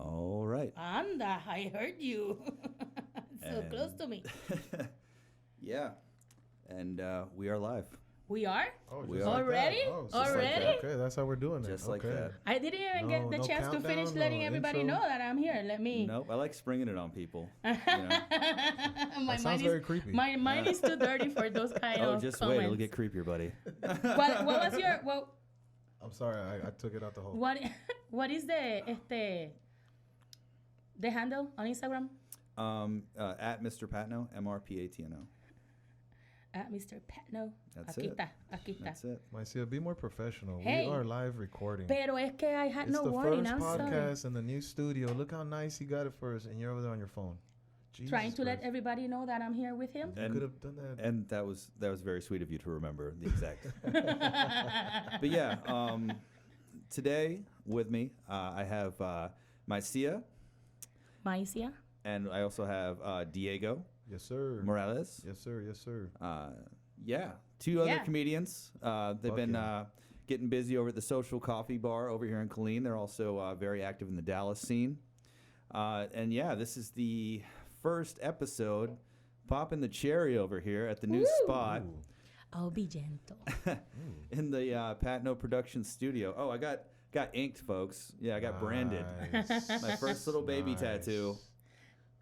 All right. Anda, I heard you. So close to me. Yeah. And we are live. We are? Oh, We just are. like Already? that. Oh, just Already? Like that. Okay, that's how we're doing it. Just like Okay. that. I didn't even get the No chance to finish countdown, letting no everybody intro. know that I'm here. Let me. Nope. I like springing it on people. My That sounds mind very is creepy. my mind is too dirty for those kind Oh, of just comments. wait. It'll get creepier, buddy. What was your I'm sorry, I took it out the hole. what is the handle on Instagram? At Mr. Patno, MRPATNO. At Mr. Patno. That's Aquí it. está, aquí está. That's it. Mysia, be more professional. Hey. We are live recording. Pero es que I had It's no the warning. first I'm sorry. podcast in the new studio. Look how nice he got it first, and you're over there on your phone. Jesus Trying to let Christ. everybody know that I'm here with him. You could have done that. And that was very sweet of you to remember the exact. But yeah, today with me I have Mysia, Mysia. and I also have Diego Yes, sir. Morales. Yes, sir. Yes, sir. Yeah, two other Yeah. comedians. They've been getting busy over at the Social Coffee Bar over here in Killeen. They're also very active in the Dallas scene. And yeah, this is the first episode. Popping the cherry over here at the new Woo. spot Ooh. I'll be gentle. in the Patno production studio. Oh, I got inked, folks. Yeah, I got branded. Nice. My first little baby Nice. tattoo.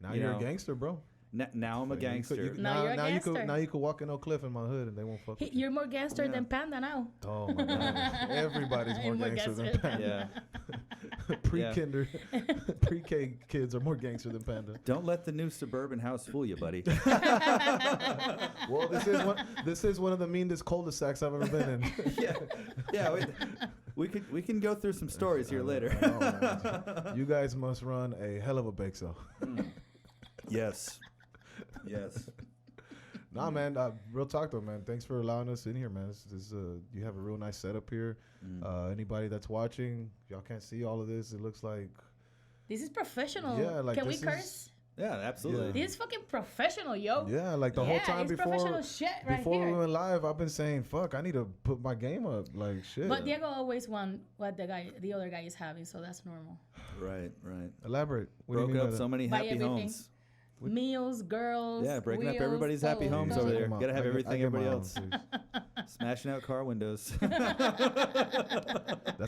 Now You you're know. a gangster, bro. Now I'm a You could- gangster. you could- Now you're a now you gangster. could now you could walk in Oak Cliff in my hood and they won't fuck with you. You're more gangster Yeah. than Panda now. Oh my god. Everybody's more More gangster than gangster. Panda. Yeah. Pre-kinder, pre-K kids are more gangster than Panda. Don't let the new suburban house fool you, buddy. Well, this is one of the meanest cul-de-sacs I've ever been in. yeah. We can go through some stories here later. I know, man. You guys must run a hell of a bake sale. Yes. Yes. Nah, man. Real talk though, man. Thanks for allowing us in here, man. You have a real nice setup here. Anybody that's watching, y'all can't see all of this. It looks like This is professional. Yeah, like Can we this curse? is- Yeah, absolutely. This is fucking professional, yo. yeah, like the whole time it's before professional shit right before we here. went live, I've been saying, "Fuck, I need to put my game up." Like shit. But Diego always want what the other guy is having, so that's normal. Right. Elaborate. What Broke do you mean up by so that? many Buy happy everything. homes. Meals, girls. Yeah, breaking up wheels, everybody's happy todo. homes Please, over I there. get my- Gotta have I get- everything I get my everybody own, else. please. Smashing out car windows. That's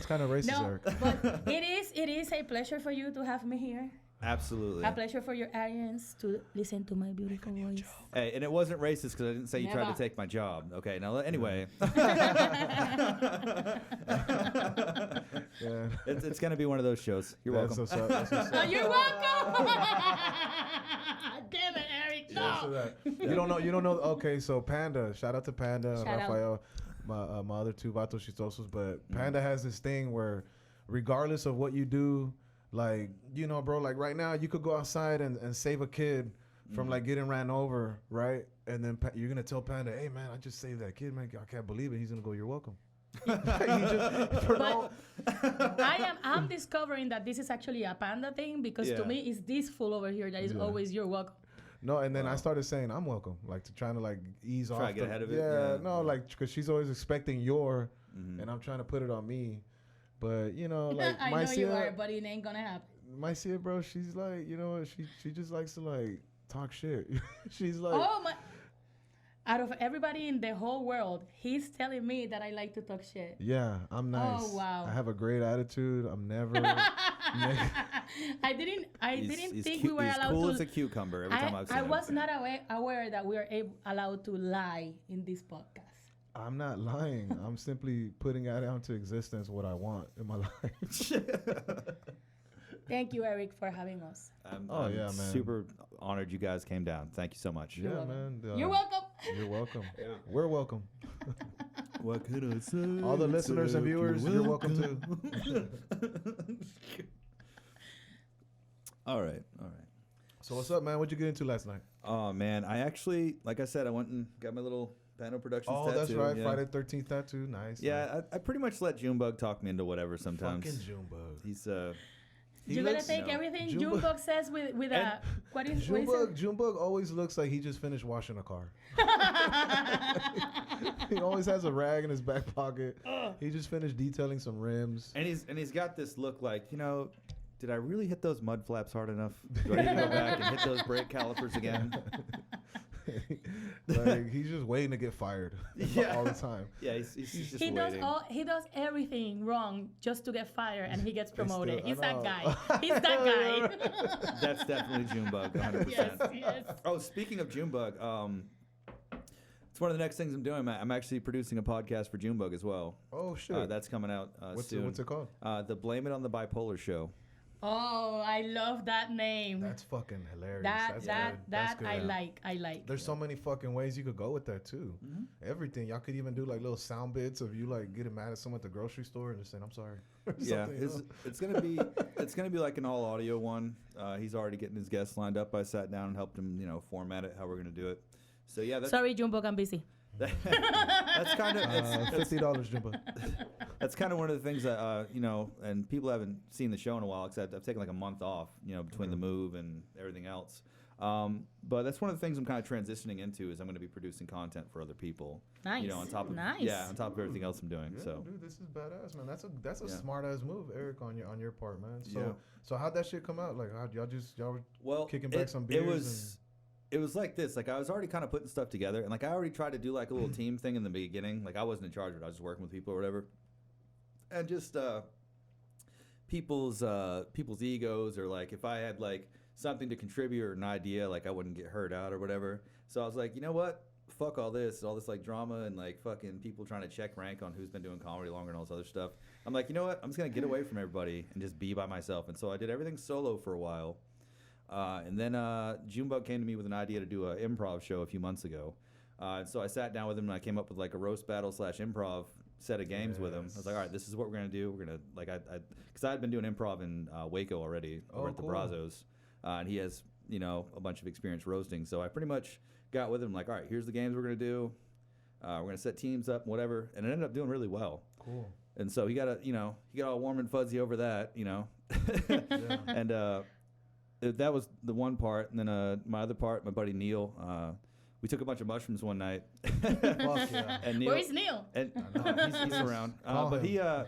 kind of racist, No, Eric. but it is a pleasure for you to have me here. Absolutely. A pleasure for your audience to listen to my beautiful voice. Hey, and it wasn't racist because I didn't say you tried Never. to take my job. Okay, now anyway, Yeah. it's gonna be one of those shows. You're That's welcome. what's up. That's what's Oh, up. you're welcome. Damn it, Eric. So No. that- You don't know. Okay, so Panda. Shout out to Panda, Shout out. Rafael, my other two Vatos Chistosos. But Panda has this thing where, regardless of what you do, like bro, like right now you could go outside and save a kid from like getting ran over, right? And then you're gonna tell Panda, "Hey man, I just saved that kid, man. I can't believe it." He's gonna go, "You're welcome." But I'm discovering that this is actually a Panda thing because Yeah. to me it's this fool over here that is Yeah. always you're welcome. No, and then I started saying I'm welcome, like trying to like ease off. Try to get ahead of it, Yeah, yeah. no, like because she's always expecting your, Mhm. and I'm trying to put it on me. But like I know you are, Mysia, but it ain't gonna happen. Mysia, bro, she's like, she just likes to like talk shit. She's like, Oh my! Out of everybody in the whole world, he's telling me that I like to talk shit. yeah, I'm nice. Oh, wow. I have a great attitude. I'm never. I didn't He's think cu- we were he's allowed cool to. as a cucumber every time I've seen I him. was not aware that we are allowed to lie in this podcast. I'm not lying. I'm simply putting out into existence what I want in my life. Thank you, Eric, for having us. I'm yeah, man. super honored you guys came down. Thank you so much. Yeah, welcome. man. You're welcome. You're welcome. We're welcome. What could I say? All the listeners and viewers, you're welcome too. All right. So what's up, man? What'd you get into last night? Oh man, I actually, like I said, I went and got my little Patno Productions Oh, tattoo. that's right. Yeah. Friday the 13th tattoo. Nice. Yeah, I pretty much let Junebug talk me into whatever sometimes. Fucking Junebug. He's He You're gonna looks- take no. everything Junebug- Junebug says with a what is Junebug always looks like he just finished washing a car. He always has a rag in his back pocket. He just finished detailing some rims. and he's got this look like, did I really hit those mud flaps hard enough? Do I need to go back and hit those brake calipers again? Like he's just waiting to get fired all the time. Yeah, he's just He waiting. he does everything wrong just to get fired, and he gets promoted. still- He's I that know. guy. He's that guy. That's definitely Junebug, 100%. yes. Oh, speaking of Junebug, it's one of the next things I'm doing. I'm actually producing a podcast for Junebug as well. Oh shit. That's coming out soon. What's it called? The Blame It on the Bipolar Show. Oh, I love that name. That's fucking hilarious. that That's that good. That's good. I like. There's so many fucking ways you could go with that too. Everything. Y'all could even do like little sound bits of you like getting mad at someone at the grocery store and just saying, "I'm sorry." or Yeah, something, you know? it's gonna be like an all audio one. He's already getting his guests lined up. I sat down and helped him, format it how we're gonna do it. So yeah, that's Sorry, Junebug, I'm busy. that's kind of $50, Jimbo. that's kind of one of the things that and people haven't seen the show in a while because I've taken like a month off, between the move and everything else. But that's one of the things I'm kind of transitioning into is I'm going to be producing content for other people. Nice. On top of Nice. on top of everything else I'm doing. Yeah, So dude, this is badass, man. That's a Yeah. smart ass move, Eric, on your part, man. So Yeah. so how'd that shit come out? Like y'all were well, kicking back some beers. It was like this. Like I was already kind of putting stuff together, and like I already tried to do like a little team thing in the beginning. Like I wasn't in charge of it. I was just working with people or whatever, and just people's egos, or like if I had like something to contribute or an idea, like I wouldn't get hurt out or whatever. So I was like, you know what? Fuck all this like drama and like fucking people trying to check rank on who's been doing comedy longer and all this other stuff. I'm like, you know what? I'm just gonna get away from everybody and just be by myself. And so I did everything solo for a while. And then Junebug came to me with an idea to do an improv show a few months ago. And so I sat down with him and I came up with like a roast battle / improv set of games with him. I was like, all right, this is what we're going to do. We're going to, like, because I had been doing improv in Waco already over at the cool. Brazos. And he has, a bunch of experience roasting. So I pretty much got with him like, all right, here's the games we're going to do. We're going to set teams up and whatever. And it ended up doing really well. Cool. And so he got all warm and fuzzy over that, Yeah. And, that was the one part, and then my other part, my buddy Neil, we took a bunch of mushrooms one night. Fuck yeah. And Neil, Where's Neil? And he's around. Call But him.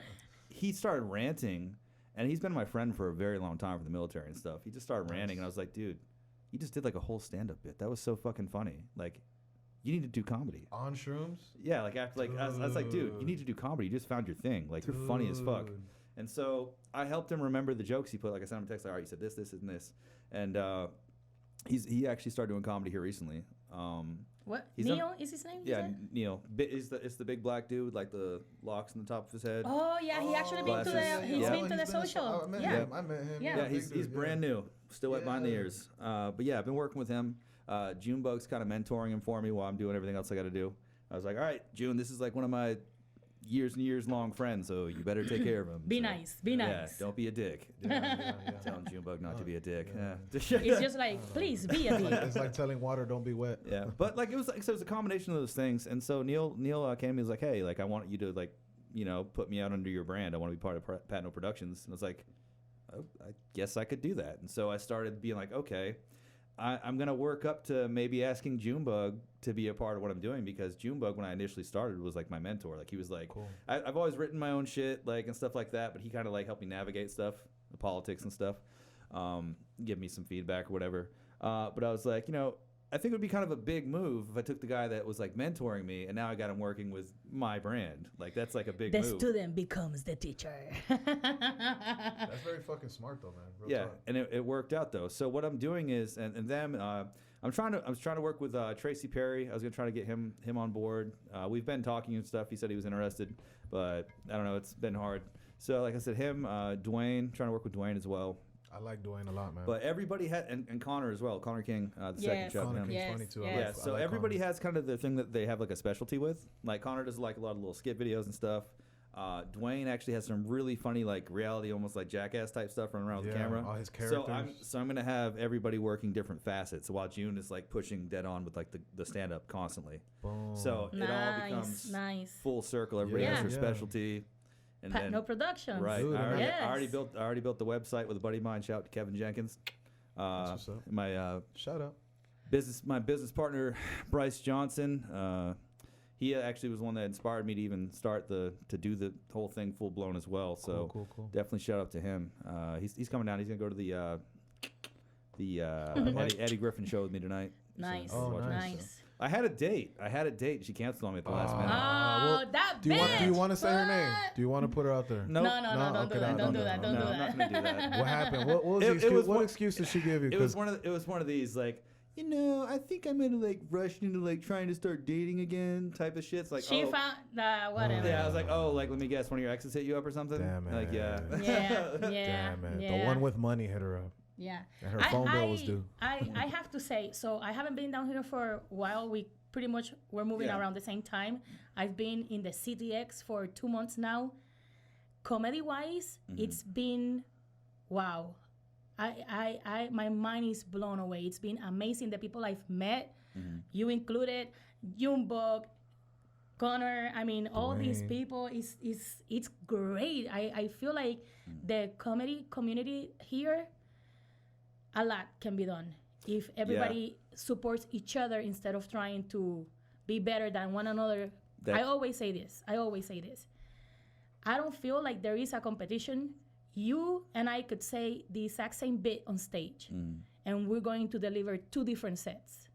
he started ranting, and he's been my friend for a very long time for the military and stuff. He just started ranting, and I was like, dude, you just did like a whole stand-up bit. That was so fucking funny. Like, you need to do comedy. On shrooms? Yeah, like after I was like, dude, you need to do comedy. You just found your thing. Like, you're funny as fuck. Dude. And so I helped him remember the jokes he put. Like I sent him a text, like, all right, you said this, and this. And he actually started doing comedy here recently. What? He's Neil is his name? you Yeah, said? Neil. It's the big black dude with like the locks on the top of his head. Oh yeah, he actually been to Glasses. the. He's Yeah. been to the social. I met Yeah. him. I met him. Yeah. Yeah, he's brand new, still wet behind the Yeah. ears. But yeah, I've been working with him. Junebug's kind of mentoring him for me while I'm doing everything else I got to do. I was like, all right, June, this is like one of my years and years long friends, so you better take care of him. Be So, nice. Be Yeah, nice. don't be a dick. Yeah. Telling Junebug not to be a dick. yeah. It's just like, please be a dick. It's like telling water, don't be wet. Yeah, but like it was a combination of those things, and so Neil came to me and was like, hey, like I want you to like put me out under your brand. I want to be part of Patno Productions, and I was like, oh, I guess I could do that. And so I started being like, okay, I'm gonna work up to maybe asking Junebug to be a part of what I'm doing, because Junebug, when I initially started, was like my mentor. Like he was like, Cool. I've always written my own shit like and stuff like that, but he kind of like helped me navigate stuff, the politics and stuff, give me some feedback or whatever. But I was like, I think it would be kind of a big move if I took the guy that was like mentoring me, and now I got him working with my brand. Like that's like a big The move. student becomes the teacher. That's very fucking smart though, man. Real Yeah, talk. and it worked out though. So what I'm doing is, and them, I was trying to work with Tracy Perry. I was gonna try to get him on board. We've been talking and stuff. He said he was interested, but I don't know. It's been hard. So like I said, him, Dwayne, trying to work with Dwayne as well. I like Dwayne a lot, man. But everybody had, and Connor as well. Connor King, the second Yes. chef. Connor him. King's Yes, funny too. yes. I Yeah, like, so I like everybody Connor. has kind of the thing that they have like a specialty with. Like Connor does like a lot of little skit videos and stuff. Dwayne actually has some really funny like reality, almost like Jackass type stuff running around with the camera. all his characters. So I'm gonna have everybody working different facets, while June is like pushing dead on with like the stand up constantly. Boom. So it all becomes nice. full circle. Everybody Yeah. has their Yeah. specialty. And Patno Productions. right, Dude, I Yes. already built the website with a buddy of mine. Shout out to Kevin Jenkins. That's what's up. My Shout out. my business partner Bryce Johnson. he actually was one that inspired me to even start to do the whole thing full blown as well. So Cool. definitely shout out to him. He's coming down. He's gonna go to the Eddie Griffin show with me tonight. Nice. So Oh, nice. I had a date. She canceled on me at the last minute. Oh, that Do you bitch. want to say her name? What? Do you want to put her out there? No, No, don't do okay, that. no, Don't do no, that. no, Don't no, do I'm not that. gonna do that. What happened? What was the It excuse? was What one- excuse did she give you? It was one of these like, I think I'm gonna like rush into like trying to start dating again type of shit. It's like, She found whatever. yeah, I was like, like let me guess, one of your exes hit you up or something. Damn, Like, yeah. Yeah. Damn, man. Yeah. The one with money hit her up. Yeah. And her phone bill was due. I have to say, so I haven't been down here for a while. We're moving Yeah. around the same time. I've been in the CDX for 2 months now. Comedy wise, it's been wow. My mind is blown away. It's been amazing. The people I've met, you included, Junebug, Connor. I mean, all these Dwayne. people it's great. I feel like the comedy community here, a lot can be done if everybody supports each other instead of trying to be better than one another. I always say this. I don't feel like there is a competition. You and I could say the exact same bit on stage, and we're going to deliver 2 different sets.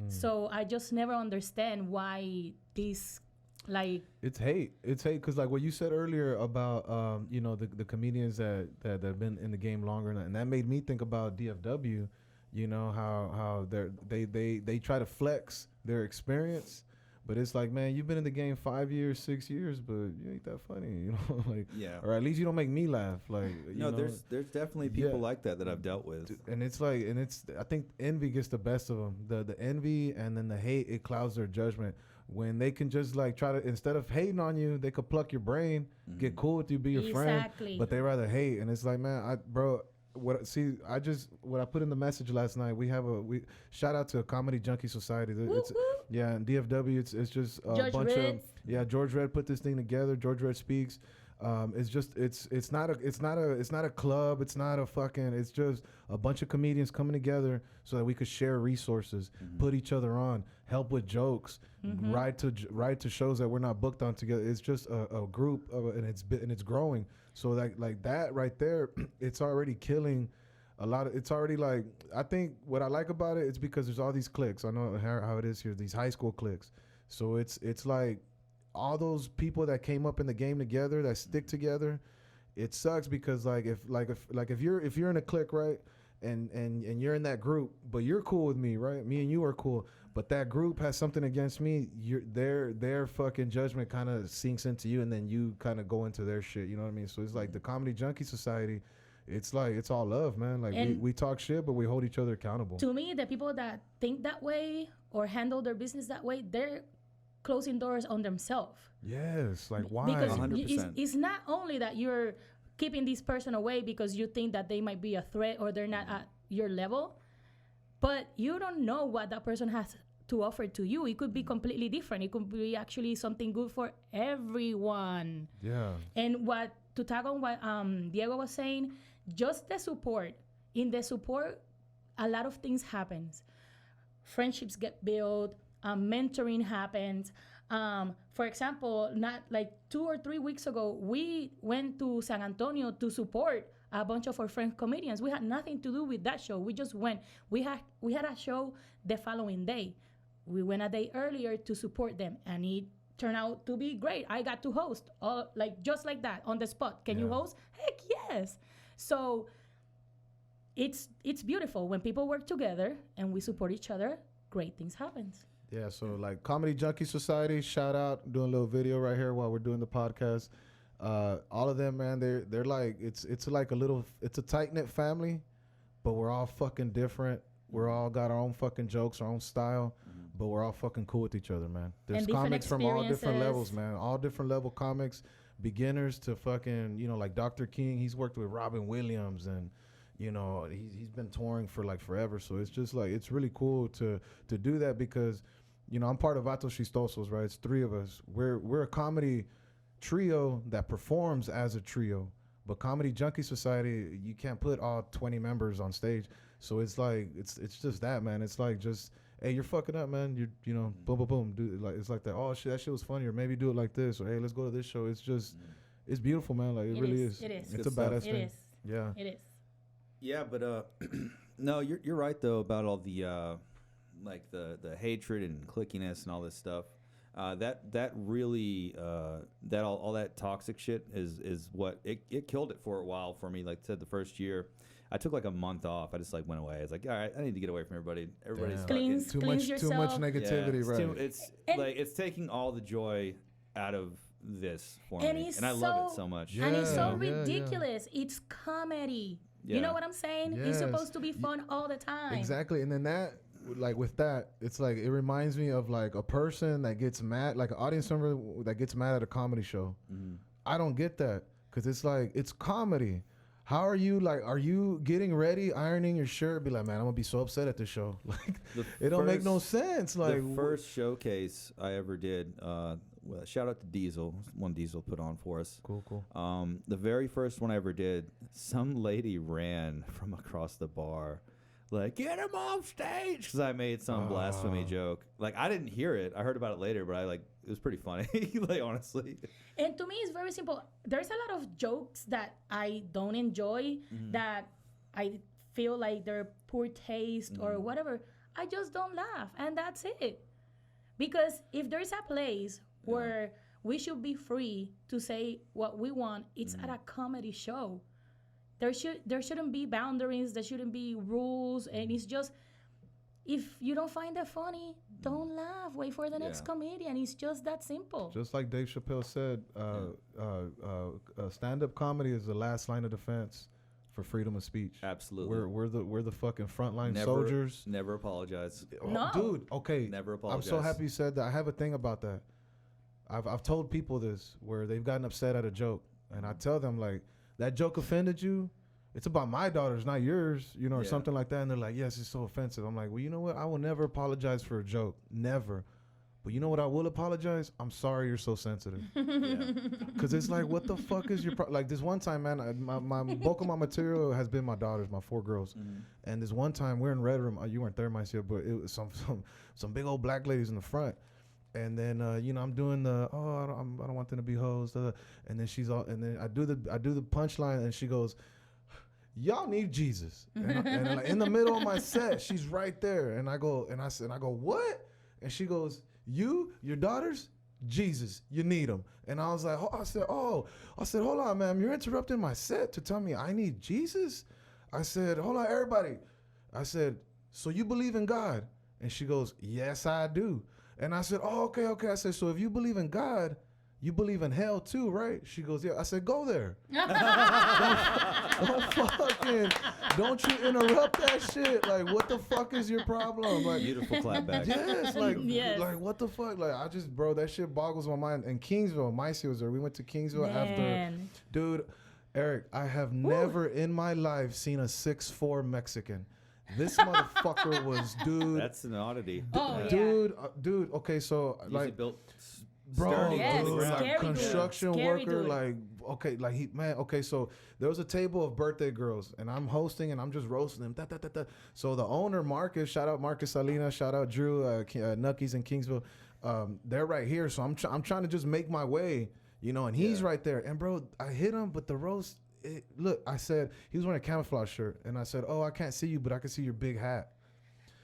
So I just never understand why this, like... It's hate because like what you said earlier about the comedians that have been in the game longer, and that made me think about DFW. You know how they try to flex their experience, but it's like, man, you've been in the game 5 years, 6 years, but you ain't that funny, like, Yeah. or at least you don't make me laugh, like. There's definitely people like that I've dealt with. And it's like, I think envy gets the best of them. The envy and then the hate, it clouds their judgment. When they can just like try to, instead of hating on you, they could pluck your brain, get cool with you, be your friend, Exactly. but they rather hate. And it's like, man, what I put in the message last night, we shout out to Comedy Junkie Society. Yeah, and DFW, it's just a George bunch Red. of George Red put this thing together. George Red Speaks. It's not a club. It's not a fucking. It's just a bunch of comedians coming together so that we could share resources, put each other on, help with jokes, ride to shows that we're not booked on together. It's just a group and it's growing. So that right there, it's already killing a lot of. It's already like, I think what I like about it is because there's all these cliques. I know how it is here. These high school cliques. So it's like, all those people that came up in the game together, that stick together, it sucks because if you're in a clique, right, and you're in that group, but you're cool with me, right? Me and you are cool, but that group has something against me. Their fucking judgment kind of sinks into you, and then you kind of go into their shit. You know what I mean? So it's like the Comedy Junkie Society. It's like, it's all love, man. Like we talk shit, but we hold each other accountable. To me, the people that think that way or handle their business that way, they're closing doors on themselves. Yes, like why? Because 100%. it's not only that you're keeping this person away because you think that they might be a threat or they're not at your level, but you don't know what that person has to offer to you. It could be completely different. It could be actually something good for everyone. Yeah. And to tag on what Diego was saying, just the support. In the support, a lot of things happens. Friendships get built. Mentoring happens. For example, not like 2 or 3 weeks ago, we went to San Antonio to support a bunch of our friends comedians. We had nothing to do with that show. We just went. We had a show the following day. We went a day earlier to support them, and it turned out to be great. I got to host, just like that, on the spot. Can you host? Heck yes. So it's beautiful when people work together and we support each other. Great things happen. Yeah, so like Comedy Junkie Society, shout out, doing a little video right here while we're doing the podcast. All of them, man, they're like, it's like it's a tight-knit family, but we're all fucking different. We're all got our own fucking jokes, our own style, but we're all fucking cool with each other, man. There's comics from all different levels, man. All different level comics, beginners to fucking, like Dr. King. He's worked with Robin Williams, and he's been touring for like forever. So it's just like, it's really cool to do that because, I'm part of Vatos Chistosos, right? It's 3 of us. We're a comedy trio that performs as a trio, but Comedy Junkie Society, you can't put all 20 members on stage. So it's like, it's just that, man. It's like just hey, you're fucking up, man. You know, boom, boom, boom. Do like it's like that. Oh shit, that shit was funny. Or maybe do it like this. Or hey, let's go to this show. It's just, it's beautiful, man. Like it really is. It is. It's a Good badass stuff. It thing. is. Yeah. It is. Yeah, but no, you're right though about all the like the hatred and clickiness and all this stuff. That really that all that toxic shit is what it killed it for a while for me. Like I said, the first year, I took like a month off. I just like went away. I was like, all right, I need to get away from everybody. Everybody's Damn. fucking Too Cleanse much yourself. negativity, it's right? it's And- like it's taking all the joy out of this for And me, it's and I love it so- so much. Yeah. And it's so yeah, yeah. ridiculous. It's comedy. Yeah. You know what I'm saying? Yes. It's supposed to be fun all the time. Exactly. And then that, like with that, it's like it reminds me of like a person that gets mad, like an audience member that gets mad at a comedy show. Mhm. I don't get that because it's like it's comedy. How are you like? Are you getting ready, ironing your shirt? Be like, man, I'm gonna be so upset at this show. Like, The it don't make no first- sense. Like, the first showcase I ever did, well, shout out to Diesel, one Diesel put on for us. cool. The very first one I ever did, some lady ran from across the bar, like, get him off stage, because I made some blasphemy joke. Like, I didn't hear it. I heard about it later, but it was pretty funny, like, honestly. And to me, it's very simple. There's a lot of jokes that I don't enjoy, that I feel like they're poor taste or whatever. I just don't laugh, and that's it. Because if there's a place where we should be free to say what we want, it's at a comedy show. There shouldn't be boundaries. There shouldn't be rules, and it's just, if you don't find it funny, don't laugh. Wait for the next Yeah. comedian. It's just that simple. Just like Dave Chappelle said, stand-up comedy is the last line of defense for freedom of speech. Absolutely. We're the fucking frontline Never- soldiers. Never apologize. Oh, No. dude. Okay. Never I'm apologize. so happy you said that. I have a thing about that. I've told people this where they've gotten upset at a joke, and I tell them like, that joke offended you. It's about my daughters, not yours, you know, or Yeah. something like that. And they're like, yes, it's so offensive. I'm like, well, you know what? I will never apologize for a joke, never. But you know what? I will apologize. I'm sorry you're so sensitive. Yeah. Because it's like, what the fuck is your like this one time, man, my bulk of my material has been my daughters, my 4 girls. And this one time we're in Red Room. You weren't there, Mysia, but it was some big old black ladies in the front. And then you know, I'm doing the I don't want them to be hoes. And then she's all, and then I do the punchline, and she goes, y'all need Jesus. And like, in the middle of my set, she's right there, and I go what? And she goes, your daughters, Jesus, you need them. And I was like, I said, hold on, ma'am, you're interrupting my set to tell me I need Jesus? I said, hold on, everybody. I said, so you believe in God? And she goes, yes, I do. And I said, oh, okay. I said, so if you believe in God, you believe in hell too, right? She goes, yeah. I said, go there. Don't you interrupt that shit. Like, what the fuck is your problem? Like, Beautiful clapback. yes, like, Yes. like what the fuck? Like, bro, that shit boggles my mind. And Kingsville, Mysia was there. We went to Kingsville after. Man. Dude, Eric, I have never in my life seen a 6'4" Mexican. This motherfucker was, dude. That's an oddity. Oh, yeah. Dude. Okay, so Usually like, built bro, sturdy Yes, to the dude, ground. scary like dude. construction Scary worker, dude. like, okay, like okay, so there was a table of birthday girls, and I'm hosting, and I'm just roasting them. So the owner, Marcus, shout out Marcus Salinas, shout out Drew, Nuckies in Kingsville, they're right here, so I'm trying to just make my way, you know, and he's right there, and bro, I hit him, but the roast, look, I said, he was wearing a camouflage shirt, and I said, oh, I can't see you, but I can see your big hat.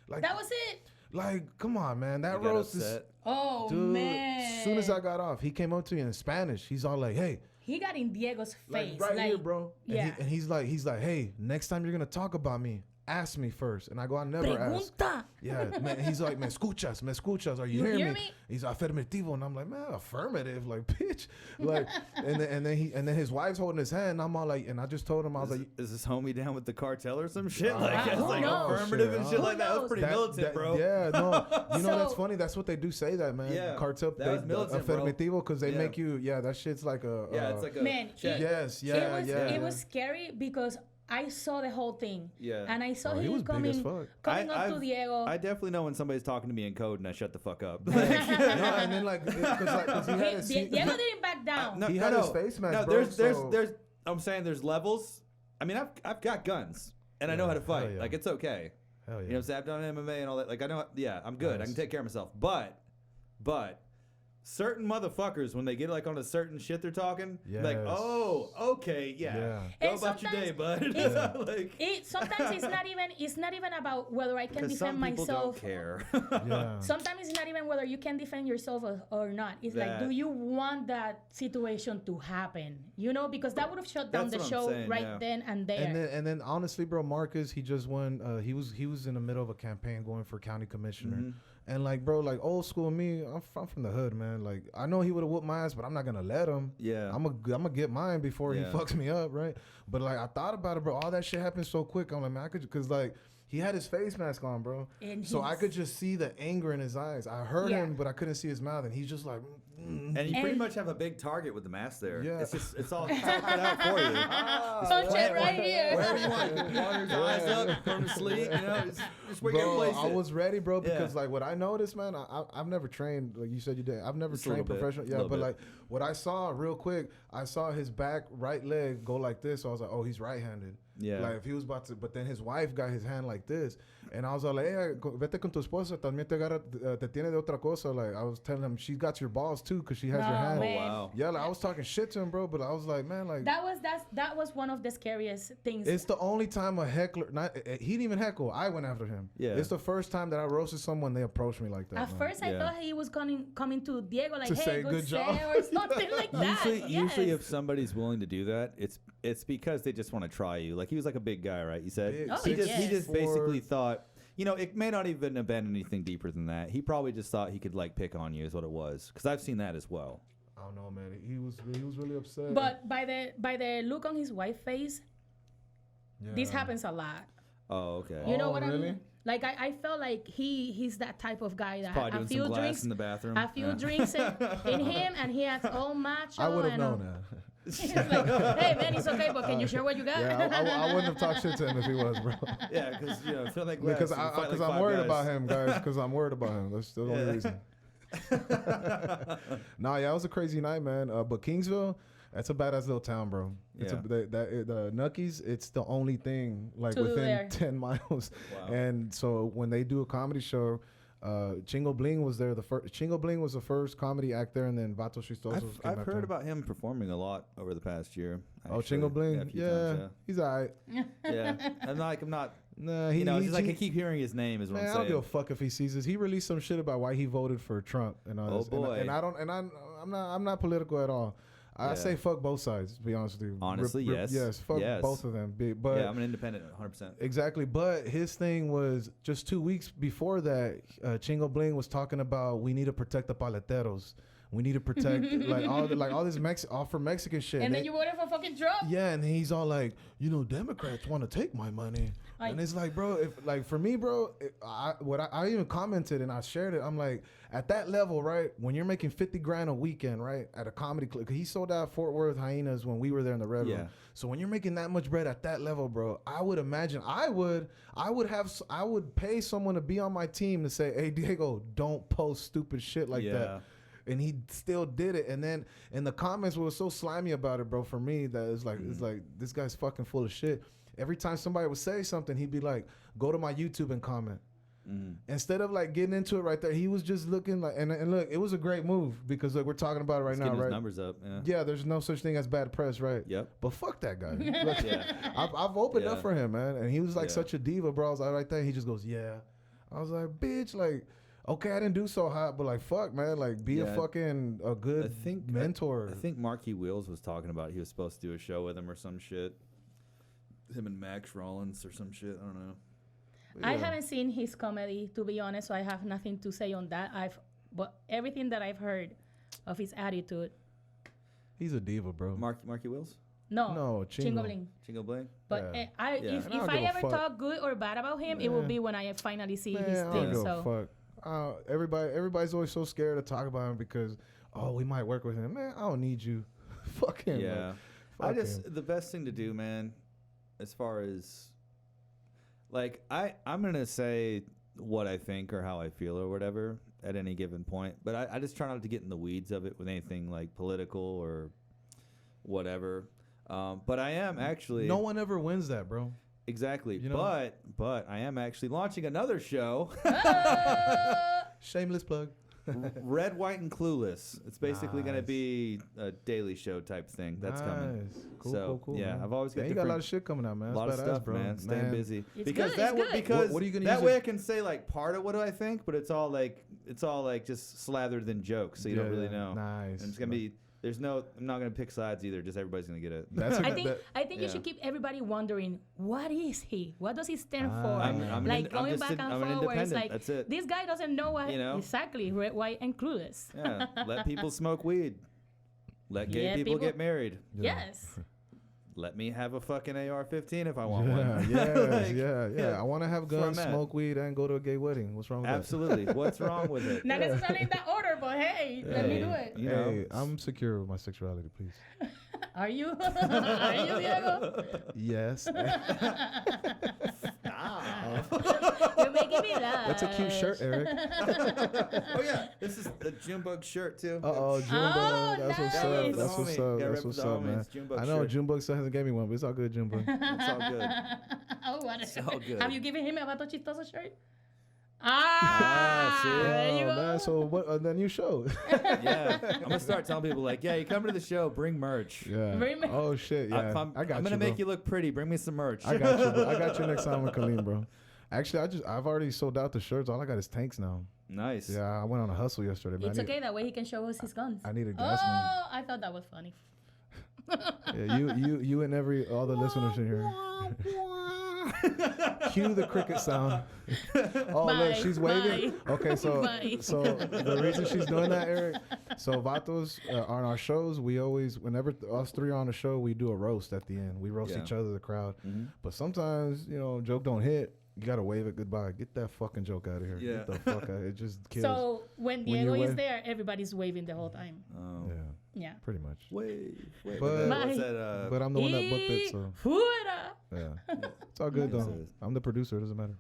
Like, That was it. like, come on, man, that You got roast is... upset. Oh, Dude, man. as soon as I got off, he came up to me in Spanish. He's all like, hey, He got in Diego's face. like right here, bro. And, yeah. and he's like, hey, next time you're going to talk about me, ask me first. And I go, I never ask. Pregunta. Yeah, man. He's like, me escuchas. Are you You hearing hear me? me? He's affirmativo, and I'm like, man, affirmative, like, bitch, like, and then his wife's holding his hand. And I'm all like, and I just told him, I was like, Is this homie down with the cartel or some shit? Uh, Like, it's who like knows? affirmative and shit Who like that. That was pretty militant, bro. Yeah, no, you know that's So- funny. That's what they do say that, man. Yeah, Cartel, that was militant, bro. affirmativo, because they Yeah. make you. Yeah, that shit's like a. Yeah, it's like a Man, check. Yes, It was scary because I saw the whole thing. Yeah. And I saw Oh, he was him big as coming fuck. up to I've- Diego. I definitely know when somebody's talking to me in code and I shut the fuck up. No, and then like, because he had his, Diego didn't back down. He had his face mask, No, bro, there's so- I'm saying there's levels. I mean, I've got guns and I know how to Hell fight. yeah. Like, it's okay. Hell yeah. You know what I'm saying? I've done MMA and all that. Like, I know, yeah, I'm good. I can take care of myself. But certain motherfuckers, when they get like on a certain shit they're talking, like, oh, okay, yeah. Go about your day, bud. Sometimes it's not even about whether I can defend some people myself. Don't care. Sometimes it's not even whether you can defend yourself or not. It's like, do you want that situation to happen? You know, because that would have shut down the show then and there. And then honestly, bro, Marcus, he just won. He was in the middle of a campaign going for county commissioner. Mm-hmm. And like, bro, like old school me, I'm from the hood, man. Like, I know he would have whooped my ass, but I'm not gonna let him. Yeah, I'm gonna get mine before he fucks me up, right? But like, I thought about it, bro. All that shit happened so quick. I'm like, man, I could, cause like, he had his face mask on, bro. So I could just see the anger in his eyes. I heard him, but I couldn't see his mouth, and he's just like. And you pretty much have a big target with the mask there. Yeah. It's all cut out for you. Punch it right here. Wherever you want. Water his eyes up, put him to sleep. You know, just where you place it. I was ready, bro, because like what I noticed, man, I've never trained, like you said you did. I've never trained professional. Yeah, but like what I saw real quick, I saw his back right leg go like this. So I was like, oh, he's right-handed. Yeah. Like if he was about to, but then his wife got his hand like this. And I was like, hey, vete con tu esposa, también te tiene de otra cosa. Like I was telling him, she got your balls too, because she has your hand. Man. Oh, wow. Yeah, like I was talking shit to him, bro, but I was like, man, like. That was one of the scariest things. It's the only time a heckler, he didn't even heckle, I went after him. Yeah. It's the first time that I roasted someone, they approached me like that. At first, I thought he was coming to Diego like, hey, good job. Or something like that. Usually if somebody's willing to do that, it's because they just want to try you. Like he was like a big guy, right? You said he just basically thought, you know, it may not even have been anything deeper than that. He probably just thought he could like pick on you is what it was. Because I've seen that as well. I don't know, man. He was really upset. But by the look on his wife's face, this happens a lot. Oh, okay. You know what I mean? Like I felt like he's that type of guy that a few drinks in the bathroom. A few drinks in him, and he acts all macho. I would have known that. He's like, hey man, it's okay, but can you share what you got? Yeah, I wouldn't have talked shit to him if he was, bro. Yeah, because you know, fill that glass. Because I'm worried about him, guys. Because I'm worried about him. That's the only reason. It was a crazy night, man. But Kingsville, that's a badass little town, bro. It's the Nuckies, it's the only thing like within 10 miles. Wow. And so when they do a comedy show, Chingo Bling was there. Chingo Bling was the first comedy act there, and then Vato Chistosos. I've heard about him performing a lot over the past year. Actually. Oh, Chingo Bling, he's alright. Yeah, I'm not. Nah, I keep hearing his name. Is what I'm saying. I don't give a fuck if he sees this. He released some shit about why he voted for Trump and all this. Boy. I'm not political at all. I say fuck both sides, to be honest with you. Honestly, yes. Yes, fuck both of them. But I'm an independent, 100%. Exactly. But his thing was just 2 weeks before that, Chingo Bling was talking about we need to protect the paleteros. We need to protect all this all for Mexican shit. And then you voted for fucking Trump? Yeah, and he's all like, Democrats want to take my money. And it's like, bro, if like for me, bro, I even commented and I shared it. I'm like, at that level, right? When you're making $50,000 a weekend, right, at a comedy club, he sold out Fort Worth Hyenas when we were there in the Red Room. So when you're making that much bread at that level, bro, I would imagine I would pay someone to be on my team to say, hey, Diego, don't post stupid shit like that. And he still did it. And then in the comments, we were so slimy about it, bro, for me, that it's like this guy's fucking full of shit. Every time somebody would say something, he'd be like, go to my YouTube and comment. Instead of like getting into it right there, he was just looking like, and look, it was a great move because like we're talking about it right now, right? His numbers up, yeah. There's no such thing as bad press, right? Yep. But fuck that guy. I've opened up for him, man, and he was like such a diva, bro. I was like right there, he just goes, yeah. I was like, bitch, like, okay, I didn't do so hot, but like, fuck, man, like, be a good mentor. I think Marquis Wheels was talking about he was supposed to do a show with him or some shit. Him and Max Rollins or some shit. I don't know. I haven't seen his comedy, to be honest, so I have nothing to say on that. But everything that I've heard of his attitude. He's a diva, bro. Marquis Wheels? No, Chingo Bling. Chingo Bling? But if I ever talk good or bad about him, it will be when I finally see his thing. Fuck. Everybody's always so scared to talk about him because, we might work with him. Man, I don't need you. Fuck him. Yeah. The best thing to do, man, as far as, like, I'm going to say what I think or how I feel or whatever at any given point. But I just try not to get in the weeds of it with anything, like, political or whatever. But I am actually... No one ever wins that, bro. Exactly. You know? But I am actually launching another show. Shameless plug. Red, White, and Clueless. It's basically going to Nice. be a Daily Show type thing. That's coming. Cool, cool. Yeah, man. I've always got you got a lot of shit coming out, man. a lot of That's stuff, badass, bro. man. Staying busy. It's because good, that it's would good. because What are you gonna that use way it- I can say like part of what I think, but it's all like just slathered in jokes, so you don't really know. Nice. And it's gonna be. I'm not gonna pick sides either. Just everybody's gonna get it. That's a I good- think that- I think you yeah. should keep everybody wondering, what is he? What does he stand Ah. for? I'm Like I'm going just back I'm and an forward, it's independent. like That's it. this guy doesn't know what You know? exactly red, white, and clueless. Yeah, let people smoke weed. Let gay Yeah, people people- get married. Yeah. Yes. Let me have a fucking AR-15 if I want Yeah, one. yes, Like, yeah. I want to have where guns, I'm at. smoke weed, and go to a gay wedding. What's wrong with Absolutely. What's wrong with it? Not necessarily in that order, but hey, let me do it. You that? know, Hey, I'm secure with my sexuality, please. Are you? Are you, Diego? Yes. You're making me laugh. That's a cute shirt, Eric. oh yeah, this is the Junebug shirt too. Uh-oh, Junebug. Oh, That's what's nice. up. That's what's up. Gotta That's rep what's the up, man. homies, Junebug I know shirt. Junebug still hasn't gave me one, but it's all good, Junebug. It's all good. Oh, what? It's all good. Have you given him a Vato Chistoso shirt? Ah, see? There you Oh, go. man, so what? The new show. Yeah, I'm gonna start telling people like, yeah, you come to the show, bring merch. Yeah. Very much. Oh shit. Yeah. I'm I got gonna you, make bro. you look pretty. Bring me some merch. I got you, bro. I got you next time with Kaleem, bro. Actually, I've already sold out the shirts. All I got is tanks now. Nice. Yeah, I went on a hustle yesterday, man. It's okay. That way he can show us his guns. I needed Oh, gas money. I thought that was funny. Yeah, you and all the listeners in here. Cue the cricket sound. Oh, Bye, look, she's waving. bye. Okay, so Bye. so the reason she's doing that, Eric. So Vatos on our shows, we always, whenever us three are on the show, we do a roast at the end. We roast Yeah. each other, the crowd. Mhm. But sometimes, joke don't hit. You gotta wave it goodbye. Get that fucking joke out of here. Yeah. Get the fuck out. It just kills. So when When Diego you is wave- there, everybody's waving the whole time. Oh. Yeah, Yeah. pretty much. Wave. But- What's that? But I'm the one that booked it, so Fuera. yeah, it's all good Yes, though. it is. I'm the producer. It doesn't matter.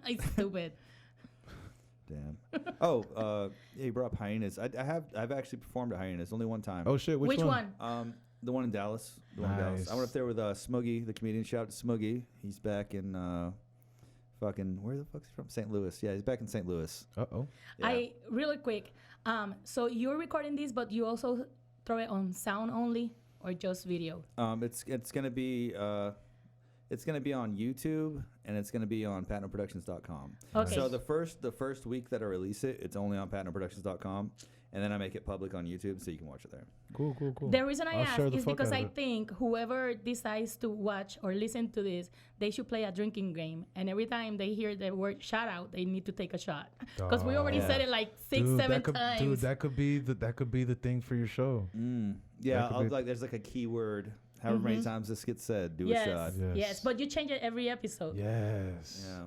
It's stupid. Damn. Oh, yeah, you brought up hyenas. I've actually performed at hyenas only one time. Oh shit, Which one? The one in Dallas. The one in Dallas. Nice. I went up there with Smuggy, the comedian. Shout out to Smuggy. He's back in fucking where the fuck's he from? St. Louis. Yeah, he's back in St. Louis. Uh-oh. Yeah. Really quick. So you're recording this, but you also throw it on sound only or just video? It's gonna be on YouTube and it's gonna be on patnoproductions.com. Okay. So the first week that I release it, it's only on patnoproductions.com, and then I make it public on YouTube so you can watch it there. Cool. The reason I I'll ask share the is fuck because out I of it. think whoever decides to watch or listen to this, they should play a drinking game. And every time they hear the word shout out, they need to take a shot. Because we already Yeah. said it like six, Dude, seven that could, times. Dude, that could be the thing for your show. Yeah, could be- there's like a keyword. However many times this gets said, do yes, a shot. Yes. yes. But you change it every episode. Yes. Yeah.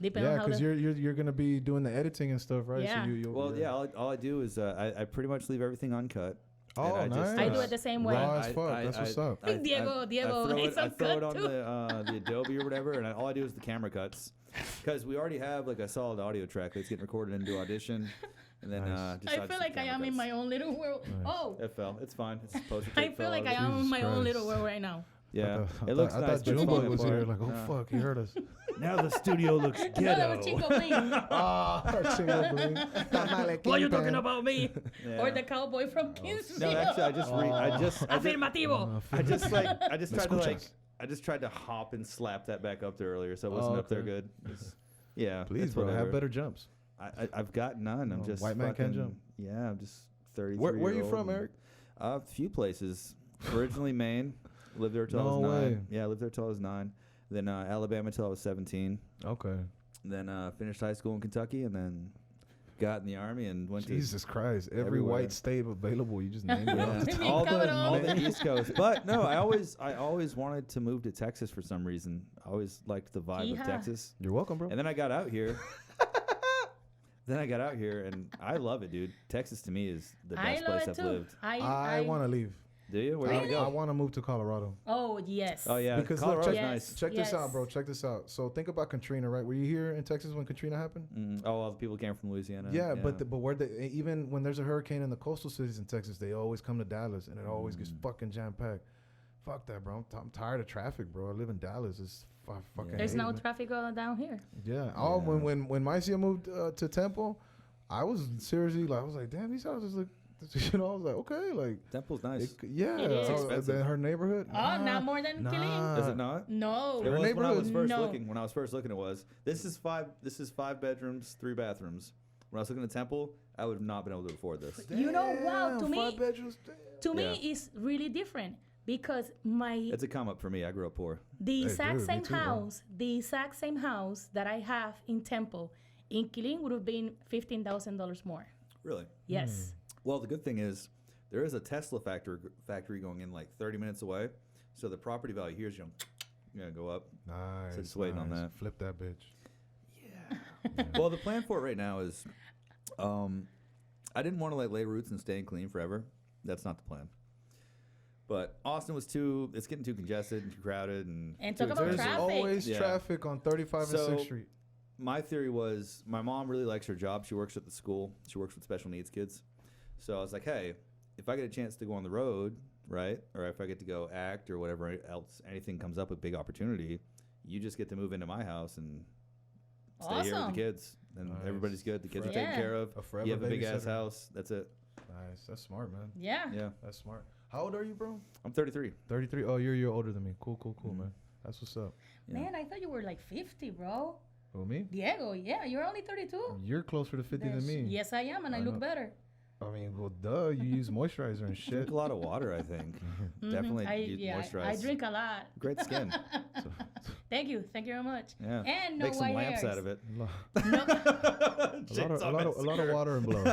Depending Yeah, on how because the, you're gonna be doing the editing and stuff, right? Yeah. So you Well, yeah. All I do is I pretty much leave everything uncut. Oh, and I just, nice. I do it the same way. Raw as fuck. That's what's up. Diego hates I throw it uncut on too. the Adobe or whatever, and all I do is the camera cuts, because we already have like a solid audio track that's getting recorded into Audition, and then Nice. just I feel like I am in my own little world. Oh, It fell. It's fine. It's poster I tape feel fell like I out of it. am in Jesus my own Christ. little world right now. Yeah, I it looks thought, nice. I thought but it's Junebug falling was apart. here. Like, oh No. fuck, he heard us. Now the studio looks No, that was ghetto. Chingo Bling. Ah, Chingo Bling. What are you talking about me? Yeah. Or the cowboy from Kingsville. No, actually, I just Afirmativo. I just Me tried to like escuchas? I just tried to hop and slap that back up there earlier, so it wasn't Oh, up there okay. good. Yeah, Please, it's bro, whatever. have better jumps. I've got none. I'm Oh, just white man can't fucking- jump. Yeah, I'm just 33. Where are you year from, old. Eric? A few places. Originally Maine. Lived there till I No was 9. way. Yeah, I lived there till I was 9. Then Alabama till I was 17. Okay. Then finished high school in Kentucky, and then got in the army and went Jesus Christ! Every everywhere. white state available, you just named it. to off the yeah, top. all the East Coast. But no, I always wanted to move to Texas for some reason. I always liked the vibe of Yeehaw. Texas. You're welcome, bro. And then I got out here. And I love it, dude. Texas to me is the I best love place it I've too. lived. I want to leave. Do you? Where do you I go? want to move to Colorado. Oh, yes. Oh yeah, Because look, Colorado's check, nice. check this out, Yes. bro. Check this out. So think about Katrina, right? Were you here in Texas when Katrina happened? Oh, all the people came from Louisiana. Yeah, but where even when there's a hurricane in the coastal cities in Texas, they always come to Dallas, and it always gets fucking jam packed. fuck that, bro. I'm tired of traffic, bro. I live in Dallas. It's fucking. There's hate no it, man. traffic down here. Yeah. Oh, when Mysia moved to Temple, I was seriously like, I was like, damn, these houses look. You know, I was like, okay, like Temple's nice. yeah. It is. Then her neighborhood. Oh, not more than Killeen. Is it not? No. It was when I was first No. looking. When I was first looking, it was. This is 5 bedrooms, 3 bathrooms. When I was looking at Temple, I would have not been able to afford this. You know, wow, to 5 me, bedrooms. it's really different because It's a come up for me. I grew up poor. the exact dude, me same too, bro. house that I have in Temple, in Killeen would have been $15,000 more. Really? Yes. Well, the good thing is there is a Tesla factory going in like 30 minutes away. So the property value here is gonna go up. Nice. So just waiting on nice. that. Flip that bitch. Well, the plan for it right now is, I didn't want to like lay roots and stay clean forever. That's not the plan. But Austin was it's getting too congested and too crowded. And talk about There's traffic. always Yeah. traffic on 35 and 6th Street. My theory was my mom really likes her job. She works at the school. She works with special needs kids. So I was like, hey, if I get a chance to go on the road, right, or if I get to go act or whatever else, anything comes up with big opportunity, you just get to move into my house and stay here with Awesome. the kids. And Nice. everybody's good. The kids are Yeah. taken care of. A forever You have a big ass babysitter. house. That's it. Nice. That's smart, man. Yeah. Yeah. That's smart. How old are you, bro? I'm 33. 33. Oh, you're a year older than me. Cool, Mhm. man. That's what's up. Yeah. Man, I thought you were like 50, bro. Who, me? Diego, yeah, you're only 32. You're closer to 50 than me. Yes, I am, and I I look know. better. I mean, well, duh. You use moisturizer and shit. Drink a lot of water, I think. Definitely moisturize. I drink a lot. Great skin. Thank you very much. Yeah. And no Make some white lamps hairs. out of it. No. A lot of water and blow. A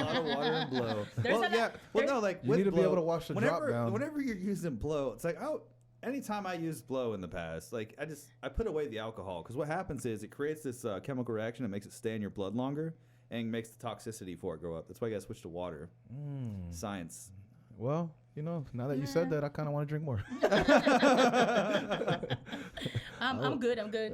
lot of water and blow. There's Well, a lot- yeah. Well, no, like You with need to be blow, able to wash the drop down. Whenever you're using blow, it's like, anytime I used blow in the past, like I put away the alcohol because what happens is it creates this chemical reaction that makes it stay in your blood longer and makes the toxicity for it go up. That's why I got to switch to water. Science. Well, you know, now that you said that, I kind of want to drink more. I'm good. I'm good.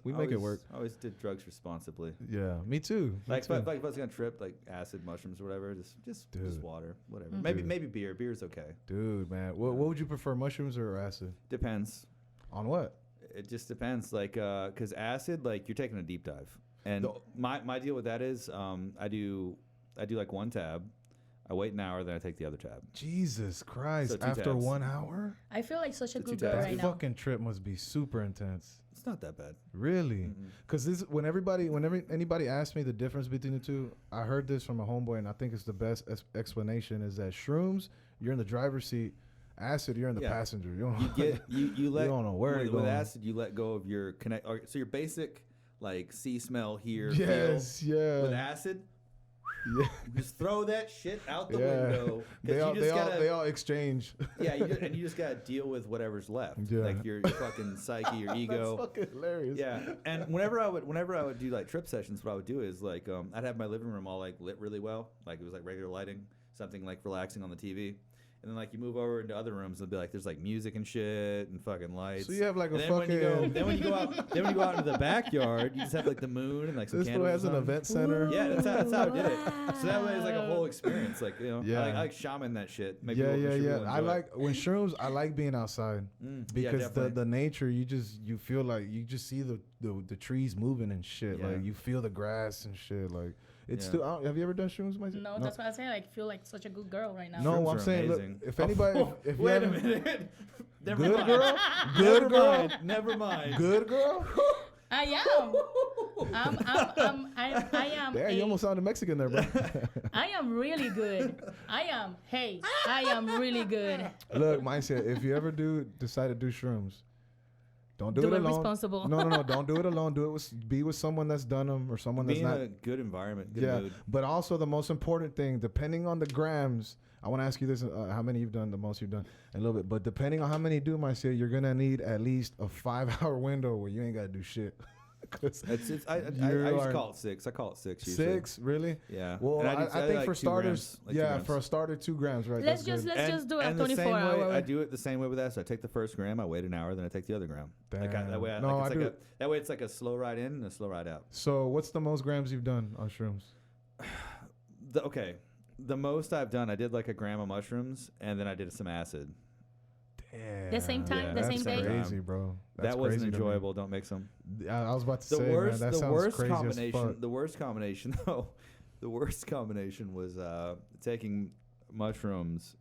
We make it work. I always did drugs responsibly. Yeah, me too. Like if I was gonna trip, like acid, mushrooms, or whatever, just water, whatever. Maybe beer. Beer's okay. Dude, man, what would you prefer, mushrooms or acid? Depends. On what? It just depends. Like, cause acid, like you're taking a deep dive, and my deal with that is, I do like one tab, I wait an hour, then I take the other tab. Jesus Christ! So 2 After tabs. 1 hour? I feel like such a The good two girl tabs. right That now. fucking trip must be super intense. It's not that bad. Really? Because whenever anybody asks me the difference between the two, I heard this from a homeboy, and I think it's the best explanation is that shrooms, you're in the driver's seat. Acid, you're in the passenger. You don't know where with acid, you let go of your connect. So your basic like see, smell, hear, Yes, feel. yeah. With acid, Yeah. just throw that shit out the Yeah. window. They all exchange. Yeah, you just gotta deal with whatever's left. Yeah. Like your fucking psyche, your ego. That's fucking hilarious. Yeah, and whenever I would do like trip sessions, what I would do is like I'd have my living room all like lit really well, like it was like regular lighting, something like relaxing on the TV. And then like you move over into other rooms, it'll be like there's like music and shit and fucking lights. So you have like a and then fucking. then when you go out into the backyard, you just have like the moon and like some This candles. fool has or an something. event center. Yeah, that's how I did it. So that way it's like a whole experience. Like Yeah. I like shaman that shit. Make Yeah. people enjoy I it. like when shrooms. I like being outside Yeah, because definitely. the nature. You feel like you just see the trees moving and shit. Yeah. Like you feel the grass and shit. Like it's Yeah. still. Have you ever done shrooms, myself? No, that's what I say. Like, feel like such a good girl right now. No, Shrooms I'm are saying, look, amazing. if anybody, if you Wait a haven't- minute. Never Good mind. girl, good Never girl, mind. Never mind. good girl. I am. I am. Damn, you almost sounded Mexican there, bro. I am really good. I am. Hey, I am really good. Look, Mysia, if you ever decide to do shrooms, don't do Do it it alone. responsible. No, don't do it alone. Do it be with someone that's done them or someone Be that's in not. a good environment, good Yeah, mood. but also the most important thing, depending on the grams, I want to ask you this: how many you've done, the most you've done, a little bit. But depending on how many you do, Mysia, you're gonna need at least a 5-hour window where you ain't gotta do shit. 'Cause I just call it 6. I call it 6 usually. 6, really? Yeah. Well, And I do think like for 2 starters, grams, like 2 grams. for a starter, 2 grams, right? Let's That's just good. let's do a and the 24 same way, hour. I do it the same way with that. So I take the first gram, I wait an hour, then I take the other gram. Like Damn. that way, No, like I do. that way it's like a slow ride in and a slow ride out. So, what's the most grams you've done on shrooms? The most I've done, I did like a gram of mushrooms, and then I did some acid. Yeah. The same time, the That's same day? crazy, bro. That's that wasn't crazy to me. enjoyable. Don't mix them. I was about to The say, worst, man, that the sounds worst crazy as combination. fuck. The worst combination, though. The worst combination was taking mushrooms,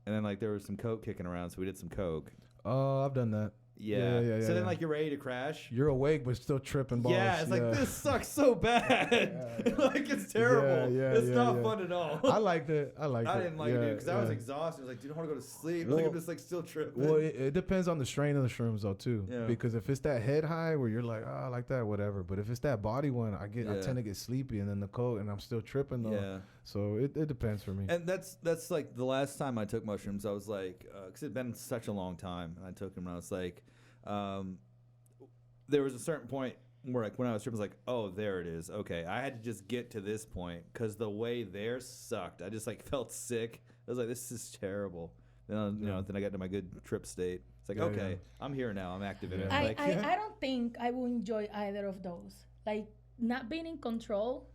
and then like there was some coke kicking around, so we did some coke. Oh, I've done that. Yeah. Yeah, so then yeah. like you're ready to crash. You're awake but still tripping balls. Yeah, it's like this sucks so bad. Like it's terrible. It's not fun at all. I liked it. I didn't like it because I was exhausted. I was like, dude, I don't want to go to sleep. Well, like I'm just like still tripping. Well, it depends on the strain of the shrooms though too. Yeah. Because if it's that head high where you're like, oh, I like that, whatever. But if it's that body one, I tend to get sleepy, and then the coke, and I'm still tripping though. Yeah. So it depends for me. And that's like the last time I took mushrooms. I was like, because it'd been such a long time, and I took them, and I was like, there was a certain point where like when I was tripping, I was like, oh, there it is. Okay, I had to just get to this point because the way there sucked. I just like felt sick. I was like, this is terrible. Then then I got to my good trip state. It's like, okay, I'm here now. I'm active in it. I Like, I don't think I will enjoy either of those. Like not being in control.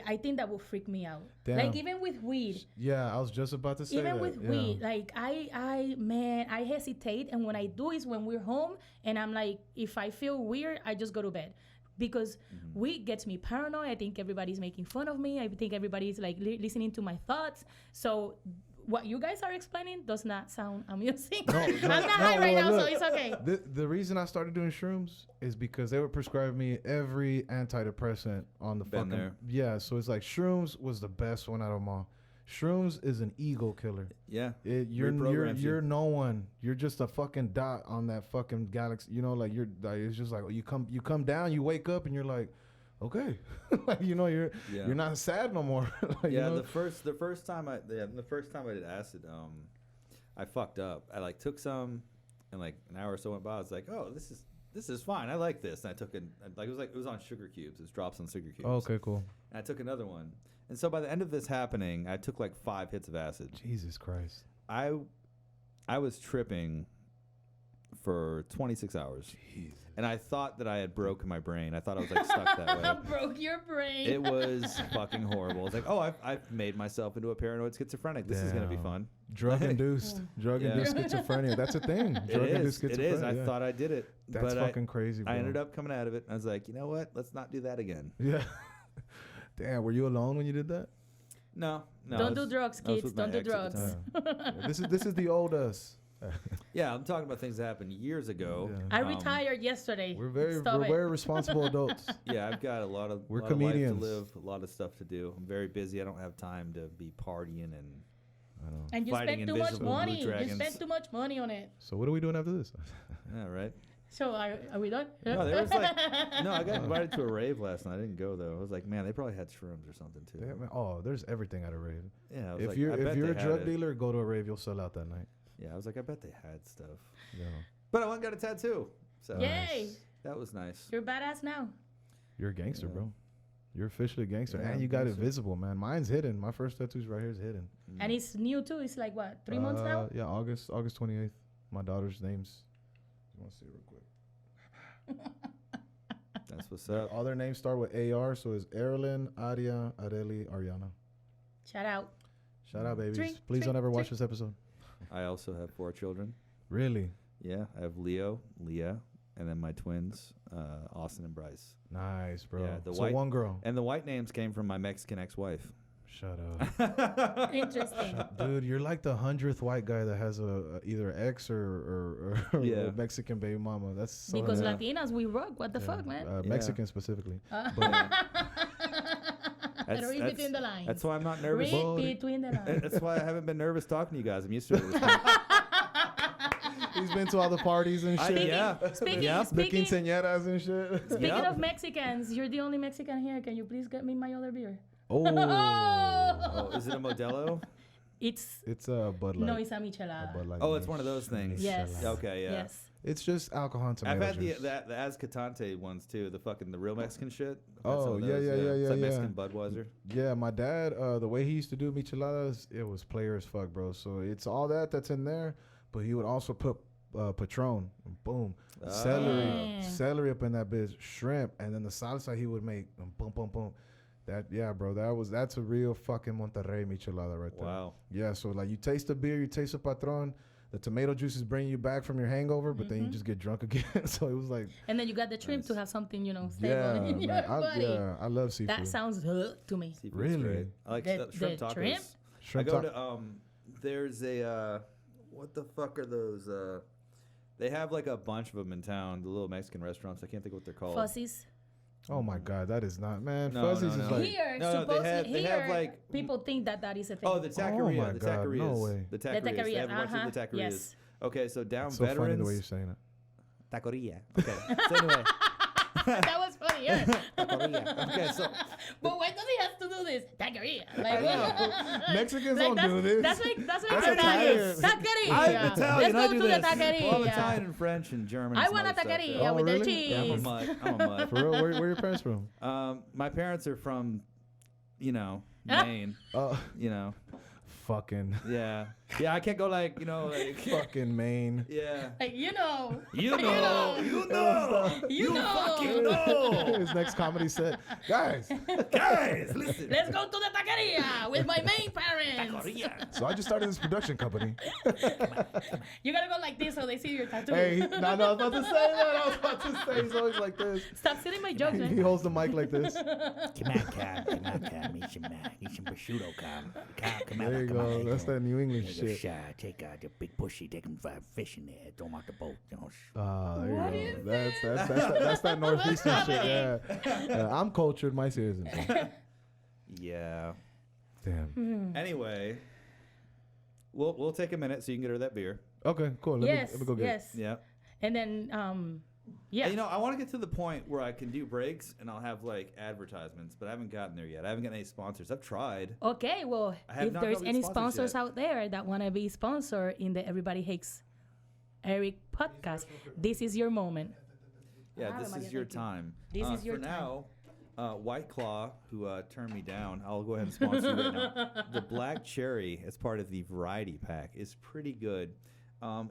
I think that will freak me out. Damn. Like even with weed. Yeah, I was just about to say Even that. with weed, like I hesitate, and when I do is when we're home, and I'm like, if I feel weird, I just go to bed, because weed gets me paranoid. I think everybody's making fun of me. I think everybody's like listening to my thoughts. So what you guys are explaining does not sound amusing. I'm not high right now, so it's okay. The reason I started doing shrooms is because they would prescribe me every antidepressant on the Been fucking there. Yeah, so it's like shrooms was the best one out of them all. Shrooms is an ego killer. yeah, You're you. no one. You're just a fucking dot on that fucking galaxy. You know, like you're like, it's just like you come down, you wake up, and you're like, okay, like you're not sad no more. Like, yeah. you know? The first time I did acid, I fucked up. I like took some, and like an hour or so went by. I was like, oh, this is fine. I like this. And I took it. It was on sugar cubes. It's drops on sugar cubes. Oh, okay, cool. And I took another one. And so by the end of this happening, I took like 5 hits of acid. Jesus Christ. I was tripping for 26 hours. Jesus. And I thought that I had broken my brain. I thought I was like stuck that way. Broke your brain. It was fucking horrible. It's like, oh, I've made myself into a paranoid schizophrenic. This is going to be Damn. fun. Drug-induced schizophrenia. That's a thing. Drug-induced schizophrenia. It is. I thought I did it. That's but fucking crazy, bro. I ended up coming out of it. I was like, you know what? Let's not do that again. Yeah. Damn, were you alone when you did that? No. Don't do drugs, I was kids. with my Don't do ex at the drugs. time. Yeah. This is the old us. Yeah, I'm talking about things that happened years ago. Yeah. I retired yesterday. We're Stop it. very responsible adults. Yeah, I've got a lot of We're lot of life comedians. to live, a lot of stuff to do. I'm very busy. I don't have time to be partying and I know. And you fighting spend too much invisible blue money. You dragons. spend too much money on it. So what are we doing after this? yeah, right. So are we done? No, there was like I got invited to a rave last night. I didn't go though. I was like, man, they probably had shrooms or something too. Damn, man. Oh, there's everything at a rave. Yeah, I was If like, you're I bet a they had drug it. dealer, go to a rave. You'll sell out that night. Yeah, I was like, I bet they had stuff. Yeah. But I went and got a tattoo. So Yay! that was nice. You're badass now. You're a gangster, Yeah. bro. You're officially a gangster, Yeah, and you got it gangster. visible, man. Mine's hidden. My first tattoo's right here is hidden. And it's new too. It's like what, 3 months now? Yeah, August 28th. My daughter's name's. You want to see it real quick? That's what's up. All their names start with AR, so it's Erilyn, Aria, Areli, Ariana. Shout out. Shout out, babies. Drink, Please don't drink, ever watch drink. this episode. I also have 4 children. Really? Yeah, I have Leo, Leah, and then my twins, Austin and Bryce. Nice, bro. Yeah, the so white- one girl. And the white names came from my Mexican ex-wife. Shut up. Interesting. Dude, you're like the 100th white guy that has a either ex or Yeah. a Mexican baby mama. That's so Because yeah. Latinas, we rock. What the fuck, man? Yeah. Mexican specifically. Read between the lines. That's why I'm not nervous. Read between the lines. That's why I haven't been nervous talking to you guys. I'm used to it. at this point. He's been to all the parties and shit. Yeah. Speaking, Yeah. The speaking, quinceañeras and shit. speaking Yeah. of Mexicans, you're the only Mexican here. Can you please get me my other beer? Oh. Oh, is it a Modelo? It's It's a Bud Light. no, it's a A michelada. Bud Light Oh, it's one of those things. Yes. Okay, yeah. Yes. It's just alcohol and tomato I've had juice. the Azcatante ones too. The real Mexican shit. I've had Oh, some of yeah, those, yeah. It's like yeah. Mexican Budweiser. Yeah, my dad, the way he used to do micheladas, it was player as fuck, bro. So it's all that's in there, but he would also put Patron, boom, Damn. celery up in that bitch, shrimp, and then the salsa he would make, boom, boom, boom. That, yeah, bro, that's a real fucking Monterrey michelada right there. Wow. Yeah, so like you taste the beer, you taste the Patron, the tomato juices bring you back from your hangover, but then you just get drunk again. So it was like. And then you got the shrimp to have something, stable Yeah, in your man, body. I love seafood. That sounds to me. Seafood's Really? great. I like The shrimp tacos. shrimp? Shrimp I go ta- to there's a what the fuck are those? They have like a bunch of them in town. The little Mexican restaurants. I can't think what they're called. Fuzzies. Oh my God, that is not, man. No, Fuzzies no, is no. like. Here, No, supposedly they have, here, like- people think that is a thing. Oh, the taqueria. my the God, taquerias. no way. The The taquerias. They taqueria, have a bunch of the taquerias. Yes. Okay, so down It's so funny veterans. the way you're saying it. Taqueria. Okay. So anyway. That was funny, yeah. Taqueria. Okay, so But why does he have to do this? Taqueria. Like, Mexicans like don't do this. That's like That's Italian. Italian. Taqueria. I'm Italian. Let's I go do to this. the taqueria. Well, I'm Italian and French and German. I and want a some other stuff, taqueria yeah. Oh, with really? the Yeah, I'm a cheese. mutt. I'm a mutt. For real, where are your parents from? My parents are from, Maine. Oh, fucking, Yeah. Yeah, I can't go like, fucking Maine. yeah. Like, You know. fucking know. His next comedy set, guys. Guys, listen. Let's go to the taqueria with my main parents. So I just started this production company. You gotta go like this so they see your tattoo. Hey, no, I was about to say that. I was about to say he's always like this. Stop stealing my jokes, He man. holds the mic like this. Come on, Cam. Eat some prosciutto, Cam. Come on, There you come on, go. hey, That's come that on. New English Take a shit. shot. Take the big pushy. Take him fish in there. Throw him out the boat. There What you is go. That's that northeastern shit. Yeah. I'm cultured. My isn't. Yeah. Damn. Anyway, we'll take a minute so you can get her that beer. Okay, cool. Yes, Let me go get it. yes. Yeah. And then, yeah. And, I want to get to the point where I can do breaks and I'll have like advertisements, but I haven't gotten there yet. I haven't gotten any sponsors. I've tried. Okay, well, I have if not there's gotten any sponsors sponsors yet. out there that want to be sponsored in the Everybody Hates Eric podcast, this is your moment. Yeah, Ah, this Maria, is your thank you. time. This is your for time. now, White Claw, who turned me down, I'll go ahead and sponsor you right now. The Black Cherry, as part of the variety pack, is pretty good.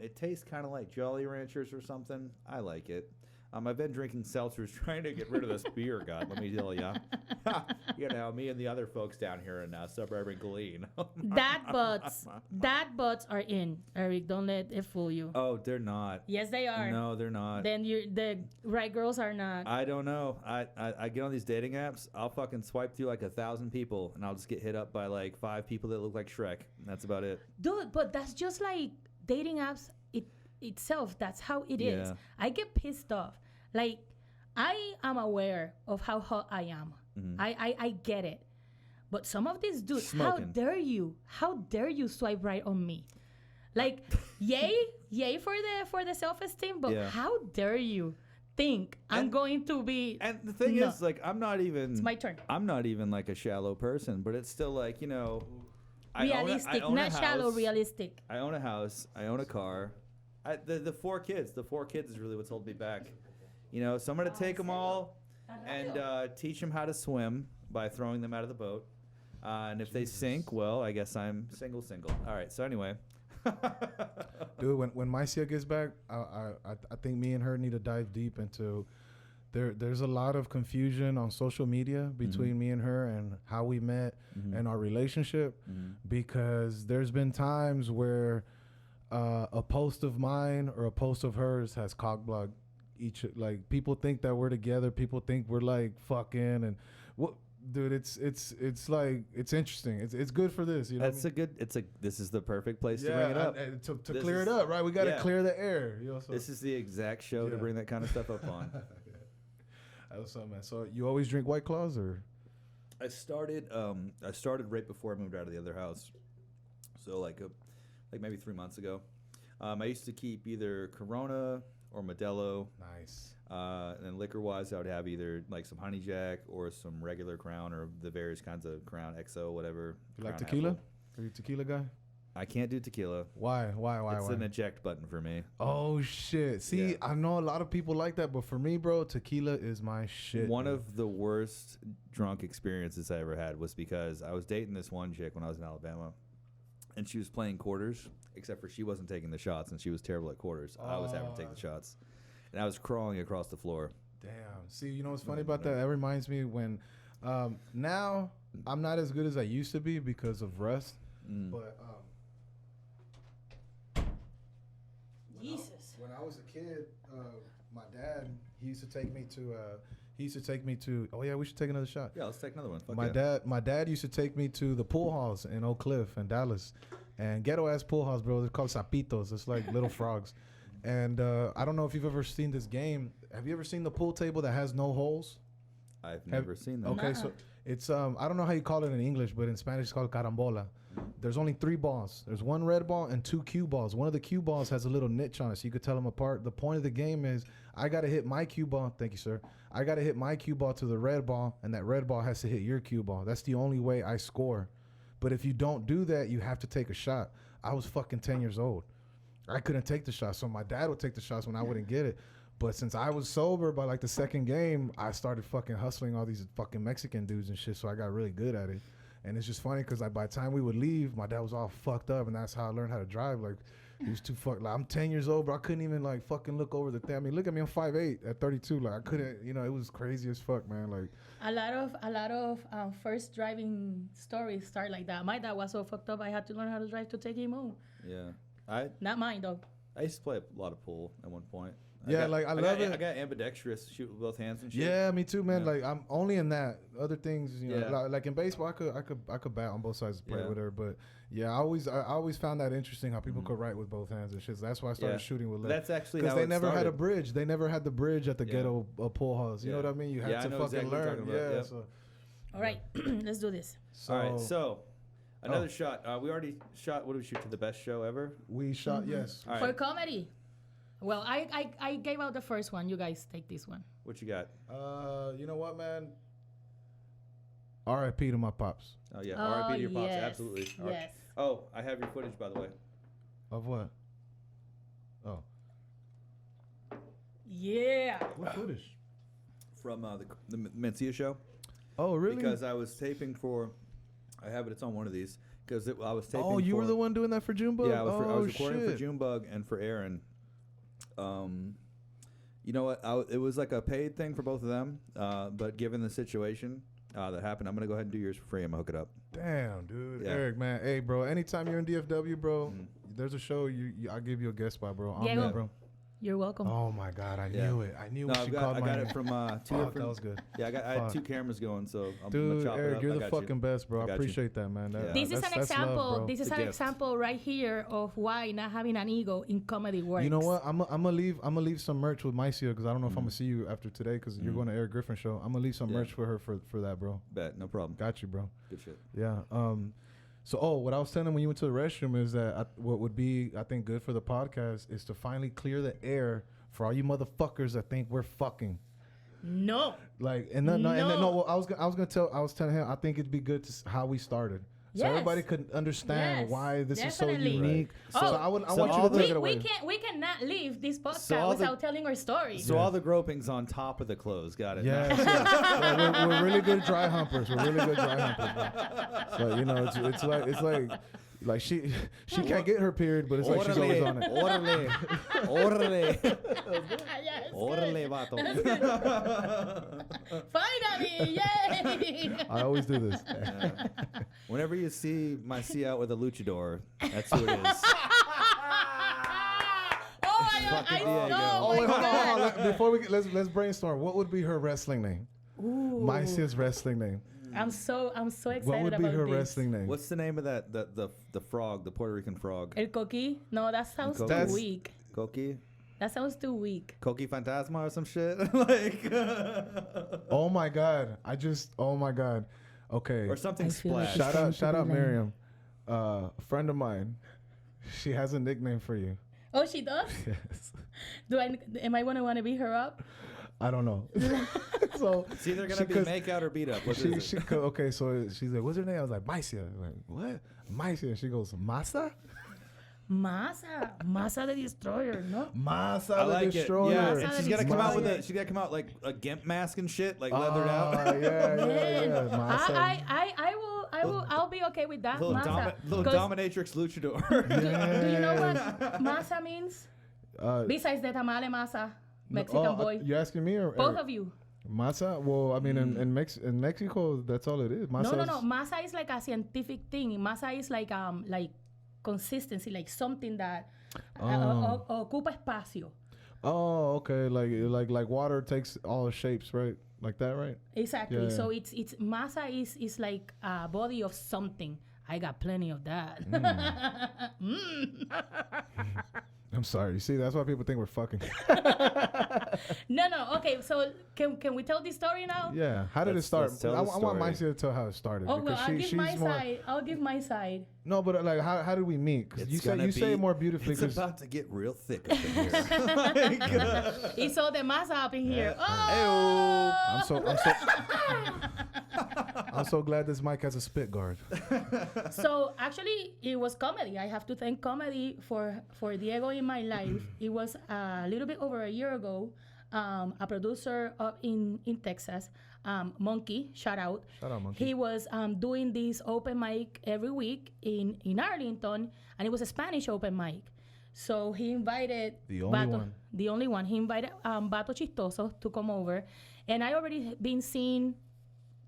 It tastes kind of like Jolly Ranchers or something. I like it. I've been drinking seltzers trying to get rid of this beer, God, let me tell ya. Me and the other folks down here in suburban Killeen. That butts are in, Eric. Don't let it fool you. Oh, they're not. Yes, they are. No, they're not. Then the right girls are not. I don't know. I get on these dating apps. I'll fucking swipe through like 1,000 people, and I'll just get hit up by like 5 people that look like Shrek. And that's about it. Dude, but that's just like dating apps itself. That's how it is. Yeah. I get pissed off. Like, I am aware of how hot I am. Mm-hmm. I get it. But some of these dudes, Smoking. how dare you swipe right on me? Like, yay for the self-esteem, but Yeah. how dare you think I'm And- going to be And the thing No. is, like, I'm not even. It's my turn. I'm not even like a shallow person, but it's still like, Realistic, I own not a shallow, house. realistic. I own a house. I own a car. The 4 kids. The 4 kids is really what's holding me back. So I'm gonna take them all and teach them how to swim by throwing them out of the boat. And if they sink, well, I guess I'm single. All right. So anyway. Dude, when Mysia gets back, I think me and her need to dive deep into. There's a lot of confusion on social media between me and her and how we met and our relationship, because there's been times where a post of mine or a post of hers has cockblocked each. Like, people think that we're together. People think we're like fucking and what. Dude, it's like, it's interesting. It's good for this, you know. That's a good. This is the perfect place to bring it up. To This clear is- it up, right? We got to yeah. clear the air. So. This is the exact show to Yeah. bring that kind of stuff up on. That was something, man. So you always drink White Claws, or? I started right before I moved out of the other house, so like maybe 3 months ago. I used to keep either Corona or Modelo. Nice. And then liquor-wise, I would have either like some Honey Jack or some regular Crown or the various kinds of Crown XO, whatever. You like Crown tequila? Apple. Are you a tequila guy? I can't do tequila. Why? It's an eject button for me. Oh shit! See, Yeah. I know a lot of people like that, but for me, bro, tequila is my shit. One dude. of the worst drunk experiences I ever had was because I was dating this one chick when I was in Alabama, and she was playing quarters, except for she wasn't taking the shots, and she was terrible at quarters. I was having to take the shots, and I was crawling across the floor. Damn. See, you know what's funny about that? That reminds me when now I'm not as good as I used to be because of rust. But when I was a kid, my dad, he used to take me to. Oh yeah, we should take another shot. Yeah, let's take another one. Fuck My dad used to take me to the pool halls in Oak Cliff and Dallas, and ghetto ass pool halls, bro. They're called sapitos. It's like little frogs. And I don't know if you've ever seen this game. Have you ever seen the pool table that has no holes? I've never seen that. Okay, so it's I don't know how you call it in English, but in Spanish it's called carambola. There's only 3 balls. There's 1 red ball and 2 cue balls. One of the cue balls has a little niche on it, so you could tell them apart. The point of the game is I got to hit my cue ball. Thank you, sir. I got to hit my cue ball to the red ball, and that red ball has to hit your cue ball. That's the only way I score. But if you don't do that, you have to take a shot. I was fucking 10 years old. I couldn't take the shot, so my dad would take the shots when I wouldn't get it. But since I was sober by like the second game, I started fucking hustling all these fucking Mexican dudes and shit, so I got really good at it. And it's just funny because like by the time we would leave, my dad was all fucked up, and that's how I learned how to drive. Like he was too fucked. Like I'm 10 years old, but I couldn't even like fucking look over the thing. I mean, look at me, I'm 5'8" at 32. Like I couldn't, you know, it was crazy as fuck, man. Like a lot of first driving stories start like that. My dad was so fucked up, I had to learn how to drive to take him home. Yeah, Not mine though. I used to play a lot of pool at one point. Yeah, I love it. I got ambidextrous, shoot with both hands and shit. Yeah, me too, man. Yeah. Like I'm only in that. Other things, you know, Yeah. like in baseball, I could bat on both sides of the plate, Yeah. whatever. But yeah, I always found that interesting how people could write with both hands and shit. So that's why I started shooting with left. That's actually Because how they it never had a started. bridge. They never had the bridge at the Yeah. ghetto pool halls. You know Yeah. what I mean? You had Yeah, I to know fucking exactly what you're learn. talking about. Yeah. Yep. So, All right, let's do this. so All right, so another shot. We already shot. What did we shoot to the best show ever? we shot. Yes. All For right, comedy. Well, I gave out the first one. You guys take this one. what you got? You know what, man? R.I.P. to my pops. Oh yeah, R.I.P. to your pops. yes. Absolutely. Yes. Oh, I have your footage by the way. Of what? Oh, Yeah. what footage? From the Mysia show. Oh, really? Because I was taping for. I have it. It's on one of these. Because I was taping. Oh, you were for- the one doing that for Junebug? Yeah, I was recording shit. for Junebug and for Aaron. You know what? It was like a paid thing for both of them. But given the situation that happened, I'm gonna go ahead and do yours for free. I'm gonna hook it up. Damn, dude. Yeah. Eric, man. Hey, bro. Anytime you're in DFW, bro, there's a show. I'll give you a guest spot, bro. I'm Diego. there, bro. You're welcome. Oh my God, I Yeah. knew it. I knew No, when I she got called my name. it from two Fuck, different. that was good. Yeah, I had Fuck. 2 cameras going, so I'm Dude, gonna chop it Eric, up. you're I the got fucking you. best, bro. I I got you. appreciate that, man. Yeah. This is an that's example. love, bro. This is It's a an gift. example right here of why not having an ego in comedy works. You know what? I'm gonna leave some merch with Mysia because I don't know if I'm gonna see you after today because you're going to Eric Griffin show. I'm gonna leave some Yeah. merch for her for that, bro. Bet, no problem. Got you, bro. Good shit. Yeah. So, what I was telling when you went to the restroom is that what would be, I think, good for the podcast is to finally clear the air for all you motherfuckers that think we're fucking. No. Like, No. well, I was telling him, I think it'd be good to how we started. So Yes. everybody could understand Yes, why this is so definitely. unique. Right. So Oh, I want so you all to the- take it away. We cannot leave this podcast So all the- without telling our story. So all the groping's on top of the clothes. Got it. Yes, yes. Yeah, we're really good dry humpers. We're really good dry humpers. So you know, it's like she can't get her period, but it's like she's always on it. Orale. Orale. Yes, Orale, good. vato. Finally, yay! I always do this. Yeah. Whenever you see Mysia out with a luchador, that's who it is. Oh, Fucking I Diego. know. Oh wait, my hold on, hold God. on. Before let's brainstorm. What would be her wrestling name? Ooh. Mysia's wrestling name. I'm so excited What would about be her this. wrestling name? What's the name of that the frog, the Puerto Rican frog? El Coqui? No, that sounds too That's- weak. Coqui? That sounds too weak. Coqui Fantasma or some shit? Like Oh my God! Oh my God! Okay. or something I feel like splash. it's- Shout out Trying to be Miriam, a friend of mine. She has a nickname for you. Oh, she does? Yes. Am I gonna want to beat her up? I don't know. So It's either she gonna be goes- make out or beat up. What she is it? okay. So she's like, "What's her name?" I was like, "Mysia." I'm like, what? Mysia. And she goes, "Masa." Masa the Destroyer, no? Masa I the like Destroyer. it. Yeah, Masa and the she's gotta come out with Destroyer. she's gotta come out like a gimp mask and shit, like leathered out. Yeah. Man, Masa. I'll be okay with that. Little, Masa. little 'Cause dominatrix luchador. do you know what masa means? Besides the tamale masa, Mexican boy. You asking me or Both Eric? of you. Masa? Well, I mean, in Mexico, that's all it is. Masa No. Masa is like a scientific thing. Masa is like consistency, like something that Ocupa espacio. Oh, okay. Like water takes all the shapes, right? Like that, right? Exactly. Yeah. So it's masa is like a body of something. I got plenty of that. I'm sorry. You see, that's why people think we're fucking. No. Okay, so can we tell this story now? Yeah. How did it Let's start? tell the I want story. Mysia to tell how it started. Oh well, because I'll give my she's more. side. I'll give my side. No, but like, how did we meet? Because you say it more beautifully. It's 'cause- about to get real thick up in here. It's all the masa up in here. I'm so glad this mic has a spit guard. So actually, it was comedy. I have to thank comedy for Diego in my life. It was a little bit over a year ago. A producer in Texas, Monkey, shout out. Shout out, Monkey. He was doing this open mic every week in Arlington, and it was a Spanish open mic. So he invited The only one. The only one. He invited Vato Chistoso to come over, and I already been seeing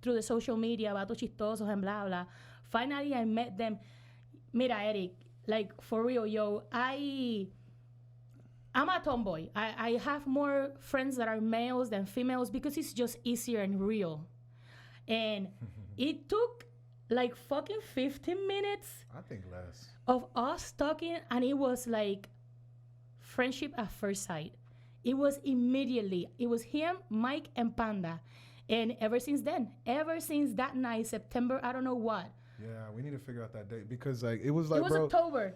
through the social media Vato Chistosos and blah blah. Finally, I met them. Mira, Eric, like for real, yo, I'm a tomboy. I have more friends that are males than females because it's just easier and real. And it took like fucking 15 minutes I think less. of us talking, and it was like friendship at first sight. It was immediately. It was him, Mike, and Panda. And ever since that night, September, I don't know what. Yeah, we need to figure out that date because like it was like It was bro. October.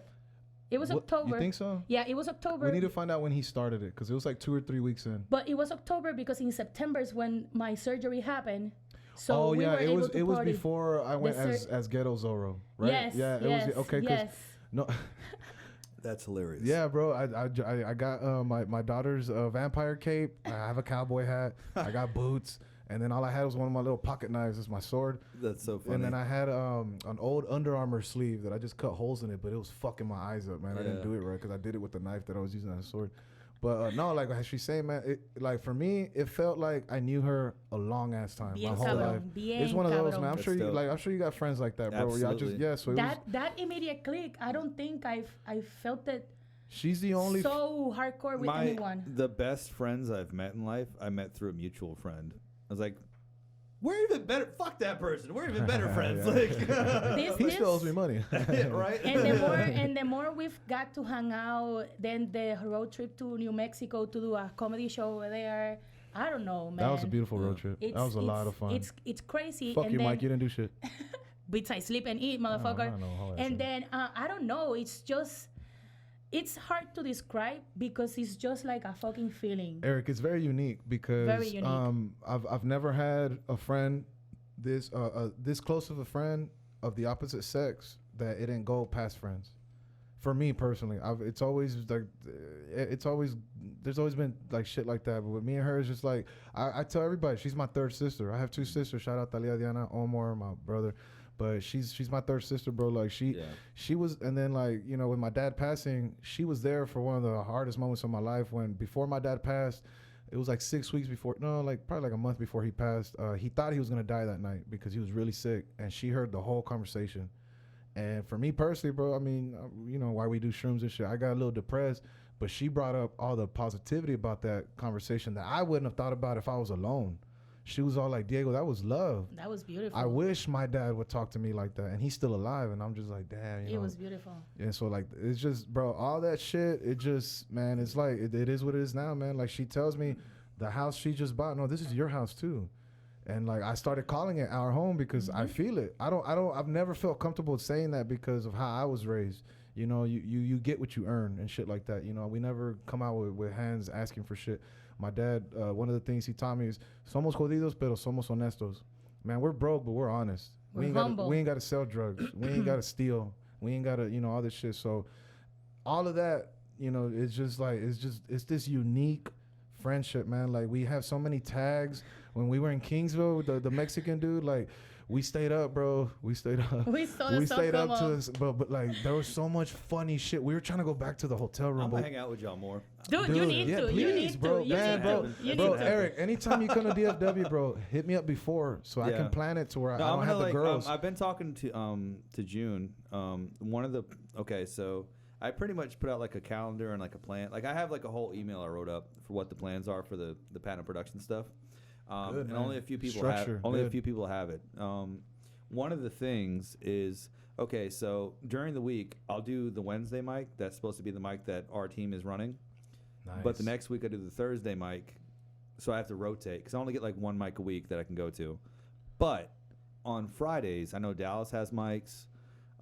It was What- October. You think so? Yeah, it was October. We need to find out when he started it because it was like 2 or 3 weeks in. But it was October because in September is when my surgery happened. So oh we yeah, were it able was to it was party. before I went The as Ghetto Zorro, right? Yes. Yeah, it yes, was okay. 'Cause Yes. no, That's hilarious. yeah, bro. I got my daughter's vampire cape. I have a cowboy hat. I got boots, and then all I had was one of my little pocket knives. It's my sword. That's so funny. And then I had an old Under Armour sleeve that I just cut holes in it, but it was fucking my eyes up, man. I didn't Yeah. do it right because I did it with the knife that I was using as a sword. But no, like she's saying, man, it, like for me, it felt like I knew her a long ass time, Bien my whole cabrón, life. bien it's one of those, cabrón. man. I'm That's sure you dope. I'm sure you got friends like that, bro. Where y'all just Absolutely. so it was, That immediate click, I don't think I felt it she's the only. so hardcore with anyone. The best friends I've met in life, I met through a mutual friend. I was like, we're even better. Fuck that person. We're even better friends. Yeah. Like, he still owes me money. right? And the more we've got to hang out, then the road trip to New Mexico to do a comedy show over there. I don't know, man. That was a beautiful road trip. That was a lot of fun. It's crazy. Fuck and you, then, Mike. You didn't do shit. Besides sleep and eat, motherfucker. No, And then I don't know. It's hard to describe because it's just like a fucking feeling. Eric, it's very unique because Very unique. I've never had a friend this close of a friend of the opposite sex that it didn't go past friends. For me personally, there's always been like shit like that. But with me and her, it's just like I tell everybody she's my third sister. I have 2 sisters. Shout out Talia, Diana, Omar, my brother. But she's my third sister, bro. Like she was, and then like with my dad passing, she was there for one of the hardest moments of my life. When before my dad passed, it was like 6 weeks before, no, like probably like a month before he passed. He thought he was gonna die that night because he was really sick, and she heard the whole conversation. And for me personally, bro, I mean, why we do shrooms and shit, I got a little depressed, but she brought up all the positivity about that conversation that I wouldn't have thought about if I was alone. She was all like, Diego, that was love. That was beautiful. I wish my dad would talk to me like that, and he's still alive, and I'm just like, damn. It was beautiful. And so like, it's just, bro, all that shit, it just, man, it's like, it is what it is now, man. Like she tells me the house she just bought, no, this is your house too. And like, I started calling it our home because I feel it. I've never felt comfortable saying that because of how I was raised. You get what you earn and shit like that. We never come out with hands asking for shit. My dad, one of the things he taught me is, somos jodidos, pero somos honestos. Man, we're broke, but we're honest. We're humble. We ain't got to sell drugs. We ain't got to steal. We ain't got to, all this shit. So all of that, it's just like, it's this unique friendship, man. Like we have so many tags. When we were in Kingsville with the Mexican dude, like we stayed up, bro. We stayed up. We stayed up to, but like there was so much funny shit. We were trying to go back to the hotel room. I'm gonna hang out with y'all more. Dude, you need yeah, to. please, You need bro. to. You Man, need bro, to. You bro, need to. Eric, anytime you come to DFW, bro, hit me up before so I Yeah. can plan it to where No, I don't have the girls. I've been talking to June. So I pretty much put out like a calendar and like a plan. Like I have like a whole email I wrote up for what the plans are for the Patno production stuff. Good, and man. only a few people Structure, have. Only a good. few people have it. One of the things is okay. So during the week, I'll do the Wednesday mic. That's supposed to be the mic that our team is running. Nice. But the next week I do the Thursday mic, so I have to rotate because I only get like one mic a week that I can go to. But on Fridays, I know Dallas has mics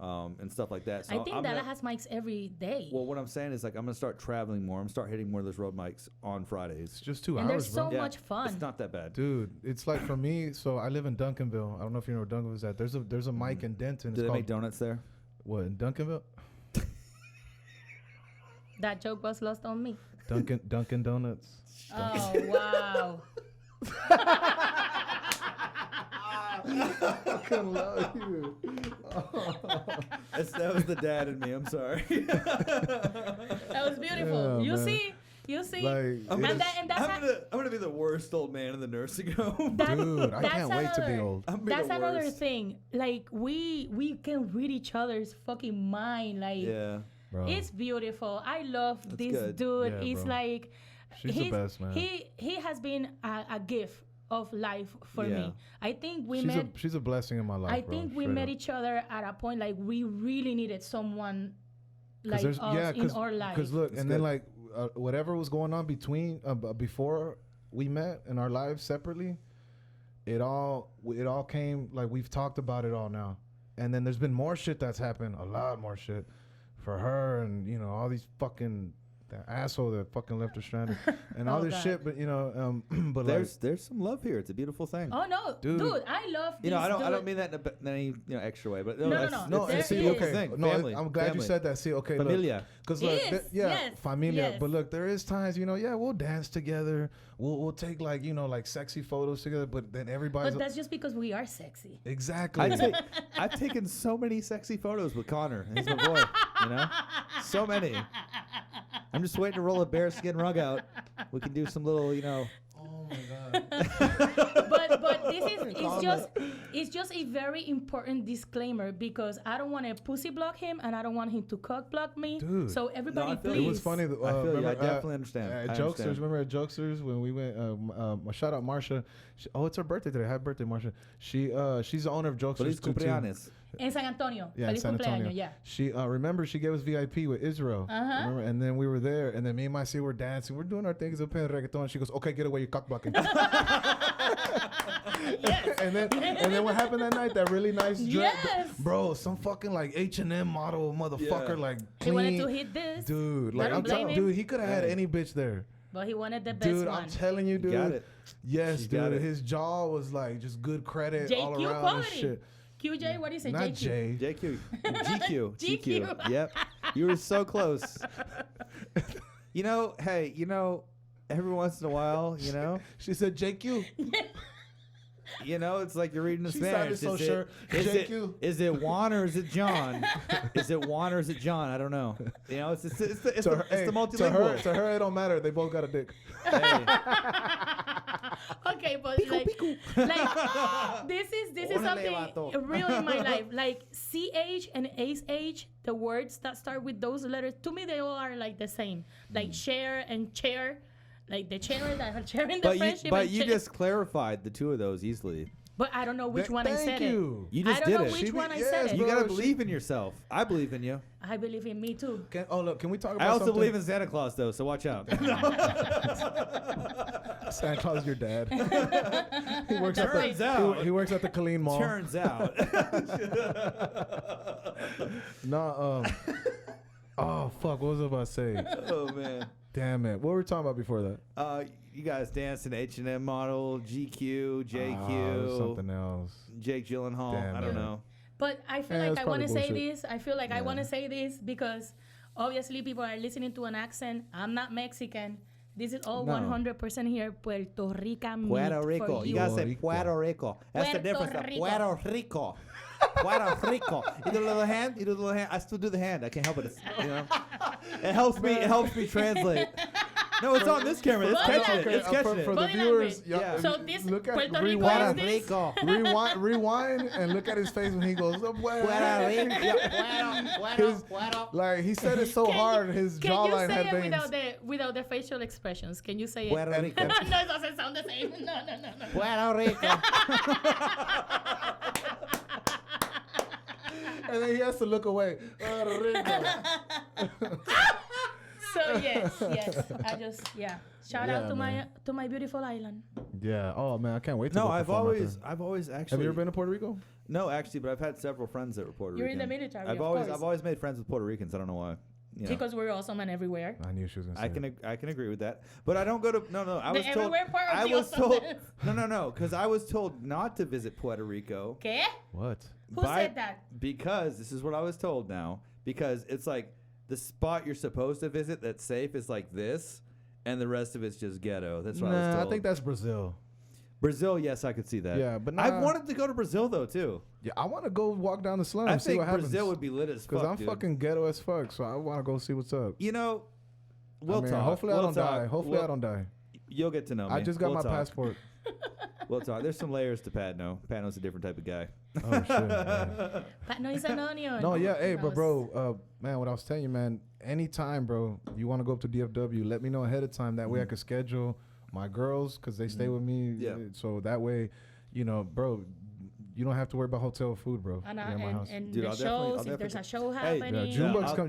and stuff like that. So I think I'm Dalla gonna- has mics every day. Well, what I'm saying is like I'm gonna start traveling more. I'm gonna start hitting more of those road mics on It's Fridays. just 2 and they're hours, so bro. much fun. It's not that bad. Dude, it's like for me. So I live in Duncanville. I don't know if you know where Duncanville is at. There's a mic in Denton. Do It's they make called donuts there? what in Duncanville? That joke was lost on me. Dunkin' Donuts. Oh, wow. I fucking love you. That was the dad in me. I'm sorry. That was beautiful. Yeah, man. You see? Like, I'm And it's- that's gonna be the worst old man in the nursing home. that, dude, I that's can't wait to be another- old. I'm be That's the another worst. thing. Like we can read each other's fucking mind. Like Yeah. Bro. it's beautiful. I love That's this good. dude. Yeah, He's bro. like She's the best, man. He has been a gift of life for Yeah. me. I think we she's met. she's a blessing in my life. I bro, think we straight met up. each other at a point like we really needed someone 'Cause like there's- us in our life. Because look, That's and then good. like whatever was going on between before we met in our lives separately, it all came like we've talked about it all now, and then there's been more shit that's happened, a lot more shit for her, and you know all these fucking that asshole that fucking left her stranded and all Oh, this God. shit, but you know, but like There's some love here. It's a beautiful thing. Oh no, Dude. dude, I love this You know, I dude. don't mean that in any extra way, but No, that's- no. no, There and see, is. okay, Thing. no, Family. I'm glad you Family. said that. See, okay, look, Familia. because Yes, yeah, yes, familia. yes. But look, there is times, you know, yeah, we'll dance together. We'll take like you know like sexy photos together. But then everybody's But that's just because we are sexy. exactly. I've taken so many sexy photos with Connor. He's my boy. You know, so many. I'm just waiting to roll a bearskin rug out. We can do some little, you know. Oh my god. But this is it's just a very important disclaimer because I don't want to pussy block him and I don't want him to cock block me. Dude. So everybody, I feel please. It was funny. That, I feel you. I remember, definitely understand. At I Jokesters, understand. remember at Jokesters when we went? Shout out Marsha. It's her birthday today. Happy birthday, Marsha. She's the owner of Jokesters. Feliz too. cumpleaños. En San Antonio. Yeah, Feliz San Antonio. cumpleaños, yeah. She remember she gave us VIP with Israel. Remember? And then we were there, and then me and Mysia were dancing. We're doing our things up in reggaeton. She goes, "Okay, get away, you cock blocking." and then what happened that night? That really nice dress, Yes. bro. Some fucking like H&M model motherfucker, Yeah. like He wanted clean. to hit this, Dude, I like don't I'm telling blame dude, him. he could have had Hey. any bitch there. but he wanted the best Dude, one. I'm telling you, dude. Got it. Yes, She got dude. it. His jaw was like just good credit all JQ around and quality. shit. QJ, what do you say? Not JQ. Jay. JQ. GQ. GQ. Yep. You were so close. You know, hey, you know, every once in a while, you know, She said JQ. it's like you're reading the She Spanish. sounded so Is sure. JQ. Is it Juan or is it John? Is it Juan or is it John? I don't know. You know, it's the multilingual. To her, it don't matter. They both got a dick. Hey. Okay, but like this is Órale, something vato. real in my life. Like CH and AH, the words that start with those letters, to me they all are like the same. Like share and chair, like the chair that are sharing the friendship. But and you share. just clarified the two of those easily. But I don't know which one I Thank said you. You it. just I don't did know it. which She one did- I yes, said it. You bro. gotta believe in yourself. I believe in you. I believe in me too. Look, can we talk about I also something? believe in Santa Claus though, so watch out. Santa Claus is your dad. he works That's at the, right. Turns out. he works at the Colleen Mall. Turns out. No, oh fuck, what was I about to say? Oh man. Damn it, what were we talking about before that? You guys danced in H&M model, GQ, JQ, it was something else. Jake Gyllenhaal. Damn I don't it. know. But I feel Yeah, like it's I want to probably say bullshit. this. I feel like I Yeah. want to say this because obviously people are listening to an accent. I'm not Mexican. This is all No. 100% here, Puerto Rican meat Puerto for Rico. You you. gotta say Rico. Puerto Rico. That's the Puerto difference. Rico. Puerto Rico. Puerto Rico. You do the little hand. You do the little hand. I still do the hand. I can't help it. It's, you know, it helps me. It helps me translate. No, it's on this camera. It's Body catching it. language. It's catching for it. the Body viewers, language. yeah. So this look at Puerto Rico rewind, is this? Rico. rewind, and look at his face when he goes. Puerto Rico. Like he said it so hard, his Can you jawline say had it veins. without the facial expressions? Can you say it? Puerto Rico. No, it doesn't sound the same. No. Puerto Rico. And then he has to look away. So yes. Shout Yeah, out to man. my beautiful island. Yeah. Oh man, I can't wait to No, go I've perform out there. always actually. Have you ever been to Puerto Rico? No, actually, but I've had several friends that were Puerto You're Rican. in the military, I've of course. always made friends with Puerto Ricans. I don't know why. You know. Because we're awesome and everywhere. I knew she was gonna say. I can agree with that, but I don't go to no. I was told everywhere part of I the was told awesomeness. no because I was told not to visit Puerto Rico. ¿Qué? What? Who said that? Because this is what I was told now. Because it's like the spot you're supposed to visit that's safe is like this, and the rest of it's just ghetto. That's what I was Nah, told. I think that's Brazil. Brazil. Yes, I could see that. Yeah, but I've nah. wanted to go to Brazil though too. Yeah, I want to go walk down the slum I and see think what happens. Brazil would be lit as fuck. Because I'm dude. fucking ghetto as fuck, so I want to go see what's up. You know, we'll I mean, talk. hopefully I We'll don't talk. die. Hopefully We'll- I don't die. You'll get to know me. I just got We'll my talk. passport. We'll talk. There's some layers to Patno. Patno's a different type of guy. Oh shit. Man. Patno is an onion. No, yeah, hey, That but was- bro, man, what I was telling you, man, anytime, bro, you want to go up to DFW, let me know ahead of time. That way I could schedule my girls because they stay with me. Yeah. So that way, you know, bro, you don't have to worry about hotel food, bro. And, here at my house. and Dude, the I'll definitely- shows, if there's a definitely- show Hey, Yeah, happening.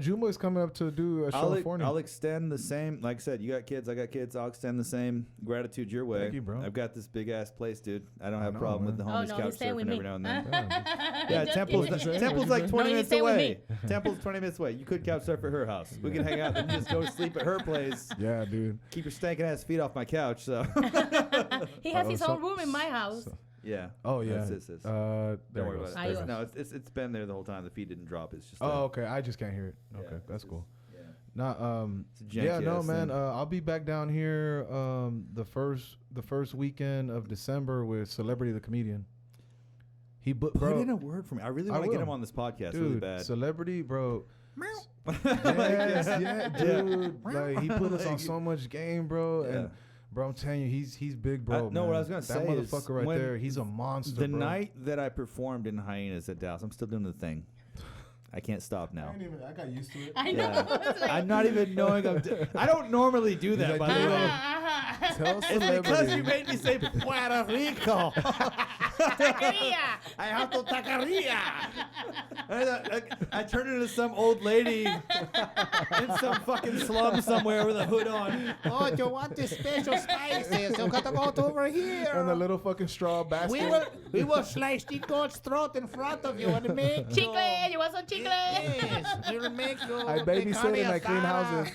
Junebug's coming up to do a show for me. I'll extend the same. Like I said, you got kids, I got kids. I'll extend the same gratitude your way. Thank you, bro. I've got this big ass place, dude. I don't I have a know, problem with the man. homies no, couch he's staying with surfing me. every now and then. Yeah, Yeah, Just Temple's kidding. Temple's like 20 No, you minutes stay with away. Temple's 20 minutes away. You could couch surf at her house. We can hang out and just go to sleep at her place. yeah, dude. Keep your stinking ass feet off my couch. So He has Uh-oh, his own room in my house. yeah. Oh yeah. That's this. There Don't it worry goes. about There it. it No, it's been there the whole time. The feet didn't drop. It's just. Oh, okay. I just can't hear it. Yeah, Okay, that's cool. Yeah. Nah, It's a janky yeah, no, ass man. thing. I'll be back down here the first weekend of December with Celebrity the Comedian. He Put bro, in a word for me. I really I want to get will. him on this podcast dude, really bad. Celebrity, bro. Like, Yes, yeah, dude. Like he put us on Like- so much game, bro. Yeah. And bro, I'm telling you, he's big, bro. no, what man. I was gonna that say is motherfucker right when there, he's a monster. The bro. night that I performed in Hyenas at Dallas, I'm still doing the thing. I can't stop now. I got used to it. I know. Yeah. It's like, I'm not even knowing I don't normally do that, like, by the do way. Tell It's celebrity. because you made me say Puerto Rico. Taqueria. I have to taqueria. I turned into some old lady in some fucking slum somewhere with a hood on. Oh, you want the special spices? You gotta go to over here. and the little fucking straw basket. We will slice the goat's throat in front of you and make Chicle. You want some chicle? Yes, we'll make you. I babysit and I clean houses.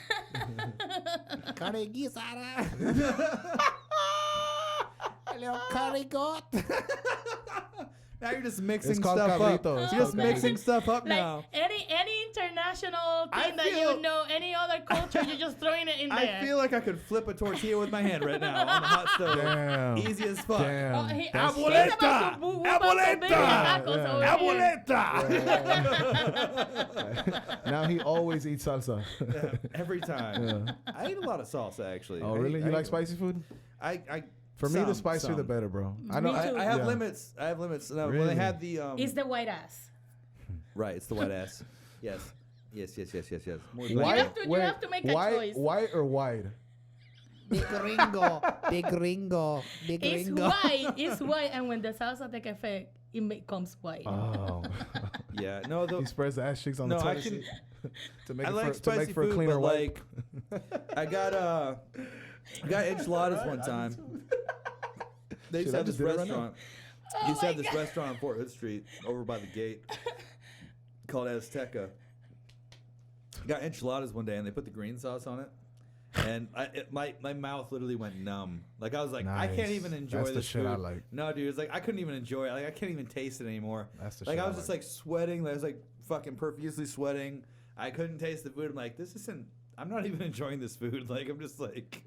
Carne guisada. A little curry goat. Now you're just mixing It's called stuff cabrito. up. It's You're just called mixing stuff up Like now. any international I thing that feel- you know, any other culture, you're just throwing it in there. I feel like I could flip a tortilla with my hand right now on the hot stove. Damn. Easy as fuck. Oh, Damn. he- That's- he's about to whoop up some baby tacos over here. Now he always eats salsa. Every time. Yeah. I eat a lot of salsa actually. Oh, really? You I, like spicy food? I For me, the some, spicier the some. better, bro. I Me know. too. I have yeah. limits. I have limits. No, When Really? they had the It's the white ass. right, it's the white ass. Yes. Yes. More You White, have to- you have to make a choice. White or wide? The gringo. The gringo. The It's gringo. white. It's white, and when the salsa take effect, it becomes white. Oh. Yeah. No, He spreads the ass cheeks on no, the I toilet can. seat to make I it like for, to spicy make for a food, cleaner but wipe. like, I got enchiladas one time. They used Shit, to I have this just did it right now. restaurant. Oh used to have my this God. restaurant on Fort Hood Street over by the gate called Azteca. Got enchiladas one day and they put the green sauce on it. And my mouth literally went numb. Like I was like, I can't Nice. even enjoy That's the this shit food. I like. No, dude, it's like I couldn't even enjoy it. Like I can't even taste it anymore. That's the Like shit I I was just like. like sweating. I was like fucking profusely sweating. I couldn't taste the food. I'm like, this isn't. I'm not even enjoying this food. Like I'm just like.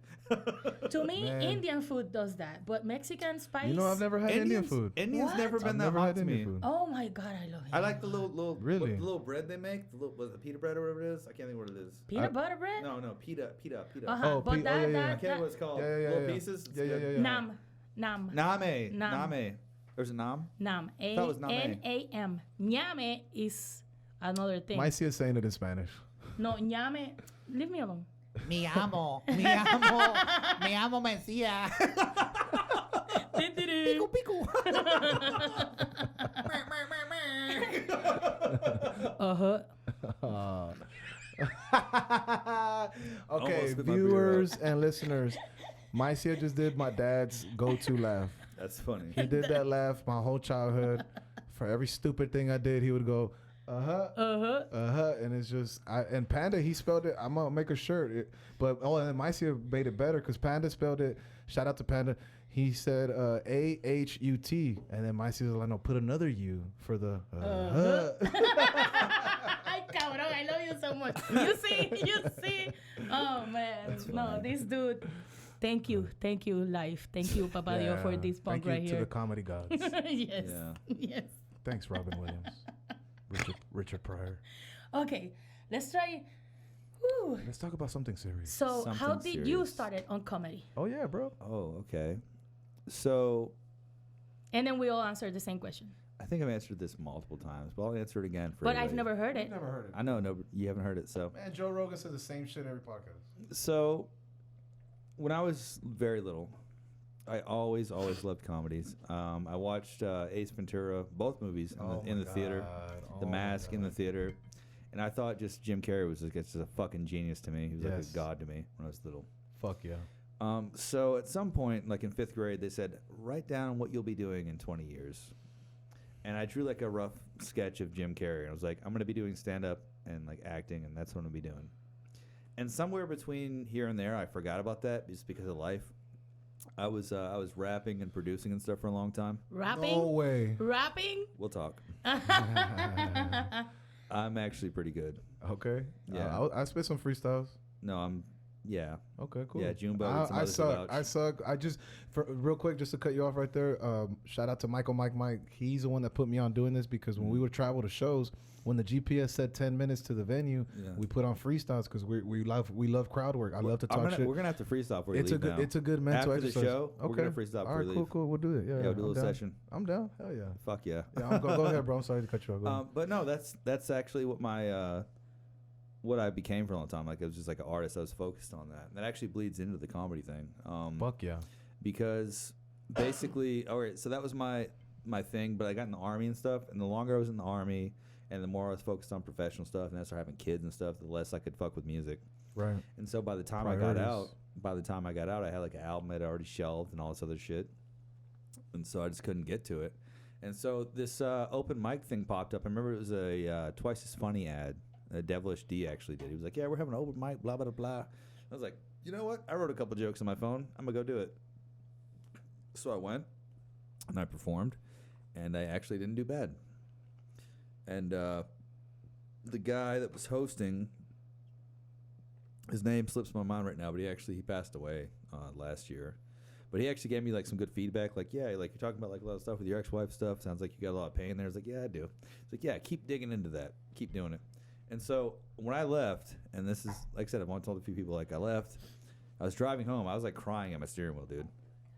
To me, Man. Indian food does that, but Mexican spice. You know, I've never had Indian food. Indian's What? never been I've that never hot had to Indian me. food. Oh my god, I love it. I like the little Really? the little bread they make. Was it pita bread or whatever it is? I can't think what it is. Peanut butter bread. No, pita. Uh-huh. Oh, but yeah, yeah. I can't remember what it's called. Yeah. Little pieces. It's Yeah. good. Nam. Name. There's a nam. Nam. thought it was name. N-A-M. Ñame is another thing. Mysia is saying it in Spanish. No, ñame. Leave me alone. Me amo Mysia. Pico, pico. Uh-huh. Okay, Almost spit my beer viewers and listeners, Mysia just did my dad's go-to laugh. That's funny. He did that laugh my whole childhood. For every stupid thing I did, he would go, and it's just, and Panda, he spelled it. I'm gonna make a shirt, and Mysia made it better because Panda spelled it. Shout out to Panda. He said A-H-U-T, and then Mysia was like, no, put another U for the. Ay, cabrón, I love you so much. You see. Oh man, no, this dude. Thank you, life. Thank you, Papa Dios, for this punk Thank right you here. to the comedy gods. Yes, Yeah. yes. Thanks, Robin Williams, Richard Pryor. Okay, let's try. Whew. Let's talk about something serious. So, how Something did you serious. started on comedy? Oh yeah, bro. Oh, okay. So And then we all answer the same question. I think I've answered this multiple times, but I'll answer it again for But I've everybody. never heard it. Never heard it. I know, no, you haven't heard it. So Man, Joe Rogan says the same shit every podcast. So when I was very little, I always loved comedies. I watched Ace Ventura, both movies in the theater, The Mask in the theater, and I thought just Jim Carrey was just a fucking genius to me. He was like Yes. a god to me when I was little. Fuck yeah. So at some point, like in 5th grade, they said, write down what you'll be doing in 20 years. And I drew like a rough sketch of Jim Carrey. And I was like, I'm going to be doing stand-up and like acting, and that's what I'm going to be doing. And somewhere between here and there, I forgot about that just because of life. I was rapping and producing and stuff for a long time. Rapping? No way. Rapping? We'll talk. I'm actually pretty good. Okay. Yeah. I spit some freestyles. No, yeah. Okay, cool. Yeah, Junebug and some I others suck. about- I suck. I just, real quick, just to cut you off right there. Shout out to Mike. He's the one that put me on doing this because when we would travel to shows, when the GPS said 10 minutes to the venue, Yeah. we put on freestyles because we love crowd work. I love to talk shit. We're gonna have to freestyle for you. It's a good. now. It's a good mental After exercise. the show, okay. we're gonna freestyle All right, before we cool, leave. cool. We'll do it. Yeah, Yeah, we'll do a I'm little down. session. I'm down. Hell yeah. Fuck yeah. Yeah, go ahead, bro. I'm sorry to cut you off. Go ahead. But no, that's actually what my what I became for a long time. Like, it was just like an artist. I was focused on that. And that actually bleeds into the comedy thing. Fuck yeah. Because basically, all right, so that was my thing. But I got in the Army and stuff. And the longer I was in the Army and the more I was focused on professional stuff and I started having kids and stuff, the less I could fuck with music. Right. And so by the time Priorities. I got out, I had like an album I'd already shelved and all this other shit. And so I just couldn't get to it. And so this open mic thing popped up. I remember it was a Twice as Funny ad. Devilish D actually did. He was like, yeah, we're having an open mic, blah, blah, blah. I was like, you know what? I wrote a couple jokes on my phone. I'm going to go do it. So I went and I performed, and I actually didn't do bad. And the guy that was hosting, his name slips my mind right now, but he passed away last year. But he actually gave me like some good feedback. Like, yeah, like you're talking about like a lot of stuff with your ex-wife stuff. Sounds like you got a lot of pain there. I was like, yeah, I do. He's like, yeah, keep digging into that. Keep doing it. And so when I left, and this is, like I said, I've only told a few people, like I left, I was driving home. I was like crying at my steering wheel, dude,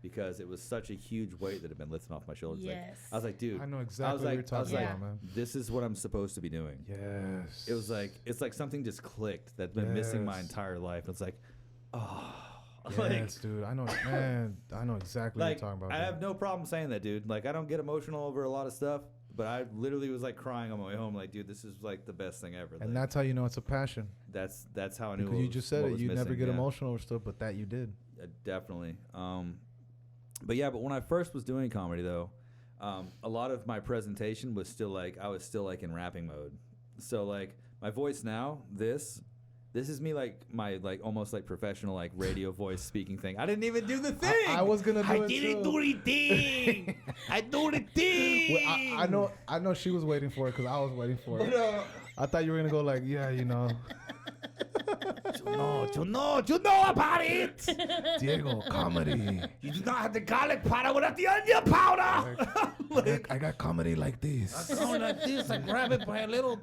because it was such a huge weight that had been lifted off my shoulders. Yes. Like, I was like, dude, I know exactly what you're talking like, about, man. this is what I'm supposed to be doing. Yes. It was like, it's like something just clicked that's been missing my Yes. entire life. It's like, oh. Yes, dude. I know, man. I know exactly Like, what you're talking about. I man. have no problem saying that, dude. Like, I don't get emotional over a lot of stuff, but I literally was like crying on my way home. Like, dude, this is like the best thing ever. And like, that's how you know it's a passion. that's how I knew. Because what you was- just said what it. was You never missing, get yeah. emotional over stuff, but that you did. Definitely. But yeah, but when I first was doing comedy though, a lot of my presentation was still like I was still like in rapping mode. So like my voice now, this is me like my like almost like professional like radio voice speaking thing. I didn't even do the thing. I was gonna do I it didn't too. do the thing. I do the thing. Well, I know she was waiting for it because I was waiting for it. I thought you were gonna go like, yeah, you know. You know about it. Diego, comedy. You do not have the garlic powder without the onion powder. I got comedy like this. Going like this, I grab it by a little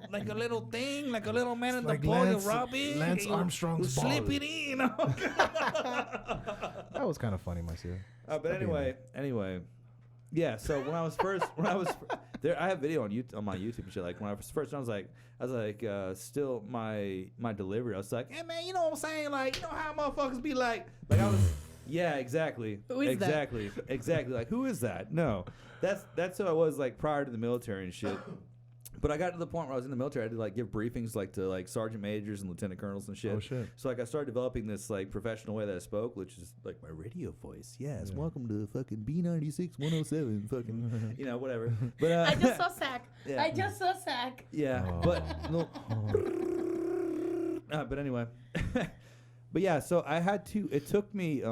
thing, like a little man in the like ball. You Lance- rub it. Lance you Armstrong's slip ball. it in. That was kind of funny, Mysia. But anyway, yeah. So when I was there, I have video on YouTube, on my YouTube and shit. Like when I was first, I was like, still my delivery. I was like, hey man, you know what I'm saying? Like, you know how motherfuckers be like I was. Yeah, exactly. Who is that? Exactly. Like, who is that? No, that's who I was like prior to the military and shit. But I got to the point where I was in the military, I had to like give briefings like to like sergeant majors and lieutenant colonels and shit. Oh, shit. So like I started developing this like professional way that I spoke, which is like my radio voice. Yes, welcome to fucking B96 107, fucking you know whatever. But I just saw Zach. Yeah. I just saw Zach. yeah, Oh. but no. But anyway. But yeah, so I had to. It took me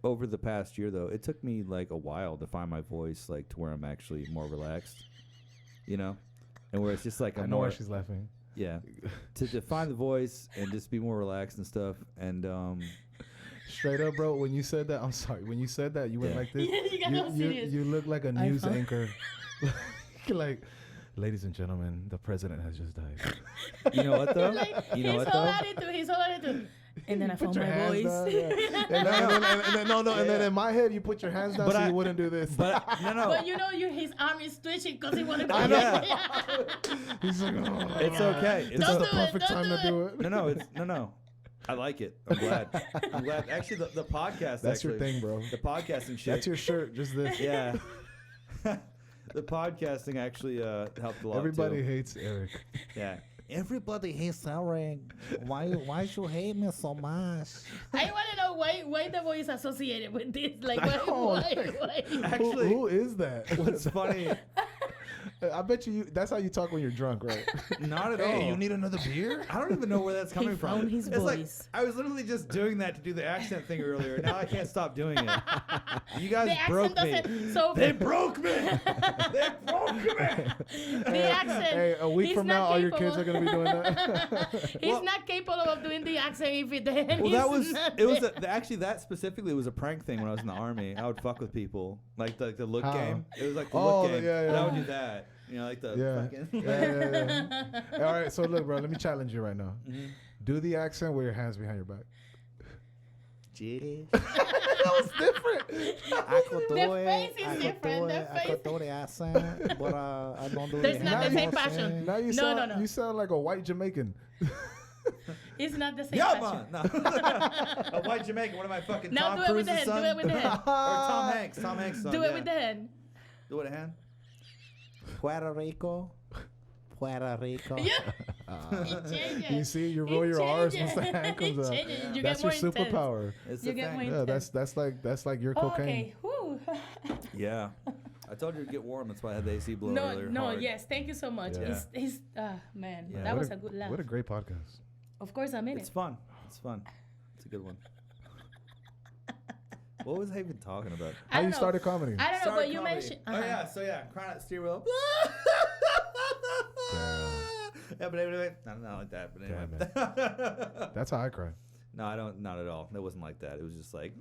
over the past year though. It took me like a while to find my voice, like to where I'm actually more relaxed, you know, and where it's just like I I'm know more. why she's laughing. Yeah, to define the voice and just be more relaxed and stuff. And Straight up, bro. When you said that, I'm sorry. When you said that, you went Yeah. like this. You got all serious. You look like a news thought- anchor. Like, ladies and gentlemen, the president has just died. you know what though? Like, You know his what whole though? attitude. And then I found Your my hands voice. down, yeah. And then in my head, you put your hands down But so I- you wouldn't do this. But no. But you know, his arm is twitching because he wanted to. I know. He's like, oh, It's okay. It's This is Don't the do it, perfect don't time do to do it. no. I like it. I'm glad. Actually, the podcast. That's your actually, thing, bro. The podcasting shit. That's your shirt. Just this. Yeah. The podcasting actually helped a lot. Everybody too. hates Eric. Yeah. Everybody hates Eric. Why you hate me so much? I want to know why the voice associated with this. Like, know, why? Actually, Who is that? what's funny? I bet you. That's how you talk when you're drunk, right? Not at all. Hey, you need another beer? I don't even know where that's coming from. found his It's like, voice. I was literally just doing that to do the accent thing earlier. Now I can't stop doing it. You guys The broke accent me. doesn't. So They broke me. They broke me. the accent. Hey, a week he's from not now, all your capable- kids are gonna be doing that. He's not capable of doing the accent if it then. Well, that he's was not it. Was there. actually that specifically was a prank thing when I was in the army. I would fuck with people like the look How? game. It was like the Oh, look game. yeah, And I yeah. would do that. You know, like the Yeah. fucking. Yeah. All right, so look, bro. Let me challenge you right now. Mhm. Do the accent with your hands behind your back. Jeez. That was different. I could do The it. face is I could different, do the it. I could do the accent, but I don't do There's the not the hand same passion. Now you No, sound no. you sound like a white Jamaican. It's not the same. Yeah, passion. man. No. A white Jamaican. One of my fucking Now Tom do it with Cruise's the hand. son. Do it with the hand. Or Tom Hanks. Tom Hanks' son. Do yeah. it with the hand. Do it with a hand. Puerto Rico. Puerto Rico. Yeah. It changes. You see, you roll It your R's changes. once the hand comes It out. changes. You That's get your more intense. superpower. It's You a get thing. more Yeah, intense. that's like your Oh, cocaine. okay. Whew. Yeah. I told you to get warm. That's why I had the AC blow earlier. No, hard. yes. Thank you so much. Yeah. It's man, Yeah. that What was a good laugh. What a great podcast. Of course, I'm in It's it. fun. It's fun. It's a good one. What was I even talking about? How I you don't know. started comedy? I don't know, Started but you comedy. mentioned. Oh yeah, so yeah, crying out the steering wheel. Damn. Yeah, but anyway, not like that. But anyway, Damn, That's how I cry. no, I don't. Not at all. It wasn't like that. It was just like.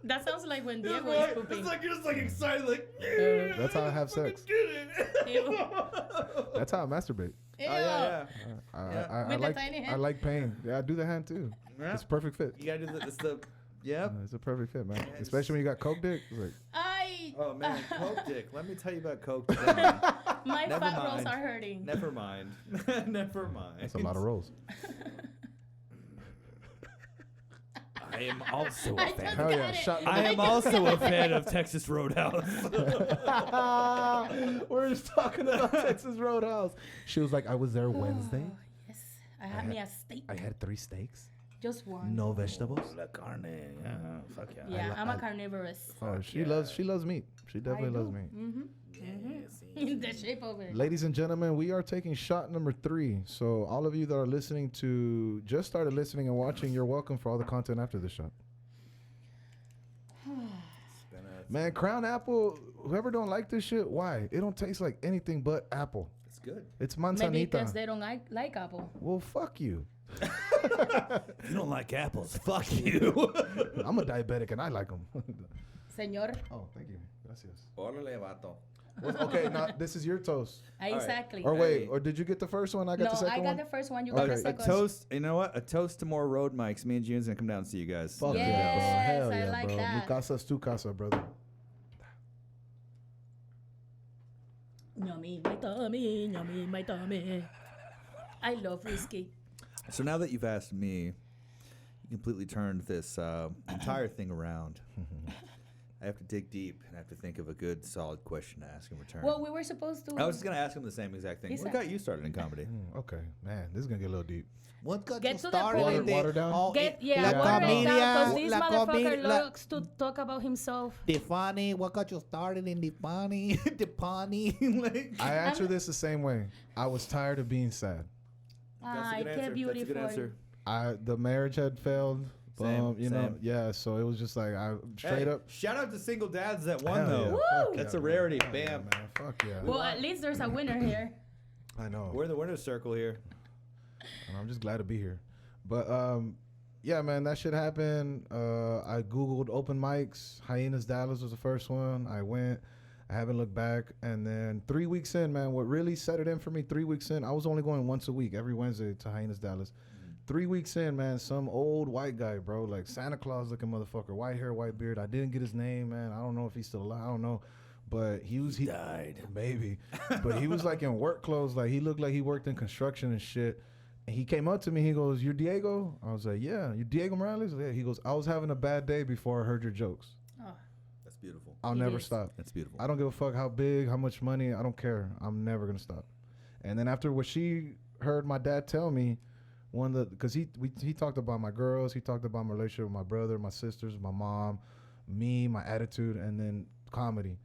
That sounds like when It's Diego like, is pooping. it's like you're just like excited, like. That's how I have sex. Ew. That's how I masturbate. Ew. Oh yeah, Yeah. I With the like tiny I hand? like pain. Yeah, I do the hand too. yeah. It's a perfect fit. You gotta do the. It's the. Yeah. It's a perfect fit, man. it's- Especially when you got coke dick. It's like, Oh man, Coke dick. Let me tell you about Coke dick. My Never fat rolls mind. are hurting. Never mind. Never mind. that's a lot of rolls. I am also I a fan. just Hell got yeah, it. shot I am just also got a it. fan of Texas Roadhouse. We're just talking about Texas Roadhouse. She was like, I was there Wednesday. Oh, yes, I had me a steak. I had 3 steaks, Just one. no vegetables. La carne. Yeah, fuck yeah. Yeah, I'm a I- carnivorous. Oh, she loves meat. She definitely loves meat. Mm-hmm. In the shape of it. Ladies and gentlemen, we are taking shot number 3. So all of you that are listening to, just started listening and watching, you're welcome for all the content after the shot. It's been a Man, Crown Apple, whoever don't like this shit, why? It don't taste like anything but apple. It's good. It's Maybe because manzanita. they don't like apple. Well, fuck you. If you don't like apples, fuck you. I'm a diabetic and I like them. Señor. Oh, thank you. Gracias. Órale, vato. Okay, now this is your toast. Exactly. Or wait, or did you get the first one? I got No, the second I got one. the first one. You got the Okay. A second. toast. You know what? A toast to more road mics. Me and June's gonna come down and see you guys. Fuck Yes, yeah, bro. Hell I yeah, like bro. that. Mi casa's tu casa, brother. Yummy, my tummy, yummy, my tummy. I love whiskey. So now that you've asked me, you completely turned this entire thing around. I have to dig deep and I have to think of a good, solid question to ask in return. Well, we were supposed to. I was just gonna ask him the same exact thing. What got you started in comedy? Okay, man, this is gonna get a little deep. What got Get you to the started? point. in the- Water down? Oh, Get, la water it down, comedia, because this la motherfucker comedia, la- likes to talk about himself. The funny, what got you started in the funny, the funny? Like, I answer this the same way. I was tired of being sad. I can't beautiful. The marriage had failed. Same, You know, same. yeah. So it was just like I straight up. Shout out to single dads that won Hell though. yeah. Woo! Fuck That's yeah, a bro. rarity. Hell yeah, Bam. man. Fuck yeah. Well, at least there's a winner here. I know. We're in the winner's circle here. And I'm just glad to be here. But yeah, man, that shit happened. I Googled open mics. Hyenas Dallas was the first one. I went. I haven't looked back. And then 3 weeks in, man, what really set it in for me, 3 weeks in, I was only going once a week, every Wednesday to Hyenas Dallas. 3 weeks in, man, some old white guy, bro, like Santa Claus looking motherfucker, white hair, white beard. I didn't get his name, man. I don't know if he's still alive. I don't know. But he Died. maybe. But he was like in work clothes. Like he looked like he worked in construction and shit. And he came up to me. He goes, "You're Diego?" I was like, "Yeah." "You Diego Morales?" Yeah. He goes, "I was having a bad day before I heard your jokes. Oh, That's beautiful. I'll It never is. stop. That's beautiful. I don't give a fuck how big, how much money. I don't care. I'm never gonna stop." And then after what she heard my dad tell me, because he talked about my girls, he talked about my relationship with my brother, my sisters, my mom, me, my attitude, and then comedy.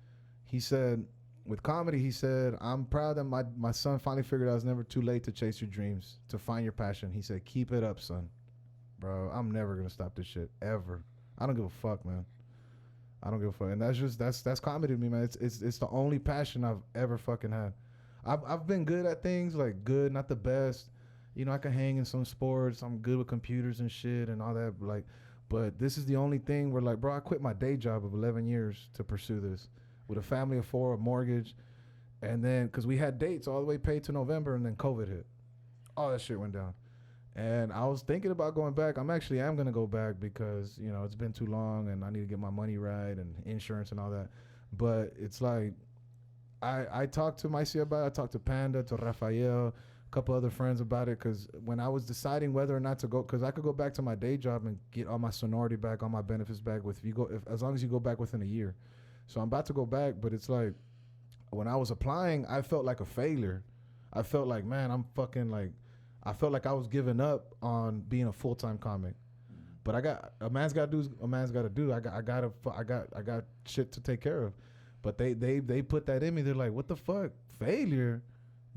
He said, with comedy, he said, "I'm proud that my son finally figured out it's never too late to chase your dreams, to find your passion." He said, "Keep it up, son." Bro, I'm never gonna stop this shit ever. I don't give a fuck, man. I don't give a fuck, and that's comedy to me, man. It's the only passion I've ever fucking had. I've been good at things, like good, not the best. You know, I can hang in some sports. I'm good with computers and shit and all that. But this is the only thing where, like, bro, I quit my day job of 11 years to pursue this with a family of 4, a mortgage, and then because we had dates all the way paid to November, and then COVID hit. All that shit went down. And I was thinking about going back. I'm gonna go back because, you know, it's been too long and I need to get my money right and insurance and all that. But it's like I talked to Mysia about it. I talked to Panda, to Rafael, a couple other friends about it, because when I was deciding whether or not to go, because I could go back to my day job and get all my sonority back, all my benefits back as long as you go back within a year. So I'm about to go back, but it's like when I was applying, I felt like a failure. I felt like, man, I felt like I was giving up on being a full-time comic. But a man's got to do a man's got to do. I got shit to take care of. But they put that in me. They're like, "What the fuck? Failure?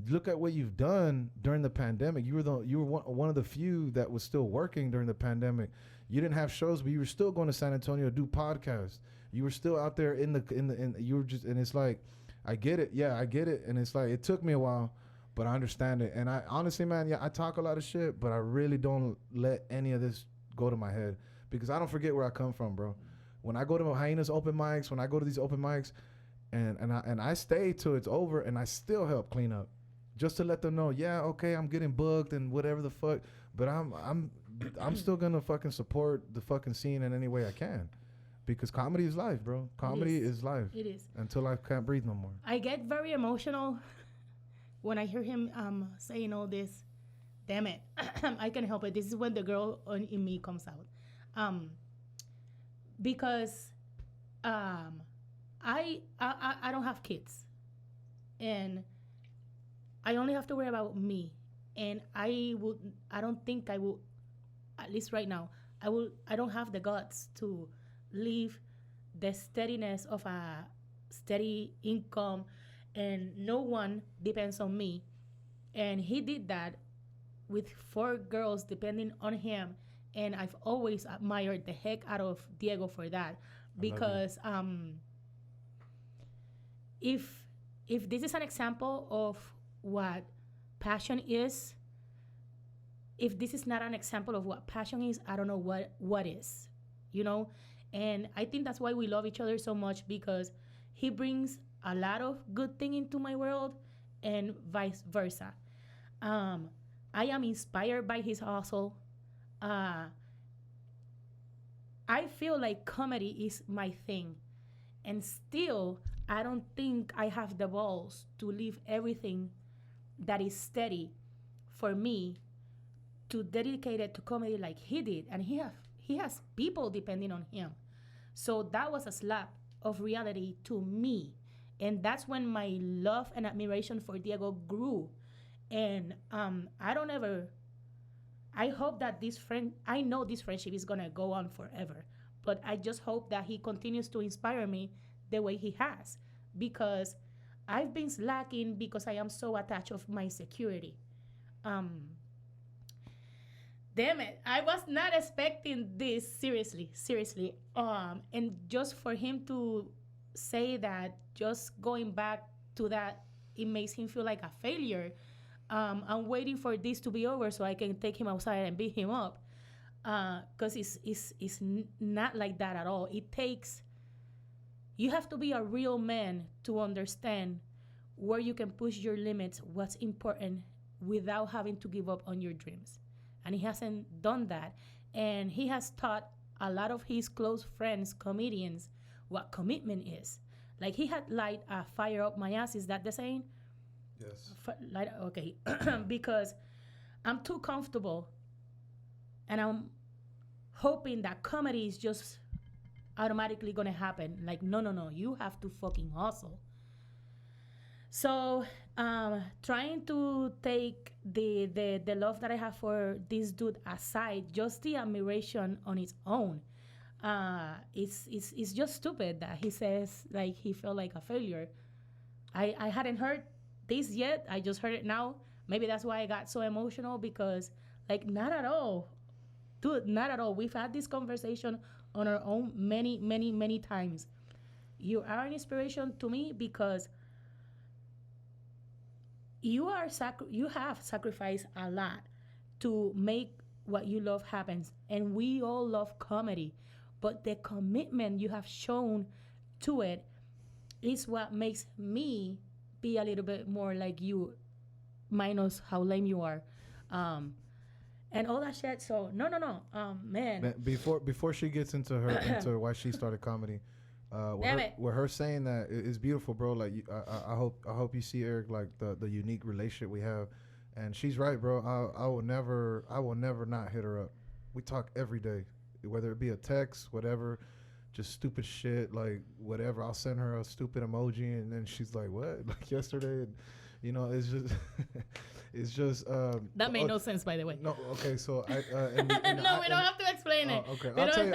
Look at what you've done during the pandemic. You were one of the few that was still working during the pandemic. You didn't have shows, but you were still going to San Antonio to do podcasts. You were still out there you were just, and it's like, I get it. Yeah, I get it. And it's like, it took me a while, but I understand it. And I honestly, man, yeah, I talk a lot of shit, but I really don't let any of this go to my head because I don't forget where I come from, bro. When I go to Hyenas open mics, when I go to these open mics, and I stay till it's over, and I still help clean up, just to let them know, yeah, okay, I'm getting booked and whatever the fuck, but I'm still gonna fucking support the fucking scene in any way I can, because comedy is life, bro. Comedy is life. It is. Until I can't breathe no more. I get very emotional when I hear him saying all this. Damn it, I can't help it. This is when the girl in me comes out, because I don't have kids, and I only have to worry about me, and I don't think I will, at least right now, I don't have the guts to leave the steadiness of a steady income, and no one depends on me. And he did that with 4 girls depending on him, and I've always admired the heck out of Diego for that, because if this is an example of what passion is, if this is not an example of what passion is, I don't know what is, you know? And I think that's why we love each other so much, because he brings a lot of good thing into my world and vice versa. I am inspired by his hustle. I feel like comedy is my thing. And still, I don't think I have the balls to leave everything that is steady for me to dedicate it to comedy like he did. And he has people depending on him. So that was a slap of reality to me. And that's when my love and admiration for Diego grew. And I hope that I know this friendship is gonna go on forever. But I just hope that he continues to inspire me the way he has. Because I've been slacking because I am so attached of my security. Damn it, I was not expecting this, seriously. And just for him to say that, just going back to that, it makes him feel like a failure. I'm waiting for this to be over so I can take him outside and beat him up. Because it's not like that at all. You have to be a real man to understand where you can push your limits, what's important, without having to give up on your dreams. And he hasn't done that. And he has taught a lot of his close friends, comedians, what commitment is. Like, he had light a fire up my ass. Is that the saying? Yes. Okay. Because I'm too comfortable. And I'm hoping that comedy is just automatically going to happen. Like, no. You have to fucking hustle. So, trying to take the love that I have for this dude aside, just the admiration on its own, it's just stupid that he says, like, he felt like a failure. I hadn't heard this yet. I just heard it now. Maybe that's why I got so emotional, because, like, not at all. Dude, not at all. We've had this conversation on our own many times. You are an inspiration to me because you have sacrificed a lot to make what you love happen. And we all love comedy. But the commitment you have shown to it is what makes me be a little bit more like you, minus how lame you are. And all that shit. So no. Man. Before she gets into why she started comedy, with her saying that it's beautiful, bro. Like, I hope you see, Eric, like the unique relationship we have, and she's right, bro. I will never not hit her up. We talk every day, whether it be a text, whatever, just stupid shit, like whatever. I'll send her a stupid emoji, and then she's like, "What?" Like yesterday, and, you know, it's just. It's just that made no sense, by the way. No, okay, so I no, we don't have to explain it. Okay, I'll tell you.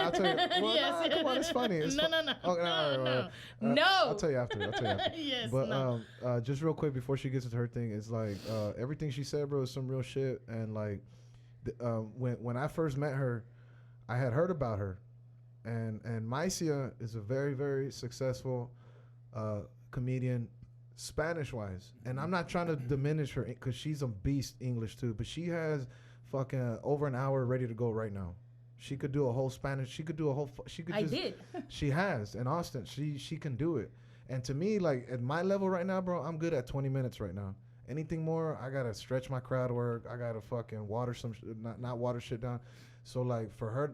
Well, yes. come on, it's funny. It's no. Okay, No. I'll tell you after. Yes. But no. just real quick before she gets into her thing, it's like everything she said, bro, is some real shit. And like, when I first met her, I had heard about her, and Mysia is a very, very successful comedian, Spanish-wise, and I'm not trying to diminish her because she's a beast English too, but she has fucking over an hour ready to go right now. She could do a whole Spanish. She could do a whole. I did. She has in Austin. She can do it. And to me, like at my level right now, bro, I'm good at 20 minutes right now. Anything more, I gotta stretch my crowd work. I gotta fucking water some, not water shit down. So like for her,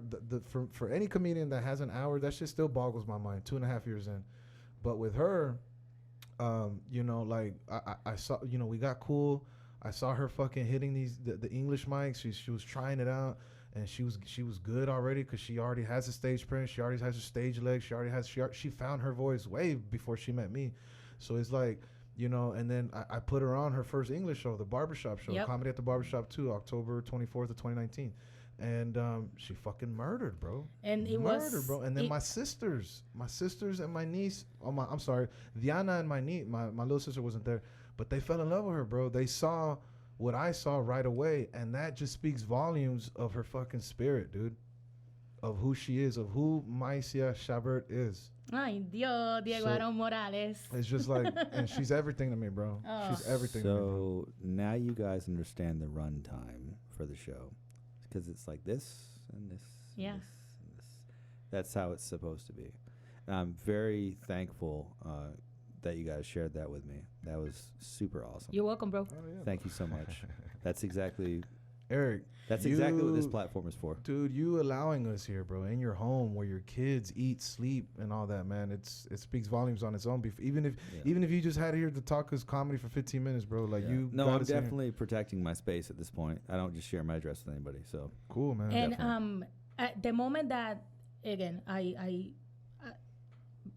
for any comedian that has an hour, that shit still boggles my mind. 2.5 years in, but with her. You know, like I saw, you know, we got cool. I saw her fucking hitting the English mics. She was trying it out, and she was good already because she already has a stage presence. She already has a stage leg. She found her voice way before she met me. So it's like, you know, and then I put her on her first English show, the Barbershop Show, yep. Comedy at the Barbershop 2, October 24th of 2019. And she fucking murdered, bro. And it murdered, bro. And then my sisters and my niece. I'm sorry, Diana and my niece. My little sister wasn't there, but they fell in love with her, bro. They saw what I saw right away, and that just speaks volumes of her fucking spirit, dude. of who she is, of who Mysia Chabbert is. Ay, Dios, Diego So- Aaron Morales. It's just like, and she's everything to me, bro. Oh. She's everything to me, bro. So now you guys understand the runtime for the show, because it's like this and this. And Yeah. this and this. That's how it's supposed to be. And I'm very thankful that you guys shared that with me. That was super awesome. You're welcome, bro. Oh, yeah. Thank you so much. That's exactly Eric, exactly what this you- platform is for. dude, you allowing us here, bro, in your home where your kids eat, sleep, and all that, man. It speaks volumes on its own. Even if you just had here to talk us comedy for 15 minutes, bro, like Yeah. you. No, got I'm us in here. definitely protecting my space at this point. I don't just share my address with anybody. So Cool, man. And Definitely. at the moment that, again, I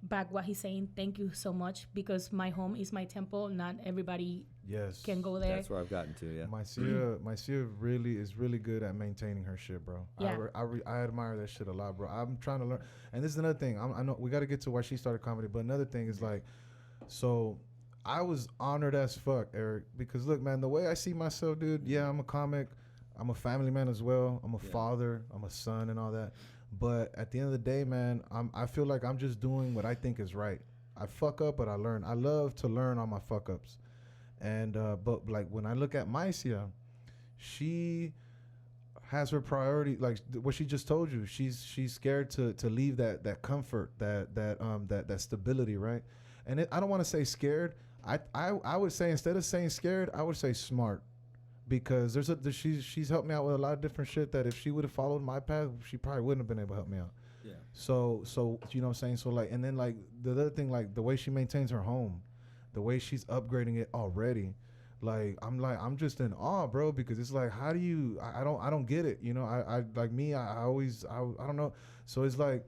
back what he's saying, thank you so much, because my home is my temple. Not everybody Yes. can go there. that's where I've gotten to. Yeah. Mysia really is really good at maintaining her shit, bro. Yeah. I admire that shit a lot, bro. I'm trying to learn. And this is another thing. I know we got to get to why she started comedy, but another thing is like, so I was honored as fuck, Eric, because look, man, the way I see myself, dude, yeah, I'm a comic. I'm a family man as well. I'm a father. I'm a son and all that. But at the end of the day, man, I feel like I'm just doing what I think is right. I fuck up, but I learn. I love to learn on my fuck ups. And but like when I look at Mysia, she has her priority, like what she just told you. She's scared to leave that comfort, that stability, right? And I don't want to say scared. I would say, instead of saying scared, I would say smart, because she's helped me out with a lot of different shit that if she would have followed my path, she probably wouldn't have been able to help me out. Yeah. So you know what I'm saying? So like, and then like the other thing, like the way she maintains her home, the way she's upgrading it already, I'm just in awe, bro, because it's like, how do you, I don't get it. You know, I like me, I always, I don't know. So it's like,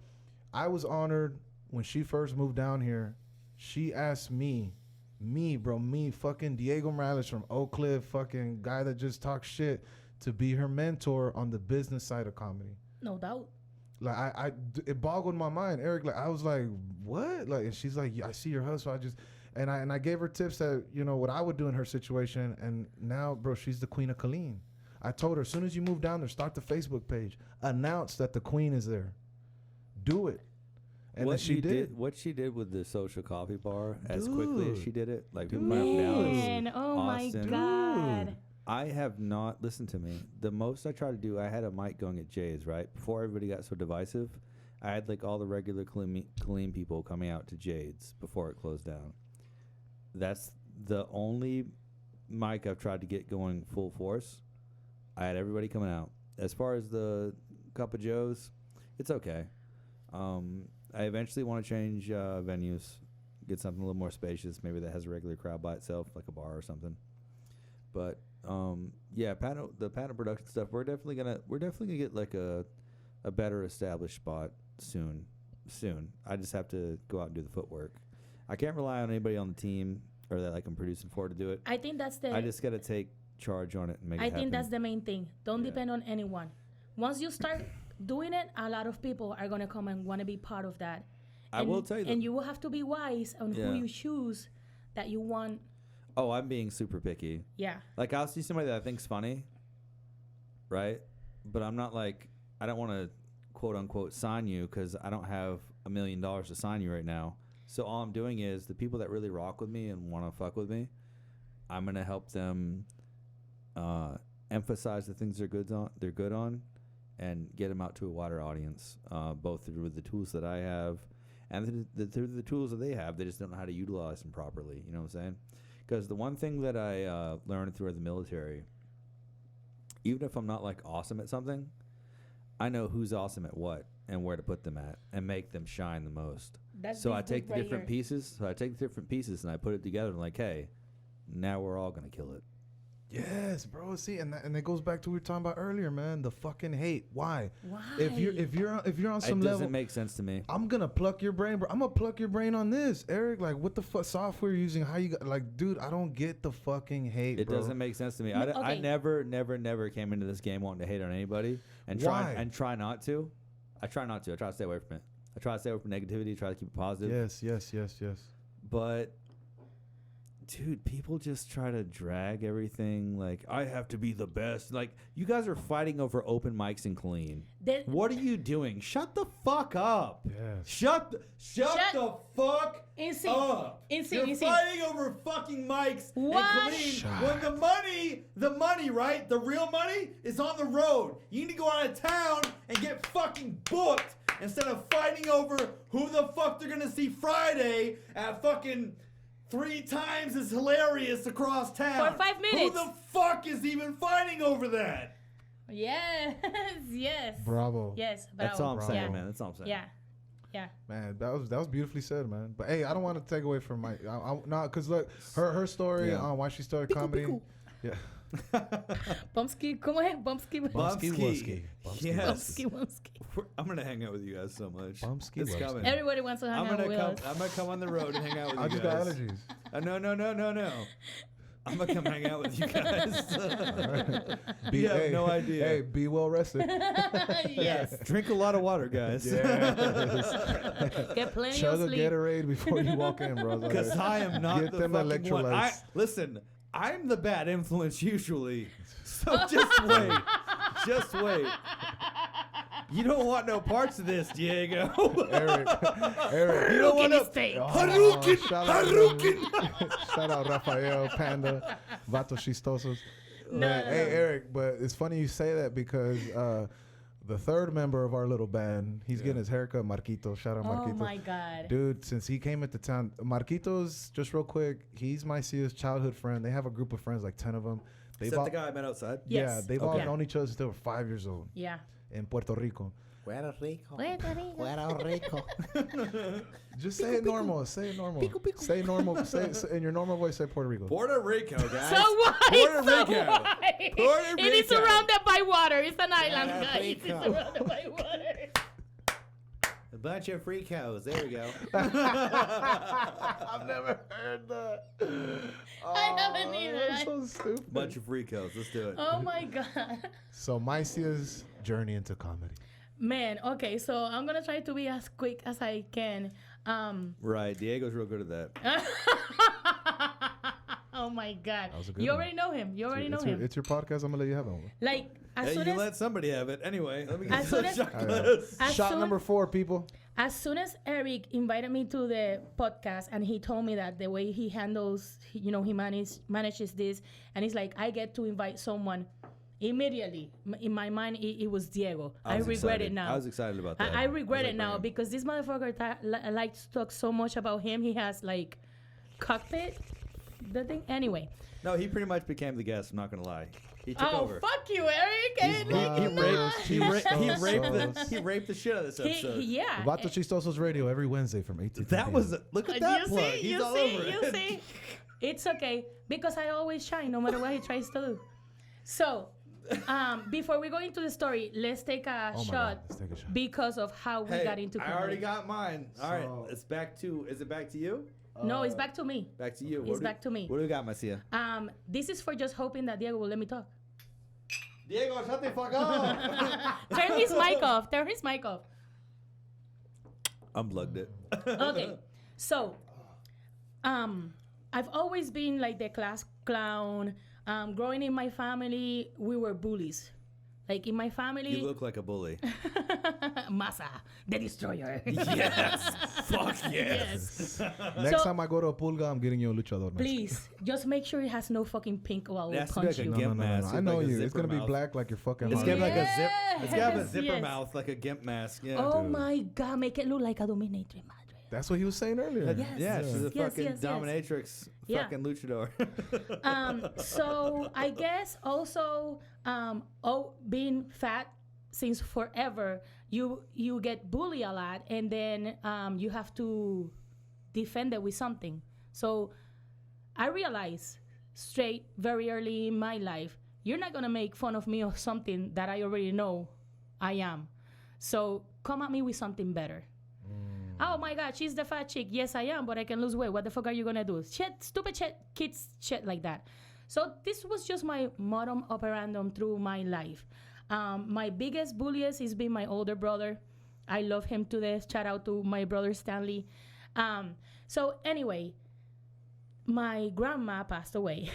I was honored when she first moved down here. She asked me, fucking Diego Morales from Oak Cliff, fucking guy that just talks shit, to be her mentor on the business side of comedy. No doubt. Like it boggled my mind, Eric. Like I was like, what? Like, and she's like, yeah, I see your hustle. I gave her tips that, you know, what I would do in her situation. And now, bro, she's the queen of Colleen. I told her, as soon as you move down there, start the Facebook page, announce that the queen is there, do it. And what then she did. What she did with the social coffee bar as quickly as Dude. she did it, like Dude. people went up and down. Man, oh Austin. my God. Dude. I have not listened to me. The most I tried to do, I had a mic going at Jay's, right? Before everybody got so divisive, I had like all the regular Colleen people coming out to Jade's before it closed down. That's the only mic I've tried to get going full force. I had everybody coming out. As far as the Cup of Joe's, it's okay. I eventually want to change venues, get something a little more spacious, maybe that has a regular crowd by itself, like a bar or something. But yeah, the Patno production stuff, we're definitely gonna get like a better established spot soon. I just have to go out and do the footwork. I can't rely on anybody on the team or that like I'm producing for to do it. I think that's the. I just gotta take charge on it and make it I happen. think that's the main thing. Don't Yeah. depend on anyone. Once you start doing it, a lot of people are gonna come and want to be part of that. I will tell you and that- you will have to be wise on Yeah. who you choose that you want. Oh, I'm being super picky. Yeah. Like I'll see somebody that I think's funny, right? But I'm not like, I don't want to quote unquote sign you because I don't have $1 million to sign you right now. So all I'm doing is the people that really rock with me and want to fuck with me, I'm gonna help them emphasize the things they're good on, and get them out to a wider audience, both through the tools that I have and through the tools that they have. They just don't know how to utilize them properly. You know what I'm saying? Because the one thing that I learned through the military, even if I'm not like awesome at something, I know who's awesome at what and where to put them at and make them shine the most. That's So this I take book the right different here. pieces. So I take the different pieces and I put it together and like, hey, now we're all gonna kill it. Yes, bro. See, and it goes back to what we were talking about earlier, man. The fucking hate. Why? Why? If you're on some It level, doesn't make sense to me. I'm gonna pluck your brain, bro. I'm gonna pluck your brain on this, Eric. Like, what the fuck software you're using? How you got, like, dude? I don't get the fucking hate, It bro. doesn't make sense to me. No, I okay. never came into this game wanting to hate on anybody and Why? try not to. I try not to. I try to stay away from it. I try to stay away from negativity. Try to keep it positive. Yes. But dude, people just try to drag everything. Like, I have to be the best. Like, you guys are fighting over open mics in Killeen. What are you doing? Shut the fuck up. Yes. Shut the fuck up. You're fighting over fucking mics in Killeen when the money, right? The real money is on the road. You need to go out of town and get fucking booked instead of fighting over who the fuck they're gonna see Friday at fucking 3 times as hilarious across town. For 5 minutes. Who the fuck is even fighting over that? Yes, yes. Bravo. Yes, bravo. That's all I'm saying, Yeah. man. That's all I'm saying. Yeah, yeah. Man, that was beautifully said, man. But hey, I don't want to take away from my no, because look, her story on why she started comedy. Yeah. Bumsky, ¿cómo es? Bumsky. Bumsky. Yes. Bumsky. I'm gonna hang out with you guys so much. Bumsky. It's coming. Everybody wants to hang out with us. I'm gonna come on the road and hang out with you I guys. just got allergies. No. I'm gonna come hang out with you guys. You have no idea. Hey, be well rested. Yes. Drink a lot of water, guys. Get plenty Chug of a sleep. Gatorade before you walk in, bro. Because I am not Get the them fucking one. electrolytes. Listen, I'm the bad influence usually. So just wait. Just wait. You don't want no parts of this, Diego. Eric. You don't want no steak. Harukin. Shout out Rafael, Panda, Vato Chistosos. No. Hey, Eric, but it's funny you say that because the third member of our little band, he's getting his haircut, Marquito. Shout out Marquito. Oh my God. Dude, since he came into town, Marquitos, just real quick, he's Mysia's childhood friend. They have a group of friends, like 10 of them. Is that the guy I met outside? Yeah, Yes. they've all Okay. known each other since they were 5 years old Yeah. in Puerto Rico. Puerto Rico. Puerto Rico. Puerto Rico. Just say it normal. Say it normal. Say normal. Say in your normal voice. Say Puerto Rico. Puerto Rico, guys. So white. Puerto so Rico. white. Puerto It is Rico. surrounded by water. It's an island, Puerto guys. It's Rico. surrounded by water. A bunch of freakos. There we go. I've never heard that. I haven't either. That's so stupid. Bunch of freakos. Let's do it. Oh my God. So Mysia's journey into comedy. Man, okay, so I'm gonna try to be as quick as I can. Right. Diego's real good at that. Oh my God. That was a good You one. already know him. You already know It's him. your podcast. I'm gonna let you have it. Like, as Hey, soon you as let somebody have it. Anyway, let me get As to soon the as- shot I know. glass. As Shot soon- number 4, people. As soon as Eric invited me to the podcast and he told me that the way he handles, he manages this, and he's like, I get to invite someone immediately. In my mind, it was Diego. I was regret excited. it now. I was excited about that. I regret was it like, now bring him. because this motherfucker likes to talk so much about him. He has like cockpit, the thing. Anyway. No, he pretty much became the guest. I'm not gonna lie. He took Oh, over. fuck you, Eric. Hey, He raped the shit out of this episode. Yeah. Vato Chistosos Radio every Wednesday from 8 to 10 That p.m. was look at that You plug. see, He's you all see, over you it. see. It's okay because I always shine no matter what he tries to do. So, before we go into the story, let's take a Oh my shot God, let's take a shot. because of how we Hey, got into I comedy. already got mine. All right, So- it's back to. Is it back to you? No, it's back to me. Back to you. It's back to me. What do we got, Mysia? This is for just hoping that Diego will let me talk. Diego, shut the fuck up. Turn his mic off. Turn his mic off. Unplugged it. Okay, so I've always been like the class clown. Growing in my family, we were bullies. Like in my family, You look like a bully. Masa, the destroyer. Yes. Fuck yes. Next So- time I go to a pulga, I'm getting you a luchador. man. Please, just make sure it has no fucking pink or I will It has to be punch like a you. No, no, gimp no, no, mask. no. I know like a you. It's zipper gonna be mouth. black like your fucking It's heart. gonna be like a zip. It's gonna have a Yes, zipper yes. mouth, like a gimp mask. Yeah. Oh dude. my God, make it look like a dominatrix, madre. That's what he was saying earlier. Yes. Yeah, she's a Yes, fucking yes, yes. dominatrix, Yeah. fucking luchador. So I guess also, being fat since forever, you get bullied a lot, and then you have to defend it with something. So I realized straight very early in my life, you're not gonna make fun of me of something that I already know I am. So come at me with something better. Oh my God, she's the fat chick. Yes, I am, but I can lose weight. What the fuck are you gonna do? Shit, stupid shit, kids shit like that. So this was just my modum operandum through my life. My biggest bully has been my older brother. I love him to death. Shout out to my brother Stanley. So anyway, my grandma passed away,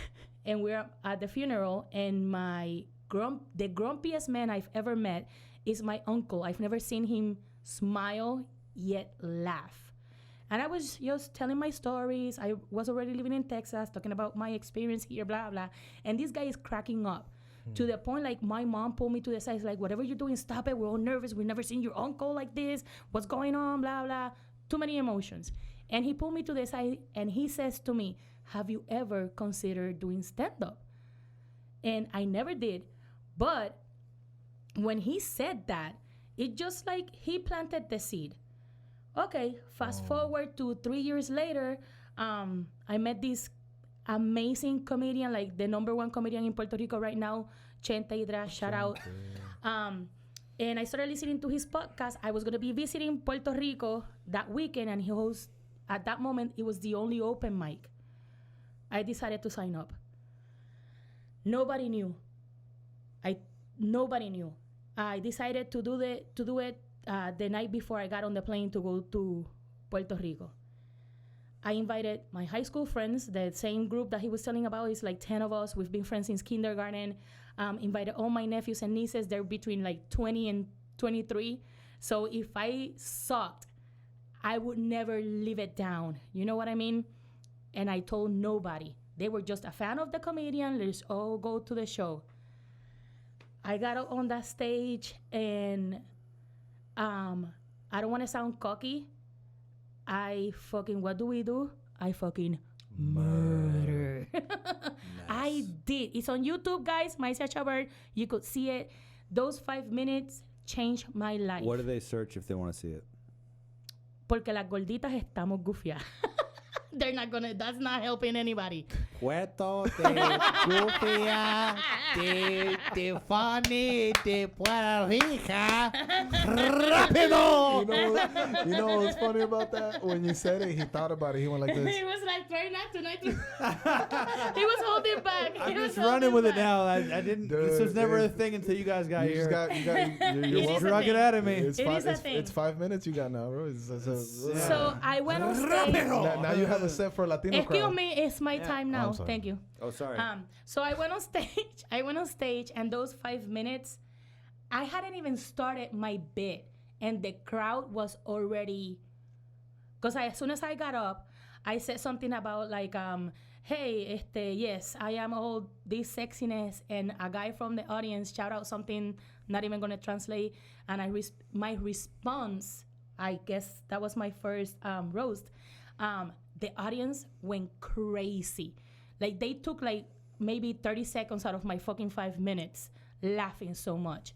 and we're at the funeral, and the grumpiest man I've ever met is my uncle. I've never seen him smile yet laugh. And I was just telling my stories. I was already living in Texas, talking about my experience here, blah, blah. And this guy is cracking up to the point, like, my mom pulled me to the side. It's like, whatever you're doing, stop it. We're all nervous. We've never seen your uncle like this. What's going on, blah, blah. Too many emotions. And he pulled me to the side, and he says to me, have you ever considered doing stand-up? And I never did. But when he said that, it just like he planted the seed. Okay, fast forward to 3 years later, I met this amazing comedian, like the #1 comedian in Puerto Rico right now, Chente Hidra, shout out. And I started listening to his podcast. I was going to be visiting Puerto Rico that weekend, and at that moment, it was the only open mic. I decided to sign up. Nobody knew. Nobody knew. I decided to do it the night before I got on the plane to go to Puerto Rico. I invited my high school friends, the same group that he was telling about. It's like 10 of us. We've been friends since kindergarten. Invited all my nephews and nieces. They're between like 20 and 23. So if I sucked, I would never live it down. You know what I mean? And I told nobody. They were just a fan of the comedian. Let's all go to the show. I got up on that stage, and I don't want to sound cocky. What do we do? I fucking murder. Nice. I did. It's on YouTube, guys. Mysia Chabbert. You could see it. Those 5 minutes changed my life. What do they search if they want to see it? Porque las gorditas estamos gufiadas. They're not gonna. That's not helping anybody. Pwerto, de Gufia, de funny, de Puerto Rico. Rápido! You know what's funny about that? When you said it, he thought about it. He went like this. He was like, try not to. He was holding back. I'm just running with it now. I didn't. Dude, this was never a thing until you guys got here. You just drug it out of me. It's 5 minutes you got now, bro. So I went on stage. Now you have a set for Latino crowd. Excuse me, it's my time now. Thank you. Oh, sorry. So I went on stage, and those 5 minutes, I hadn't even started my bit, and the crowd was already. Because as soon as I got up, I said something about like, hey, yes, I am all this sexiness, and a guy from the audience shout out something, not even gonna translate, and my response, I guess that was my first roast. The audience went crazy. Like, they took like maybe 30 seconds out of my fucking 5 minutes laughing so much.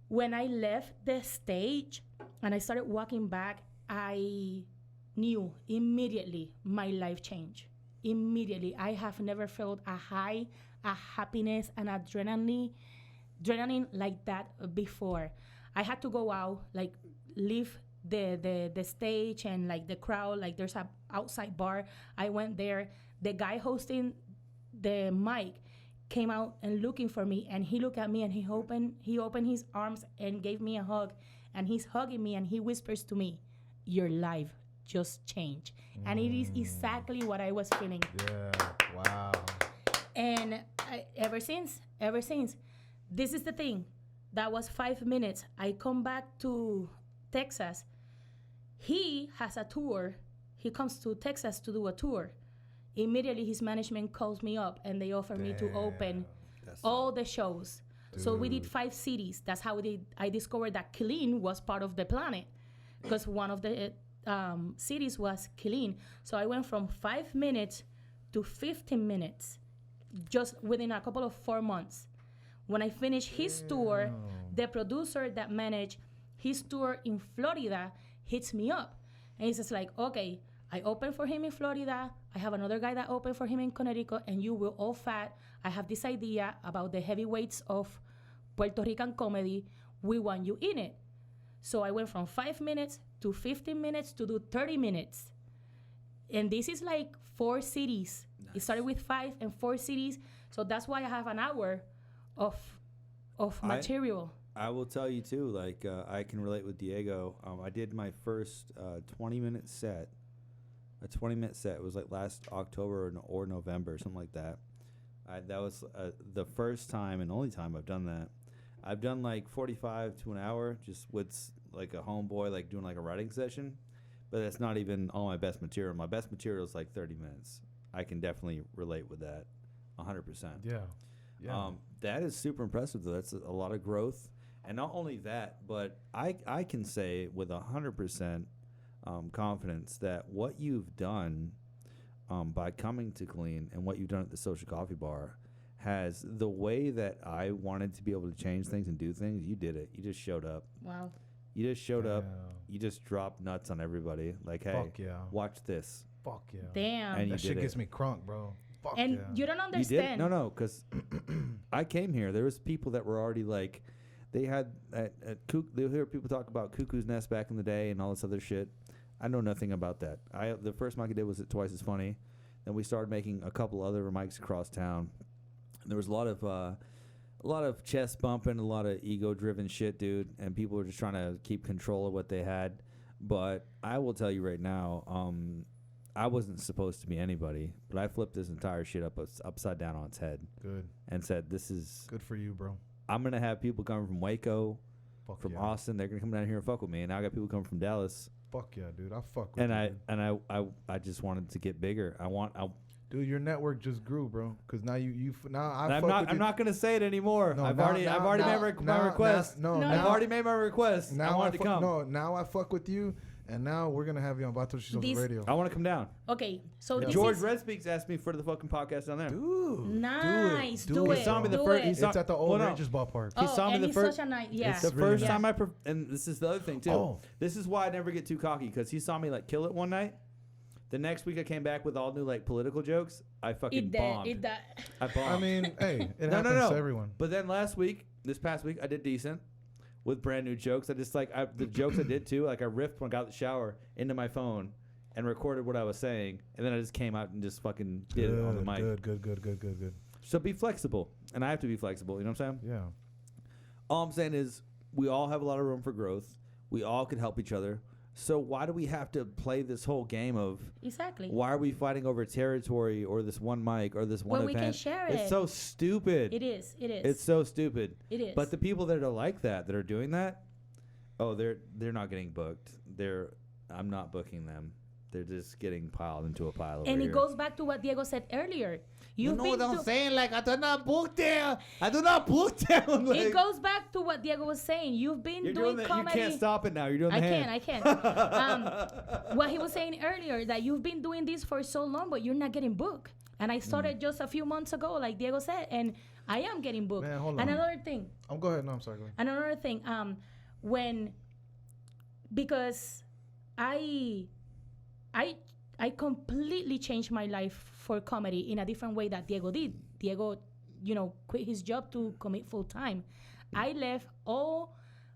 When I left the stage and I started walking back, I knew immediately my life changed. Immediately. I have never felt a high, a happiness, and adrenaline like that before. I had to go out, like, leave the stage and like the crowd, like there's a outside bar. I went there. The guy hosting the mic came out and looking for me, and he looked at me, and he opened his arms and gave me a hug, and he's hugging me, and he whispers to me, your life just changed. And it is exactly what I was feeling. Yeah, wow. And ever since, this is the thing. That was 5 minutes. I come back to Texas. He has a tour. He comes to Texas to do a tour. Immediately, his management calls me up, and they offer me to open all the shows. Dude. So we did 5 cities. That's how I discovered that Killeen was part of the planet, because one of the cities was Killeen. So I went from 5 minutes to 15 minutes just within a couple of 4 months. When I finished his tour, the producer that managed his tour in Florida hits me up. And he says like, okay, I opened for him in Florida. I have another guy that opened for him in Connecticut, and you will all fat. I have this idea about the heavyweights of Puerto Rican comedy. We want you in it. So I went from 5 minutes to 15 minutes to do 30 minutes. And this is like 4 cities. Nice. It started with 5 and 4 cities. So that's why I have an hour of material. I will tell you too, like I can relate with Diego. I did my first 20-minute set a 20-minute set. It was like last October or November, something like that. That was the first time and only time I've done that. I've done like 45 to an hour just with like a homeboy, like doing like a writing session. But that's not even all my best material. My best material is like 30 minutes. I can definitely relate with that 100%. Yeah. That is super impressive, though. That's a lot of growth. And not only that, but I can say with 100% confidence that what you've done by coming to Clean and what you've done at the Social Coffee Bar has the way that I wanted to be able to change things and do things. You did it. You just showed up. Wow. You just showed up. You just dropped nuts on everybody. Like, hey, Fuck yeah. watch this. Fuck yeah. Damn. And you That did shit it. gets me crunk, bro. Fuck And yeah. you don't You did? understand. No, because I came here. There was people that were already like, they had they'll hear people talk about Cuckoo's Nest back in the day and all this other shit. I know nothing about that. The first mic I did was at Twice as Funny. Then we started making a couple other mics across town. And there was a lot of chest bumping, a lot of ego-driven shit, dude. And people were just trying to keep control of what they had. But I will tell you right now, I wasn't supposed to be anybody, but I flipped this entire shit upside down on its head. Good. And said, this is... Good for you, bro. I'm going to have people coming from Waco, Fuck from yeah. Austin. They're going to come down here and fuck with me. And now I got people coming from Dallas. Fuck yeah, dude. I fuck with And you, dude. I just wanted to get bigger. Dude, your network just grew, bro. Because now I'm not going to say it anymore. No, I've now- already now- made now- my request. now- no, No, I've now- already made my request. I wanted to come. No, now I fuck with you, and now we're gonna have you on Vato She's on the This- radio. I want to come down. Okay, so Yeah. this George is Red Speaks asked me for the fucking podcast down there. Dude, nice. do Do it. it. He saw me the do first. it. He saw, It's at the old well, no. Rangers ballpark. He saw me and the he's first. such a nice, yeah. It's The really first nice. time and this is the other thing too. Oh. This is why I never get too cocky, because he saw me like kill it one night. The next week I came back with all new like political jokes. I fucking bombed. I bombed. I mean, hey, it No, happens no. to everyone. But then this past week, I did decent with brand new jokes. I just the jokes I did too. Like I riffed when I got out of the shower into my phone and recorded what I was saying, and then I just came out and just fucking did it on the mic. Good. So be flexible, and I have to be flexible. You know what I'm saying? Yeah. All I'm saying is we all have a lot of room for growth. We all can help each other. So why do we have to play this whole game of Exactly. why are we fighting over territory or this one mic or this one When we event? can share It's it. so stupid. It is. It is. It's so stupid. It is. But the people that are like that are doing that, they're not getting booked. I'm not booking them. They're just getting piled into a pile over and here. it goes back to what Diego said earlier. You've been saying? Like, I do not book them. I do not book them. Like, it goes back to what Diego was saying. You've been you're doing doing that. comedy. You can't stop it now. You're doing the hand. I can. What he was saying earlier, that you've been doing this for so long, but you're not getting booked. And I started just a few months ago, like Diego said, and I am getting booked. Man, hold and on. another thing, Go ahead. No, I'm sorry. Go ahead. another thing, because I completely changed my life for comedy in a different way that Diego did. Diego, quit his job to commit full time. I left all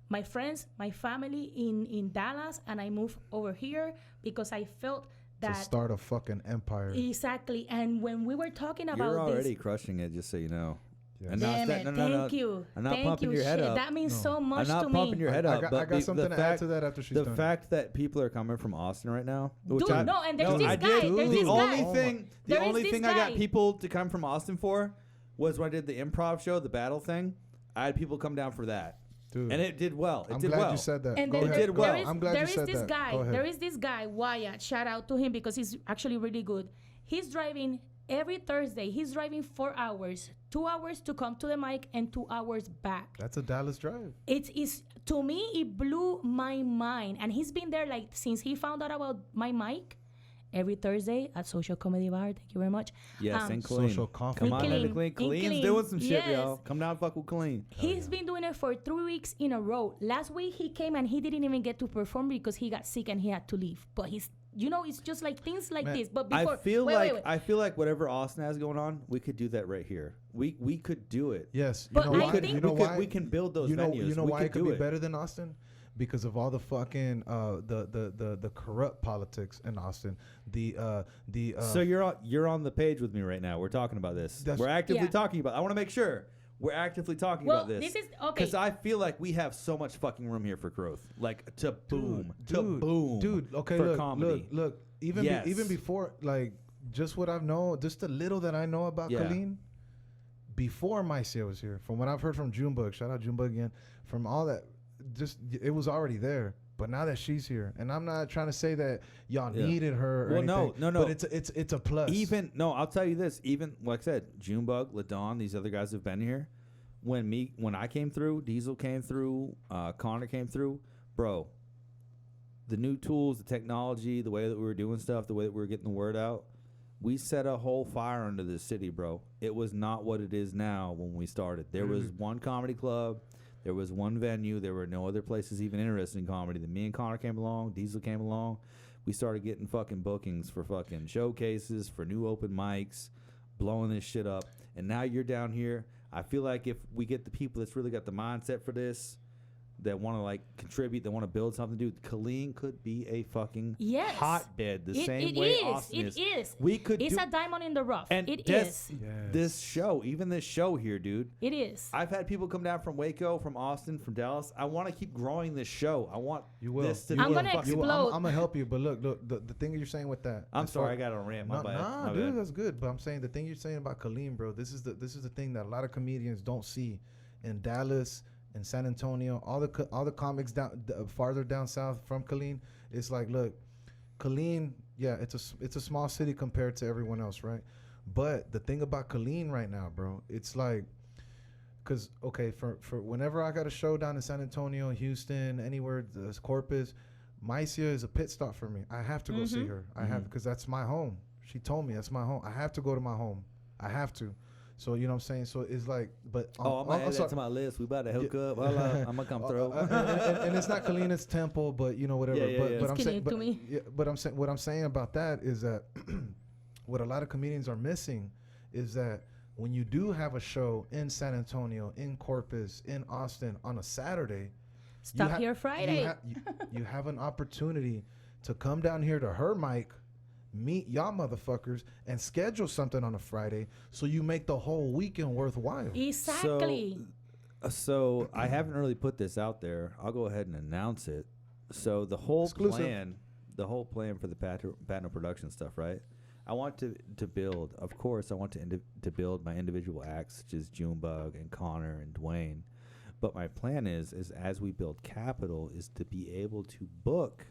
my friends, my family in Dallas, and I moved over here because I felt that To start a fucking empire. exactly. And when we were talking about You're already this, crushing it, just so you know. Yes. And not damn sta- it, no, no, no. thank you, I'm not thank pumping you. your head Shit, up. that means so much I'm not to pumping me. your head I up. got, but I got something the to add fact, to that after she's the done. fact that people are coming from Austin right now. which Dude, I- no, and there's this I guy. did. There's the this only guy. thing, the There is only this thing I got guy. people to come from Austin for was when I did the improv show, the battle thing. I had people come down for that, Dude, and it did well. It I'm did glad well. you said that. And Go then ahead. It did well. I'm glad there you is said this that. guy. Go ahead. There is this guy, Wyatt. Shout out to him because he's actually really good. He's driving every Thursday. He's driving 4 hours, 2 hours to come to the mic and 2 hours back. That's a Dallas drive. It is, to me, it blew my mind. And he's been there like since he found out about my mic. Every Thursday at Social Comedy Bar. Thank you very much. Yes, and clean. Social coffee. Come on, Clean. man, clean. And Clean's clean. doing some shit, Yes. y'all. Come down, fuck with clean. He's been doing it for 3 weeks in a row. Last week he came and he didn't even get to perform because he got sick and he had to leave. But it's just like things like Man, this. But before, I feel wait. I feel like whatever Austin has going on, we could do that right here. We could do it. Yes. But you know I why? think- you know why? We can build those venues. You know We why could it could do be it. better than Austin? Because of all the fucking the corrupt politics in Austin. So you're on the page with me right now. We're talking about this. That's- We're actively Yeah. talking about. I want to make sure We're actively talking Well, about this. this is okay. Because I feel like we have so much fucking room here for growth. Like, to boom. Dude, okay, for look, comedy. look. Even Yes. even before, like, just what I've known, just the little that I know about Yeah. Colleen, before Mysia was here, from what I've heard from Junebug, shout out Junebug again, from all that, just, it was already there. But now that she's here, and I'm not trying to say that y'all needed her or anything. No. But it's a plus. I'll tell you this. Even, like I said, Junebug, LaDawn, these other guys have been here. When I came through, Diesel came through, Connor came through, bro, the new tools, the technology, the way that we were doing stuff, the way that we were getting the word out, we set a whole fire under this city, bro. It was not what it is now when we started. There was one comedy club. There was one venue. There were no other places even interested in comedy. Then me and Connor came along. Diesel came along. We started getting fucking bookings for fucking showcases, for new open mics, blowing this shit up. And now you're down here. I feel like if we get the people that's really got the mindset for this, that want to like contribute, that want to build something, dude, Colleen could be a fucking hotbed the same way Austin is. It is. We could. It's a diamond in the rough. And it this, is. This show, even this show here, dude. It is. I've had people come down from Waco, from Austin, from Dallas. I want to keep growing this show. I want this to be. I'm gonna fucking. explode. I'm gonna help you, but look, the thing you're saying with that. I'm sorry, I got on a rant. My bad. Nah, dude, that's good. But I'm saying the thing you're saying about Colleen, bro. This is the thing that a lot of comedians don't see in Dallas. In San Antonio, all the comics down farther down south from Colleen, it's like, look, Colleen, yeah, it's a small city compared to everyone else, right? But the thing about Colleen right now, bro, it's like, cause okay, for whenever I got a show down in San Antonio, Houston, anywhere, Corpus, Mysia is a pit stop for me. I have to go see her. I have, because that's my home. She told me that's my home. I have to go to my home. I have to. So, you know what I'm saying? So, it's like, but... I'm going to add that to my list. We about to hook up. I'm going to come through. And it's not Colleen, it's Temple, but, you know, whatever. But I'm saying... what I'm saying about that is that what a lot of comedians are missing is that when you do have a show in San Antonio, in Corpus, in Austin on a Saturday... Stop here Friday. You have an opportunity to come down here to her mic, meet y'all motherfuckers, and schedule something on a Friday so you make the whole weekend worthwhile. Exactly. So I haven't really put this out there. I'll go ahead and announce it. So the whole plan for the Patno production stuff, right? I want to build, of course, I want to build my individual acts, such as Junebug and Connor and Dwayne. But my plan is as we build capital, is to be able to book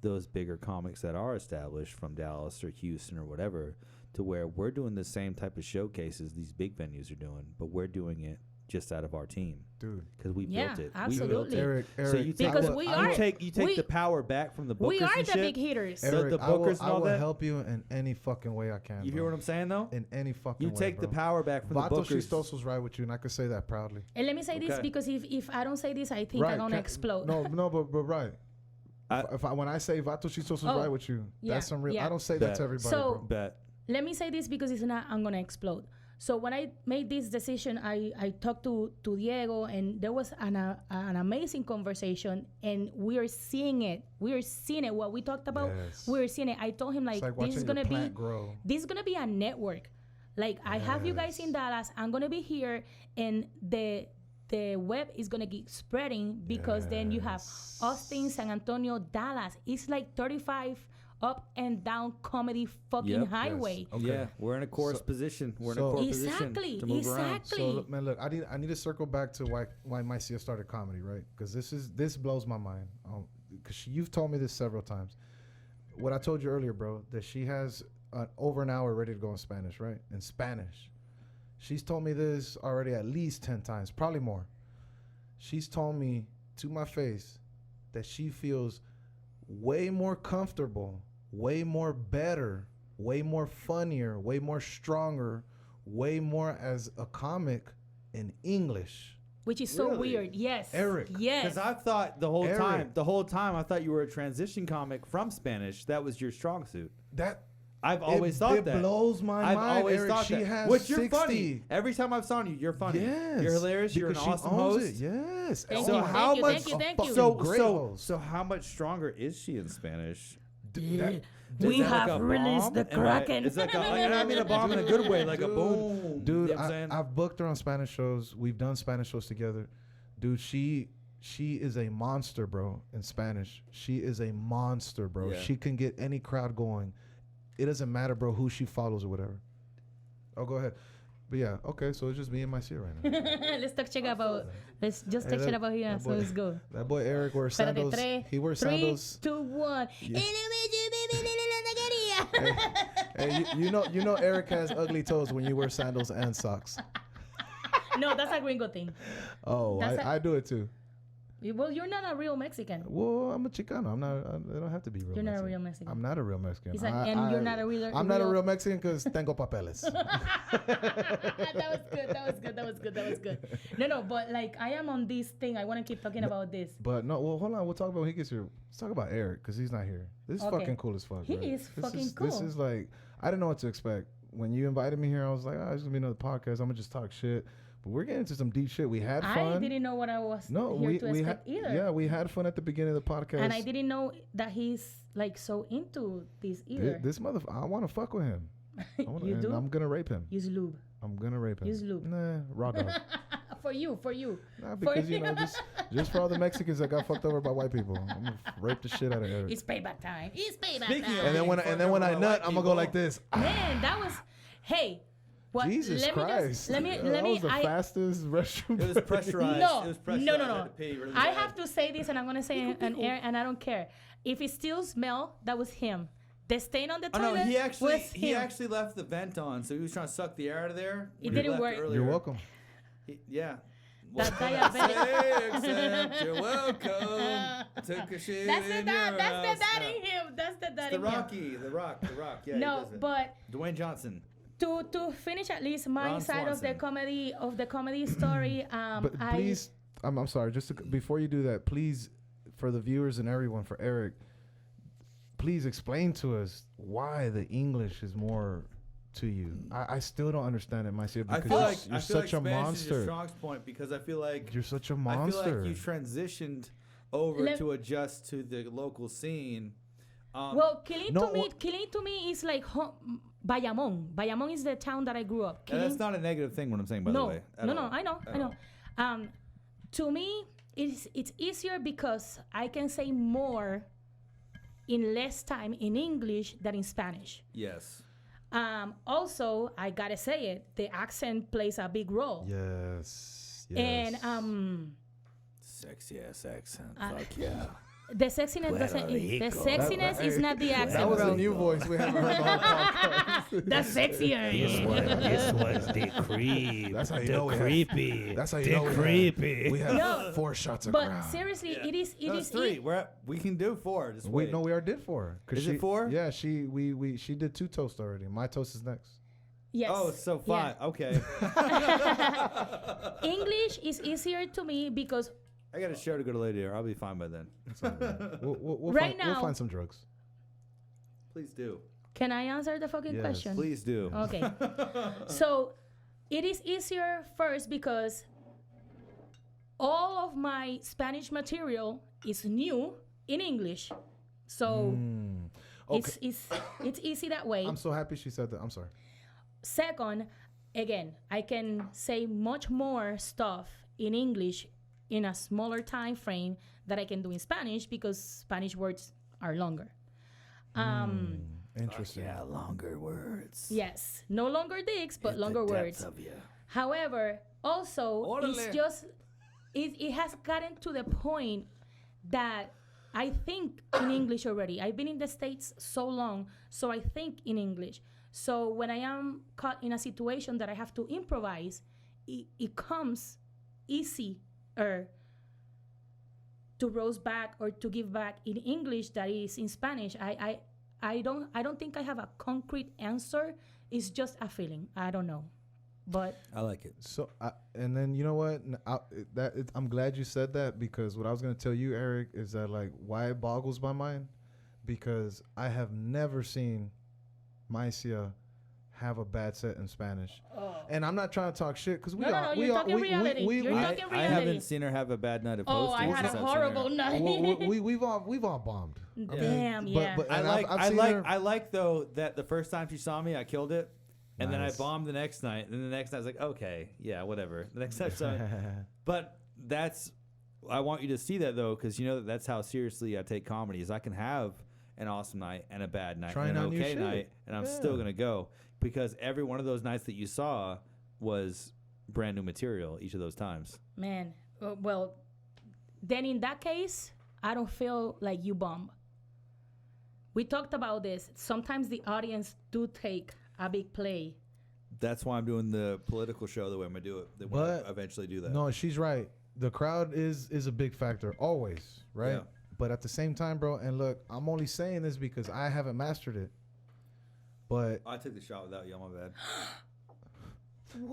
those bigger comics that are established from Dallas or Houston or whatever, to where we're doing the same type of showcases these big venues are doing, but we're doing it just out of our team, dude, because we built it. Absolutely. We built it. Eric, so you take because you take the power back from the bookers. We are and the shit. big hitters. Eric, the bookers I and all will that. help you in any fucking way I can. You hear what I'm saying though? In any fucking way. You take the bro. power back from Vato the bookers. Chistoso's right with you, and I can say that proudly. And let me say this, Okay. because if I don't say this, I think I'm gonna explode. No, but right. When I say Vato Chistoso's right with you, that's some real. Yeah. I don't say that to everybody, So- bro. Bet. Let me say this, because if not, I'm gonna explode. So when I made this decision, I talked to Diego, and there was an amazing conversation, and we are seeing it. We are seeing it. What we talked about, Yes. we're seeing it. I told him, like, It's like this is watching gonna your be plant grow. this is gonna be a network. Like, I have you guys in Dallas. I'm gonna be here, and the web is gonna keep spreading, because then you have Austin, San Antonio, Dallas. It's like 35 up and down comedy fucking Yep. highway. Okay. Yeah, we're in a course position. We're in a so- core Exactly, position to move around. exactly. So look, man, look, I need to circle back to why Mysia started comedy, right? Because this blows my mind. Because you've told me this several times. What I told you earlier, bro, that she has over an hour ready to go in Spanish, right? In Spanish. She's told me this already at least 10 times, probably more. She's told me to my face that she feels way more comfortable, way more better, way more funnier, way more stronger, way more as a comic in English. Which is so Really? weird. Yes. Eric. Yes. Because I thought the whole Eric. time I thought you were a transition comic from Spanish. That was your strong suit. That I've always thought that. It blows my I've mind. always Eric, thought she that. has Which you're 60. funny. Every time I've seen you, you're funny. Yes. You're hilarious. You're an Because she awesome owns host. it. Yes. Thank So you, how thank you, much? thank you, thank you. So great host. So how much stronger is she in Spanish? We Is that like have a released bomb? the Am I- Kraken. It's like and I mean a bomb in a good way, like a boom. Dude, You know what I'm saying? I've booked her on Spanish shows. We've done Spanish shows together. Dude, she is a monster, bro, in Spanish. She is a monster, bro. Yeah. She can get any crowd going. It doesn't matter, bro, who she follows or whatever. Oh, go ahead. But yeah, okay, so it's just me and Mysia right now. Let's talk shit about. Let's just Hey, talk shit that- about here. that So boy- let's go. That boy Eric wears Espérate, sandals. He wears sandals. 3, 2, 1. Yeah. Hey, you know Eric has ugly toes when you wear sandals and socks. No, that's a gringo thing. Oh, That's I do it too. Well, you're not a real Mexican. Well, I'm a Chicano. I'm not. I don't have to be real. You're not a Mexican. real Mexican. I'm not a real Mexican. He's like, and you're not a real. I'm not a real Mexican because tengo papeles. That was good. That was good. That was good. That was good. No, but like I am on this thing. I want to keep talking about this. But no, well, hold on. We'll talk about when he gets here. Let's talk about Eric because he's not here. This is Okay. fucking cool as fuck. He bro. is fucking This cool. is like I didn't know what to expect when you invited me here. I was like, oh, it's gonna be another podcast. I'm gonna just talk shit. But we're getting into some deep shit. We had fun. I didn't know what I was No, here we to had expect either. yeah, we had fun at the beginning of the podcast. And I didn't know that he's like so into this either. This motherfucker, I want to fuck with him. You and do? I'm gonna rape him. Use lube. I'm gonna rape him. Use lube. Nah, raw dog. For you. Nah, because you know, just for all the Mexicans that got fucked over by white people, I'm gonna rape the shit out of Eric. It's payback time. It's payback Speaking time. of- And then when I nut, I'm gonna go like this. Man, that was. Hey, what? Jesus let Christ! Me just, let that me. was the fastest restroom. It was pressurized. No, It was pressurized. no. I had to pee really I bad. have to say this, and I'm gonna say it on air, and I don't care if it still smell. That was him. The stain on the Oh toilet no, he was actually him. left the vent on, so he was trying to suck the air out of there. It when he didn't left work. earlier. You're welcome. Yeah. That What can I diabetic- say except you're welcome. Took a shit That's the in dad. your That's house. the dad Yeah. in him. That's the dad The in him. Rocky, the Rock. Yeah, he No, does it. but Dwayne Johnson. to finish at least my Ron side of the Swanson. comedy story. But please, I'm sorry. Just before you do that, please, for the viewers and everyone, for Eric, please explain to us why the English is more to you. I still don't understand it myself I because feel like you're I feel such like a Spanish is monster. your strongest point because I feel like You're such a I feel monster. like you transitioned over Let- to adjust to the local scene. well, killing no, to me is like Bayamon. Bayamon is the town that I grew up. and that's not a negative thing. What I'm saying, by the way. at No, all. I know. At all. To me, it's easier because I can say more in less time in English than in Spanish. Yes. Also, I gotta say it, the accent plays a big role. Yes. And Sexy ass accent. Fuck yeah. the sexiness Puerto doesn't. The Rico. sexiness is not the accent, that was bro. a new voice we haven't heard the whole podcast. That's sexier. This was the creep. That's how you the know we have- creepy. That's how you the know creepy. we have No, 4 shots of But crown. seriously, Yeah. it is. It No, is. it's 3. We can do 4. Just We wait. no, we already did 4. Is it 4? Yeah, she did 2 toasts already. My toast is next. Yes. Oh, so Yeah. 5. Okay. English is easier to me because I got a show to go to later. I'll be fine by then. We'll Right find, we'll now- find some drugs. Please do. can I answer the fucking Yes. question? Please do. Okay. So it is easier first because all of my Spanish material is new in English. So Okay. it's easy that way. I'm so happy she said that. I'm sorry. Second, again, I can say much more stuff in English in a smaller time frame that I can do in Spanish because Spanish words are longer. Interesting. Yeah, longer words. Yes, no longer dicks, but Hit longer the words. depths of you. However, also it's Órale. just it has gotten to the point that I think in English already. I've been in the States so long, so I think in English. So when I am caught in a situation that I have to improvise, it comes easier to roast back or to give back in English that is in Spanish. I don't think I have a concrete answer. It's just a feeling. I don't know. But I like it. So, and then you know what? I'm glad you said that because what I was gonna tell you, Eric, is that like why it boggles my mind, because I have never seen Mysia have a bad set in Spanish. And I'm not trying to talk shit because No, you're talking reality. You're talking I haven't seen her have a bad night of Oh, hosting. I had a since I've seen horrible her. night. we've all bombed. Damn, yeah. But I and like I've I seen like her- I like though that the first time she saw me, I killed it, and then I Nice. bombed the next night. And then the next night I was like, okay, yeah, whatever. The next time, I saw it. But that's I want you to see that though, because you know that's how seriously I take comedy. Is I can have an awesome night and a bad night Trying and an out new okay shit. night, and I'm still gonna go because every one of those nights that you saw was brand new material each of those times. Man, well, then in that case, I don't feel like you bomb. We talked about this. Sometimes the audience do take a big play. That's why I'm doing the political show the way I'm gonna do it. But Eventually do that. No, she's right. The crowd is a big factor always, right? Yeah. But at the same time, bro, and look, I'm only saying this because I haven't mastered it. But I took the shot without you. My bad.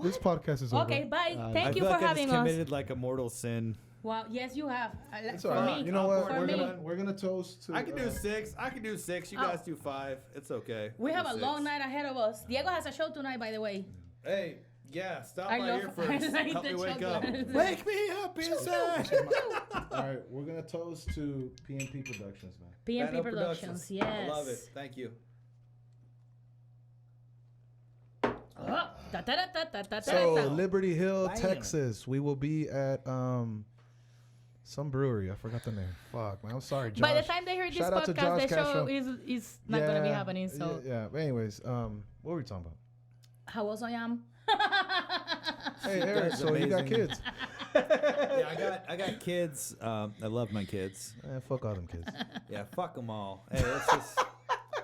this podcast is over. Okay, bye. I Thank you feel for like I having just us. committed like a mortal sin. Wow, yes, you have. It's For all right. me. You know what? For me. We're gonna toast to. I can do 6. I can do 6. You Oh. guys do 5. It's okay. We I have do a 6. long night ahead of us. Diego has a show tonight, by the way. Hey, yeah, stop I by love- here first. I like Help the me wake up. chocolate. Wake me up inside. All right, we're gonna toast to PNP Productions, man. PNP Patno Productions, yes. I love it. Thank you. Oh, ta, ta, ta, ta, ta, ta, So ta. Liberty Hill, Bam. Texas. We will be at some brewery. I forgot the name. Fuck, man. I'm sorry, Josh. By the time they hear this Shout out to podcast, the Josh show Castro. is not going to be happening. So, yeah. But anyways, what were we talking about? how else I am? Hey, Eric. That's So you got amazing. kids? Yeah, I got kids. I love my kids. Fuck all them kids. Yeah, fuck them all. Hey, let's just.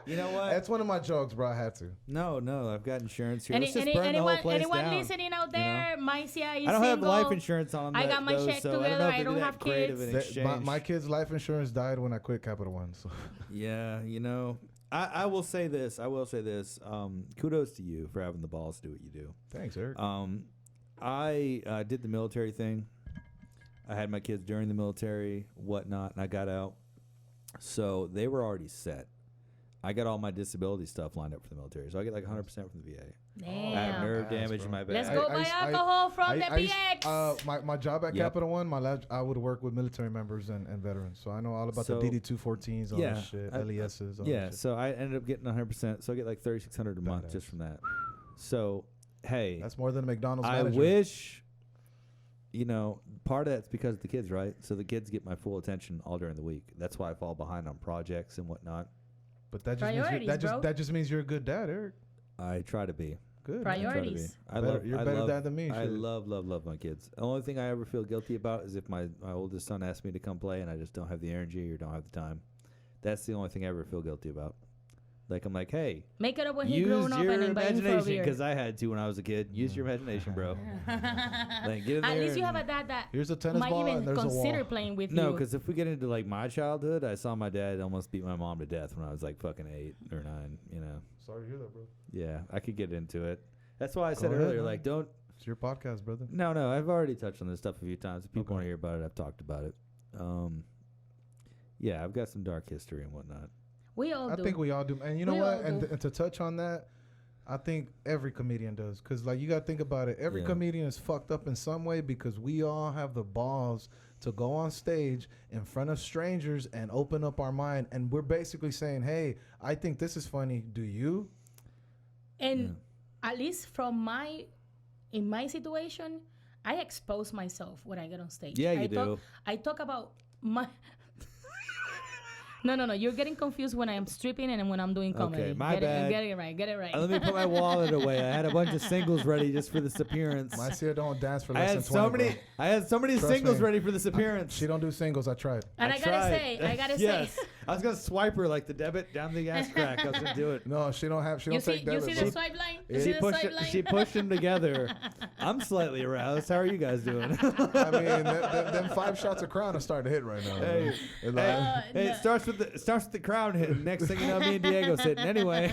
You know what? That's one of my jokes, bro. I had to. No, I've got insurance here. Any, Let's just any, burn the anyone whole place anyone down. listening out you know? there, Mysia is I don't have single. life insurance on I that, got my though, check so I don't together. know if I they don't do have that creative kids. in That- exchange. my kid's life insurance died when I quit Capital One. So Yeah, you know, I will say this. Kudos to you for having the balls to do what you do. thanks, Eric. I did the military thing. I had my kids during the military, whatnot, and I got out. So they were already set. I got all my disability stuff lined up for the military. So I get like 100% from the VA. I have Damn. nerve Badass, damage bro. in my back. Let's go buy alcohol from the PX. My job at Yep. Capital One, I would work with military members and veterans. So I know all about So- the DD-214s, all Yeah, that shit, I- LESs. All Yeah, that shit. so I ended up getting 100%. So I get like $3,600 a month Badass. just from that. So, hey, That's more than a McDonald's I manager. wish, you know, part of that's because of the kids, right? So the kids get my full attention all during the week. That's why I fall behind on projects and whatnot. But that just Priorities, means bro. that just means you're a good dad, Eric. I try to be. Good. Prior- man. I try to be. Priorities. I Better- love. you're I better love, dad than me, I shit. love my kids. The only thing I ever feel guilty about is if my oldest son asks me to come play and I just don't have the energy or don't have the time. That's the only thing I ever feel guilty about. Like I'm like, hey, Make it up when he use grown up your and invite him for a imagination beer. because I had to when I was a kid. Use your imagination, bro. Like, get in At there least you have and- a dad that Here's a tennis might ball even and there's a consider wall. playing with No, you. because if we get into like my childhood, I saw my dad almost beat my mom to death when I was like fucking 8 or 9. You know, Sorry to hear that, bro. yeah, I could get into it. That's why I Go said ahead, earlier, man. like, don't. It's your podcast, brother. No, I've already touched on this stuff a few times. If people Okay. want to hear about it, I've talked about it. Yeah, I've got some dark history and whatnot. we all I do. think we all do. And you know We what? all And, do. and to touch on that, I think every comedian does. Because, like, you got to think about it. Every Yeah. comedian is fucked up in some way because we all have the balls to go on stage in front of strangers and open up our mind. And we're basically saying, hey, I think this is funny. Do you? And at least in my situation, I expose myself when I get on stage. Yeah, you I do. I talk about my. No. You're getting confused when I am stripping and when I'm doing comedy. my bad. Get it right. Let me put my wallet away. I had a bunch of singles ready just for this appearance. Mysia don't dance for I less had than so 20, many. bro. I had so many Trust singles me. ready for this appearance. She don't do singles. I tried. And I gotta tried. say, I was gonna swipe her like the debit down the ass crack. I was gonna do it. No, she don't have. She you don't see, take debit. you see bro. the swipe line? You She see the pushed swipe it, line? she pushed them together. I'm slightly aroused. How are you guys doing? I mean, them 5 shots of Crown are starting to hit right now. Hey, man. It's hey, like- hey, no. it starts with the crown hitting. Next thing you know, me and Diego's hitting anyway.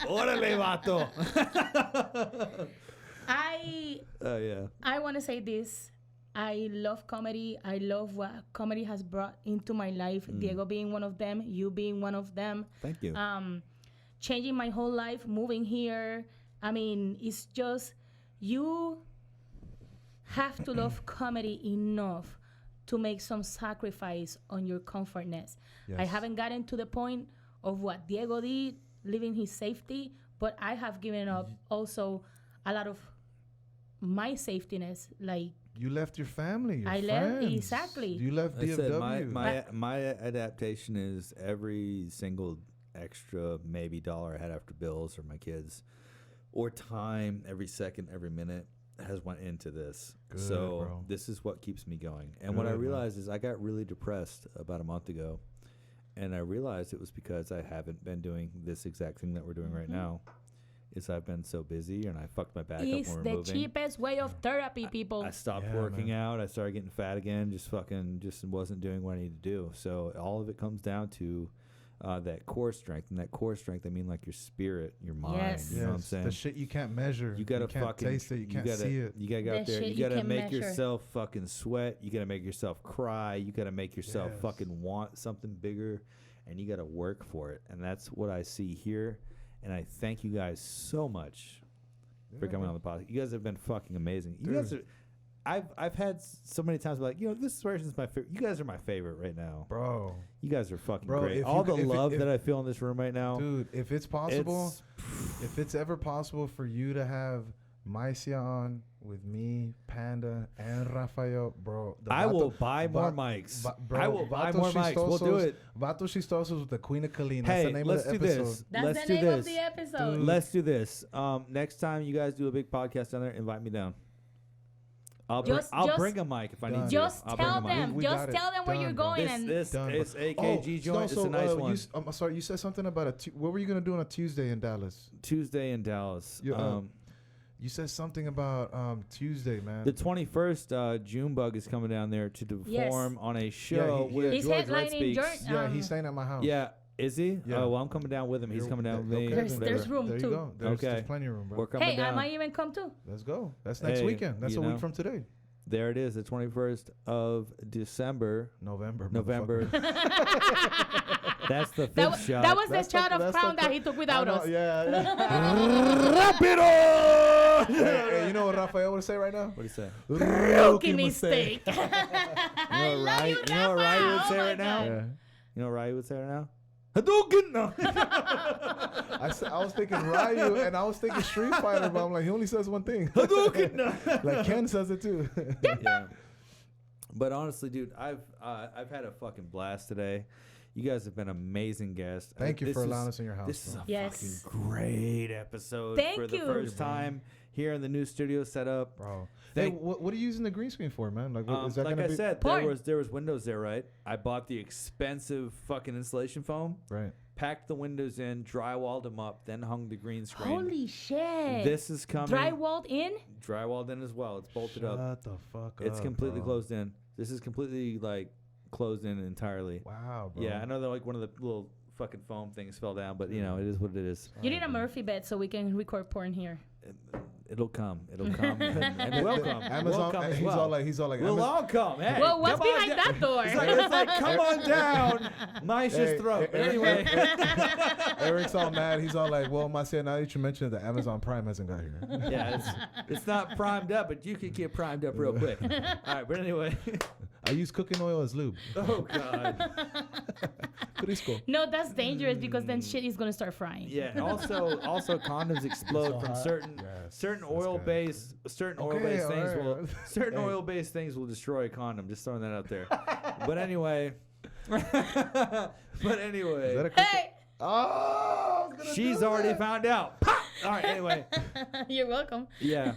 Órale, vato. Oh yeah. I want to say this. I love comedy. I love what comedy has brought into my life. Diego being one of them, you being one of them. Thank you. changing my whole life, moving here. I mean, it's just you have to love comedy enough to make some sacrifice on your comfortness. I Yes. haven't gotten to the point of what Diego did, living his safety, but I have given up also a lot of my safetyness. Like, You left your family. Your I left- friends. exactly. You left I said DFW. my adaptation is every single extra maybe dollar I had after bills or my kids, or time, every second, every minute has went into this. Good, So bro. this is what keeps me going. And what I Good, man. realized is I got really depressed about a month ago, and I realized it was because I haven't been doing this exact thing that we're doing right now. Is I've been so busy and I fucked my back up it's when we're the moving. cheapest way of therapy, people. I stopped Yeah, working man. out. I started getting fat again. Just wasn't doing what I needed to do. So all of it comes down to that core strength. And that core strength, I mean like your spirit, your mind. Yes. You know what I'm saying? The shit you can't measure. You gotta can't fucking taste it. You can't gotta, see it. You gotta go out The there. shit You you gotta can make measure. yourself fucking sweat. You gotta make yourself cry. You gotta make yourself Yes. fucking want something bigger, and you gotta work for it. And that's what I see here. And I thank you guys so much for coming on the podcast. You guys have been fucking amazing. You guys are. I've had so many times like, this version's my favorite. You guys are my favorite right now. Bro. You guys are fucking Bro, great. if All you the could- if it- love if- that I feel in this room right now. Dude, if it's possible, It's, if it's ever possible for you to have Mysia on with me, Panda, and Rafael, bro. the I Vato- will buy more Va- mics. Va- bro, I will buy Vato more mics. We'll do Chistosos- it. Vato Chistosos with the Queen of Colleen. Hey, That's the name let's of the do episode. this. That's Let's the do name this. of the episode. Let's do this. Next time you guys do a big podcast down there, invite me down. I'll Just- bring a mic if I need Done. to. Just I'll bring a tell mic. them. We Just got it. tell them where Done, you're bro. going. This And this Done, this bro. AKG joint. It's a nice one. I'm sorry, you said something about what were you gonna do on a Tuesday in Dallas? Tuesday in Dallas. You said something about Tuesday, man. The 21st, Junebug is coming down there to perform on a show he- with He's George headlining Redspeaks. yeah, he's staying at my house. Yeah, is he? Yeah. Oh, well, I'm coming down with him. He's You're- coming down with me. okay, There's- then there's room there too. You go. There's Okay. plenty of room, bro. We're coming hey, I down. might even come too. Let's go. That's next Hey, weekend. That's you a week know. from today. There it is, the 21st of December. November. November. motherfucker. That's the fifth That, was shot. that was the That's shot the- of that's crown the- that he took without I know, us. Yeah. Rapido! Hey, you know what Rafael would say right now? What do you say? Rookie mistake. You I know what love Rai- you, you know what Rai would Rafa. say Oh my right now? God. Yeah. You know what Ryu would say right now? Hadouken! No. I was thinking Ryu and I was thinking Street Fighter, but I'm like, he only says one thing. Hadouken! No. Like Ken says it too. Yeah. But honestly, dude, I've had a fucking blast today. You guys have been amazing guests. Thank you This for is- allowing us in your house. This is bro. a Yes. fucking great episode Thank for the you. first time here in the new studio setup. Bro. Hey, Thank- what are you using the green screen for, man? Like, is that like gonna I be said, Porn. there was windows there, right? I bought the expensive fucking insulation foam, right? packed the windows in, drywalled them up, then hung the green screen. Holy shit. This is coming. Drywalled in? Drywalled in as well. It's bolted up. Shut the fuck up. It's completely bro. closed in. This is completely like closed in entirely. Wow, bro. Yeah, I know that like one of the little fucking foam things fell down, but you know it is what it is. You need a Murphy bed so we can record porn here. It'll come. It'll come. and we'll come. Amazon. We'll come as he's well. all like, We'll all come. Hey, Well, what's come on behind down. that door? It's like, come on down. Mysia's Hey, throat. hey, Anyway. Eric's all mad. He's all like, well, Marcia, now that you mentioned it, the Amazon Prime hasn't got here. Yeah, it's not primed up, but you could get primed up real quick. All right, but anyway. I use cooking oil as lube. Oh God. Crisco. No, that's dangerous because then shit is gonna start frying. Yeah, and also condoms explode from certain Yes, certain that's oil-based Okay, oil-based things alright. will certain Hey. oil-based things will destroy a condom. Just throwing that out there. But anyway. But anyway. Is that a cooking? Hey, Oh, I was gonna She's do already that. found out. Pop! All right, anyway. you're welcome. Yeah.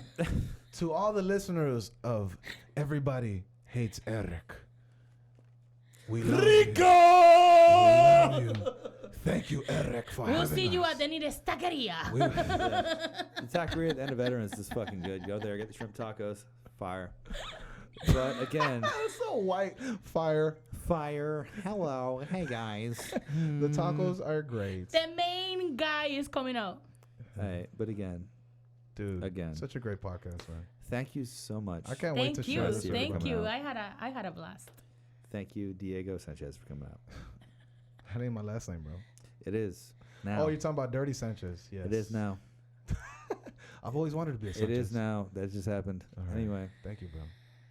To all the listeners of Everybody Hates Eric, we love Reeko! you. We love you. Thank you, Eric, for We'll having see you us. at the Nita Taqueria. We- The taqueria at the end of Veterans is fucking good. Go there, get the shrimp tacos. Fire. But again, That's so white. Fire. fire. Hello. Hey, guys. The tacos are great. The main guy is coming out. Hey, but again, Dude, Again. such a great podcast, man. thank you so much. I can't wait to Thank share you. this with Thank everybody. you. out. I had a blast. Thank you, Diego Sanchez, for coming out. That ain't my last name, bro. It is. Now. Oh, you're talking about Dirty Sanchez. Yes. It is now. I've always wanted to be a Sanchez. It is now. That just happened. All right. Anyway. Thank you, bro.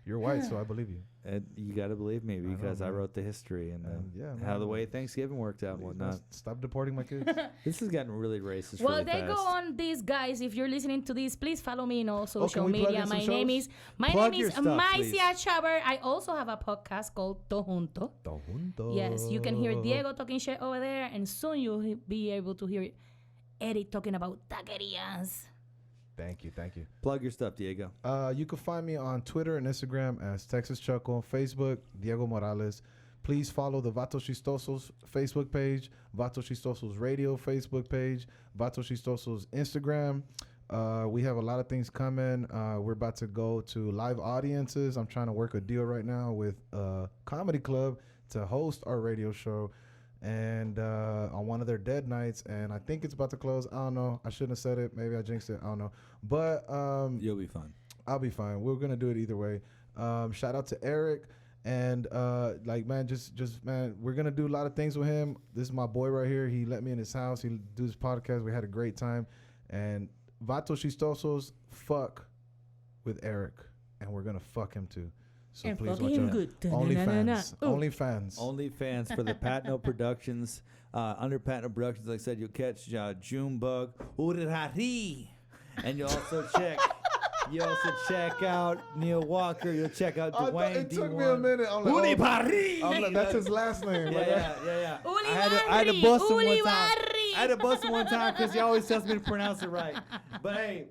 You're white, so I believe you. And you got to believe me I know, because I man. wrote the history and Yeah, how man. the way Thanksgiving worked out and Please, whatnot. Stop deporting my kids. This has gotten really racist Well, really they fast. go on these guys. If you're listening to this, please follow me in all social we plug media. in some My name shows? is Plug your stuff, Mysia Chabbert. I also have a podcast called To Junto. Yes, you can hear Diego talking shit over there, and soon you'll be able to hear Eric talking about taquerias. Thank you. Plug your stuff, Diego. You can find me on Twitter and Instagram as Texas Chuckle, Facebook, Diego Morales. Please follow the Vatos Chistosos Facebook page, Vatos Chistosos Radio Facebook page, Vatos Chistosos Instagram. We have a lot of things coming. We're about to go to live audiences. I'm trying to work a deal right now with a comedy club to host our radio show. And on one of their dead nights, and I think it's about to close. I don't know. I shouldn't have said it. Maybe I jinxed it. I don't know. But You'll be fine. I'll be fine. We're gonna do it either way. Shout out to Eric, and man, just man, we're gonna do a lot of things with him. This is my boy right here. He let me in his house. He do his podcast. We had a great time. And Vatos Chistosos fuck with Eric, and we're gonna fuck him too. So And please fuck watch him out. good. OnlyFans. Ooh. OnlyFans. OnlyFans for the Patno Productions. Under Patno Productions, like I said, you'll catch Junebug, Urihari, and you'll also check out Neil Walker. You'll check out Dwayne It took D1. me a minute. I'm like, Urihari. that's his last name. Yeah. Ulibarri, I had to bust him one time. Ulibarri. I had to bust him one time because he always tells me to pronounce it right. But hey,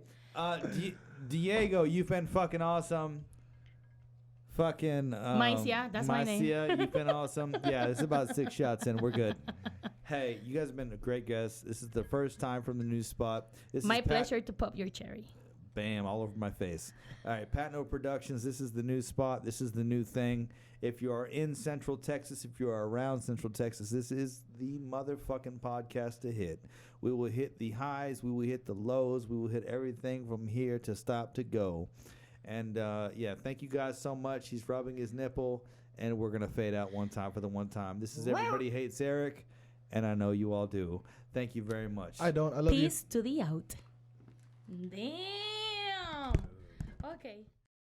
Diego, you've been fucking awesome. Fucking Mysia, that's my name. Mysia, you've been awesome. Yeah, this is about 6 shots in. We're good. Hey, you guys have been a great guest. This is the first time from the new spot. This My is pleasure to pop your cherry. Bam, all over my face. All right, Patno Productions, this is the new spot. This is the new thing. If you are in Central Texas, if you are around Central Texas, this is the motherfucking podcast to hit. We will hit the highs. We will hit the lows. We will hit everything from here to stop to go. And, thank you guys so much. He's rubbing his nipple, and we're going to fade out one time for the one time. This is Everybody Hates Eric, and I know you all do. Thank you very much. I don't. I love you. Peace to the out. Damn. Okay.